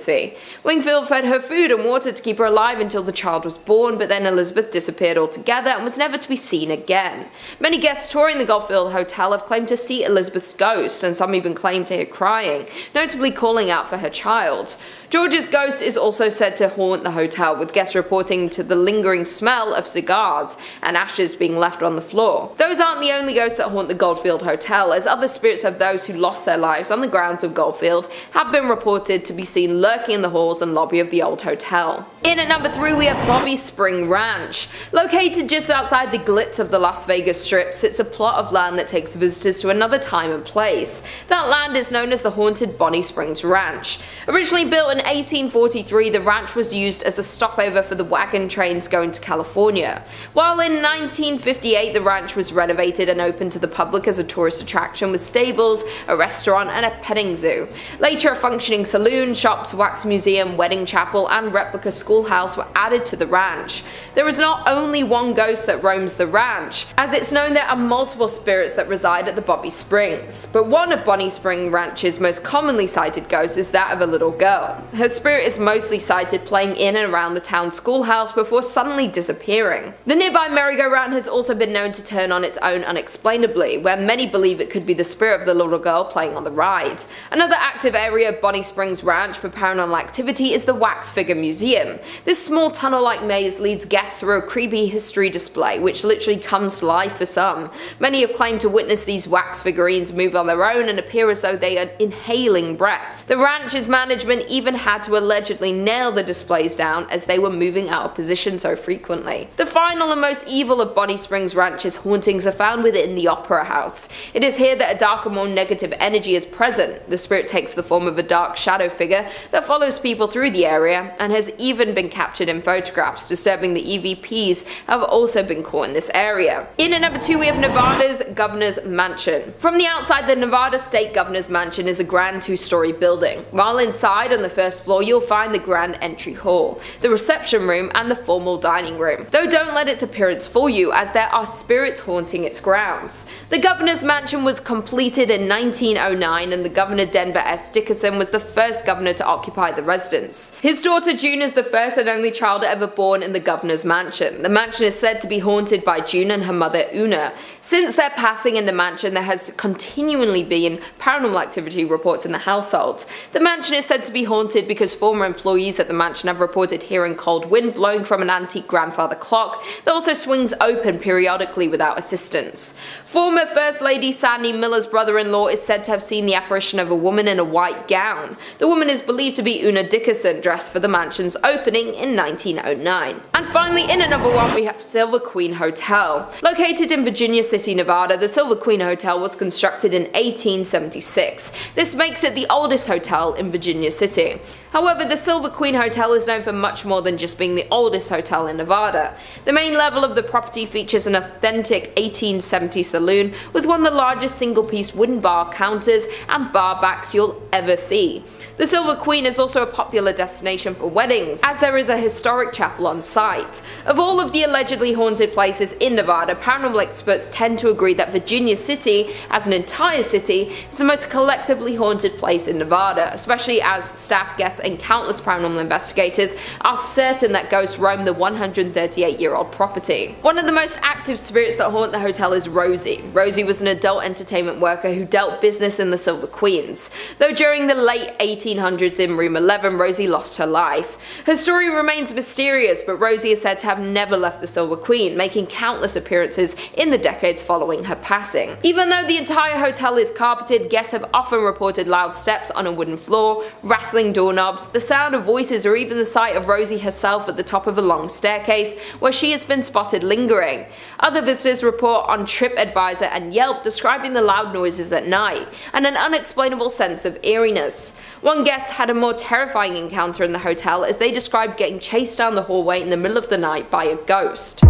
Wingfield fed her food and water to keep her alive until the child was born, but then Elizabeth disappeared altogether and was never to be seen again. Many guests touring the Goldfield Hotel have claimed to see Elizabeth's ghost, and some even claim to hear crying, notably calling out for her child. George's ghost is also said to haunt the hotel, with guests reporting to the lingering smell of cigars and ashes being left on the floor. Those aren't the only ghosts that haunt the Goldfield Hotel, as other spirits of those who lost their lives on the grounds of Goldfield have been reported to be seen lurking in the halls and lobby of the old hotel. In at number 3 we have Bobby Spring Ranch. Located just outside the glitz of the Las Vegas Strip sits a plot of land that takes visitors to another time and place. That land is known as the haunted Bonnie Springs Ranch. Originally built in 1843, the ranch was used as a stopover for the wagon trains going to California. While in 1958 the ranch was renovated and opened to the public as a tourist attraction with stables, a restaurant and a petting zoo. Later a functioning saloon, shops, wax museum, wedding chapel and replica schoolhouse were added to the ranch. There is not only one ghost that roams the ranch, as it's known there are multiple spirits that reside at the Bobby Springs, but one of Bonnie Spring Ranch's most commonly cited ghosts is that of a little girl. Her spirit is mostly sighted playing in and around the town schoolhouse before suddenly disappearing. The nearby merry-go-round has also been known to turn on its own unexplainably, where many believe it could be the spirit of the little girl playing on the ride. Another active area of Bonnie Springs Ranch for paranormal activity is the Wax Figure Museum. This small tunnel-like maze leads guests through a creepy history display which literally comes to life for some. Many have claimed to witness these wax figurines move on their own and appear as though they are inhaling breath. The ranch's management even had to allegedly nail the displays down as they were moving out of position so frequently. The final and most evil of Bonnie Springs Ranch's hauntings are found within the Opera House. It is here that a darker, more negative energy is present. The spirit takes the form of a dark shadow figure that follows people through the area and has even been captured in photographs. Disturbing the EVPs have also been caught in this area. In at number 2 we have Nevada's Governor's Mansion. From the outside, the Nevada State Governor's Mansion is a grand 2-story building. While inside on the first floor you'll find the grand entry hall, the reception room and the formal dining room. Though don't let its appearance fool you, as there are spirits haunting its grounds. The Governor's Mansion was completed in 1909 and the Governor Denver S. Dickerson was the first governor to occupy the residence. His daughter June is the first and only child ever born in the Governor's Mansion. The mansion is said to be haunted by June and her mother Una. Since their passing in the mansion, there has continually been paranormal activity reports in the household. The mansion is said to be haunted because former employees at the mansion have reported hearing cold wind blowing from an antique grandfather clock that also swings open periodically without assistance. Former First Lady Sandy Miller's brother-in-law is said to have seen the apparition of a woman in a white gown. The woman is believed to be Una Dickerson, dressed for the mansion's opening in 1909. And finally, in at number 1 we have Silver Queen Hotel. Located in Virginia City, Nevada, the Silver Queen Hotel was constructed in 1876. This makes it the oldest hotel in Virginia City. However, the Silver Queen Hotel is known for much more than just being the oldest hotel in Nevada. The main level of the property features an authentic 1870 saloon with one of the largest single-piece wooden bar counters and bar backs you'll ever see. The Silver Queen is also a popular destination for weddings, as there is a historic chapel on site. Of all of the allegedly haunted places in Nevada, paranormal experts tend to agree that Virginia City, as an entire city, is the most collectively haunted place in Nevada, especially as staff, guests, and countless paranormal investigators are certain that ghosts roam the 138-year-old property. One of the most active spirits that haunt the hotel is Rosie. Rosie was an adult entertainment worker who dealt business in the Silver Queens. Though during the late 1800s in room 11, Rosie lost her life. Her story remains mysterious, but Rosie is said to have never left the Silver Queen, making countless appearances in the decades following her passing. Even though the entire hotel is carpeted, guests have often reported loud steps on a wooden floor, rattling doorknobs, the sound of voices, or even the sight of Rosie herself at the top of a long staircase where she has been spotted lingering. Other visitors report on TripAdvisor and Yelp describing the loud noises at night and an unexplainable sense of eeriness. One guest had a more terrifying encounter in the hotel as they described getting chased down the hallway in the middle of the night by a ghost.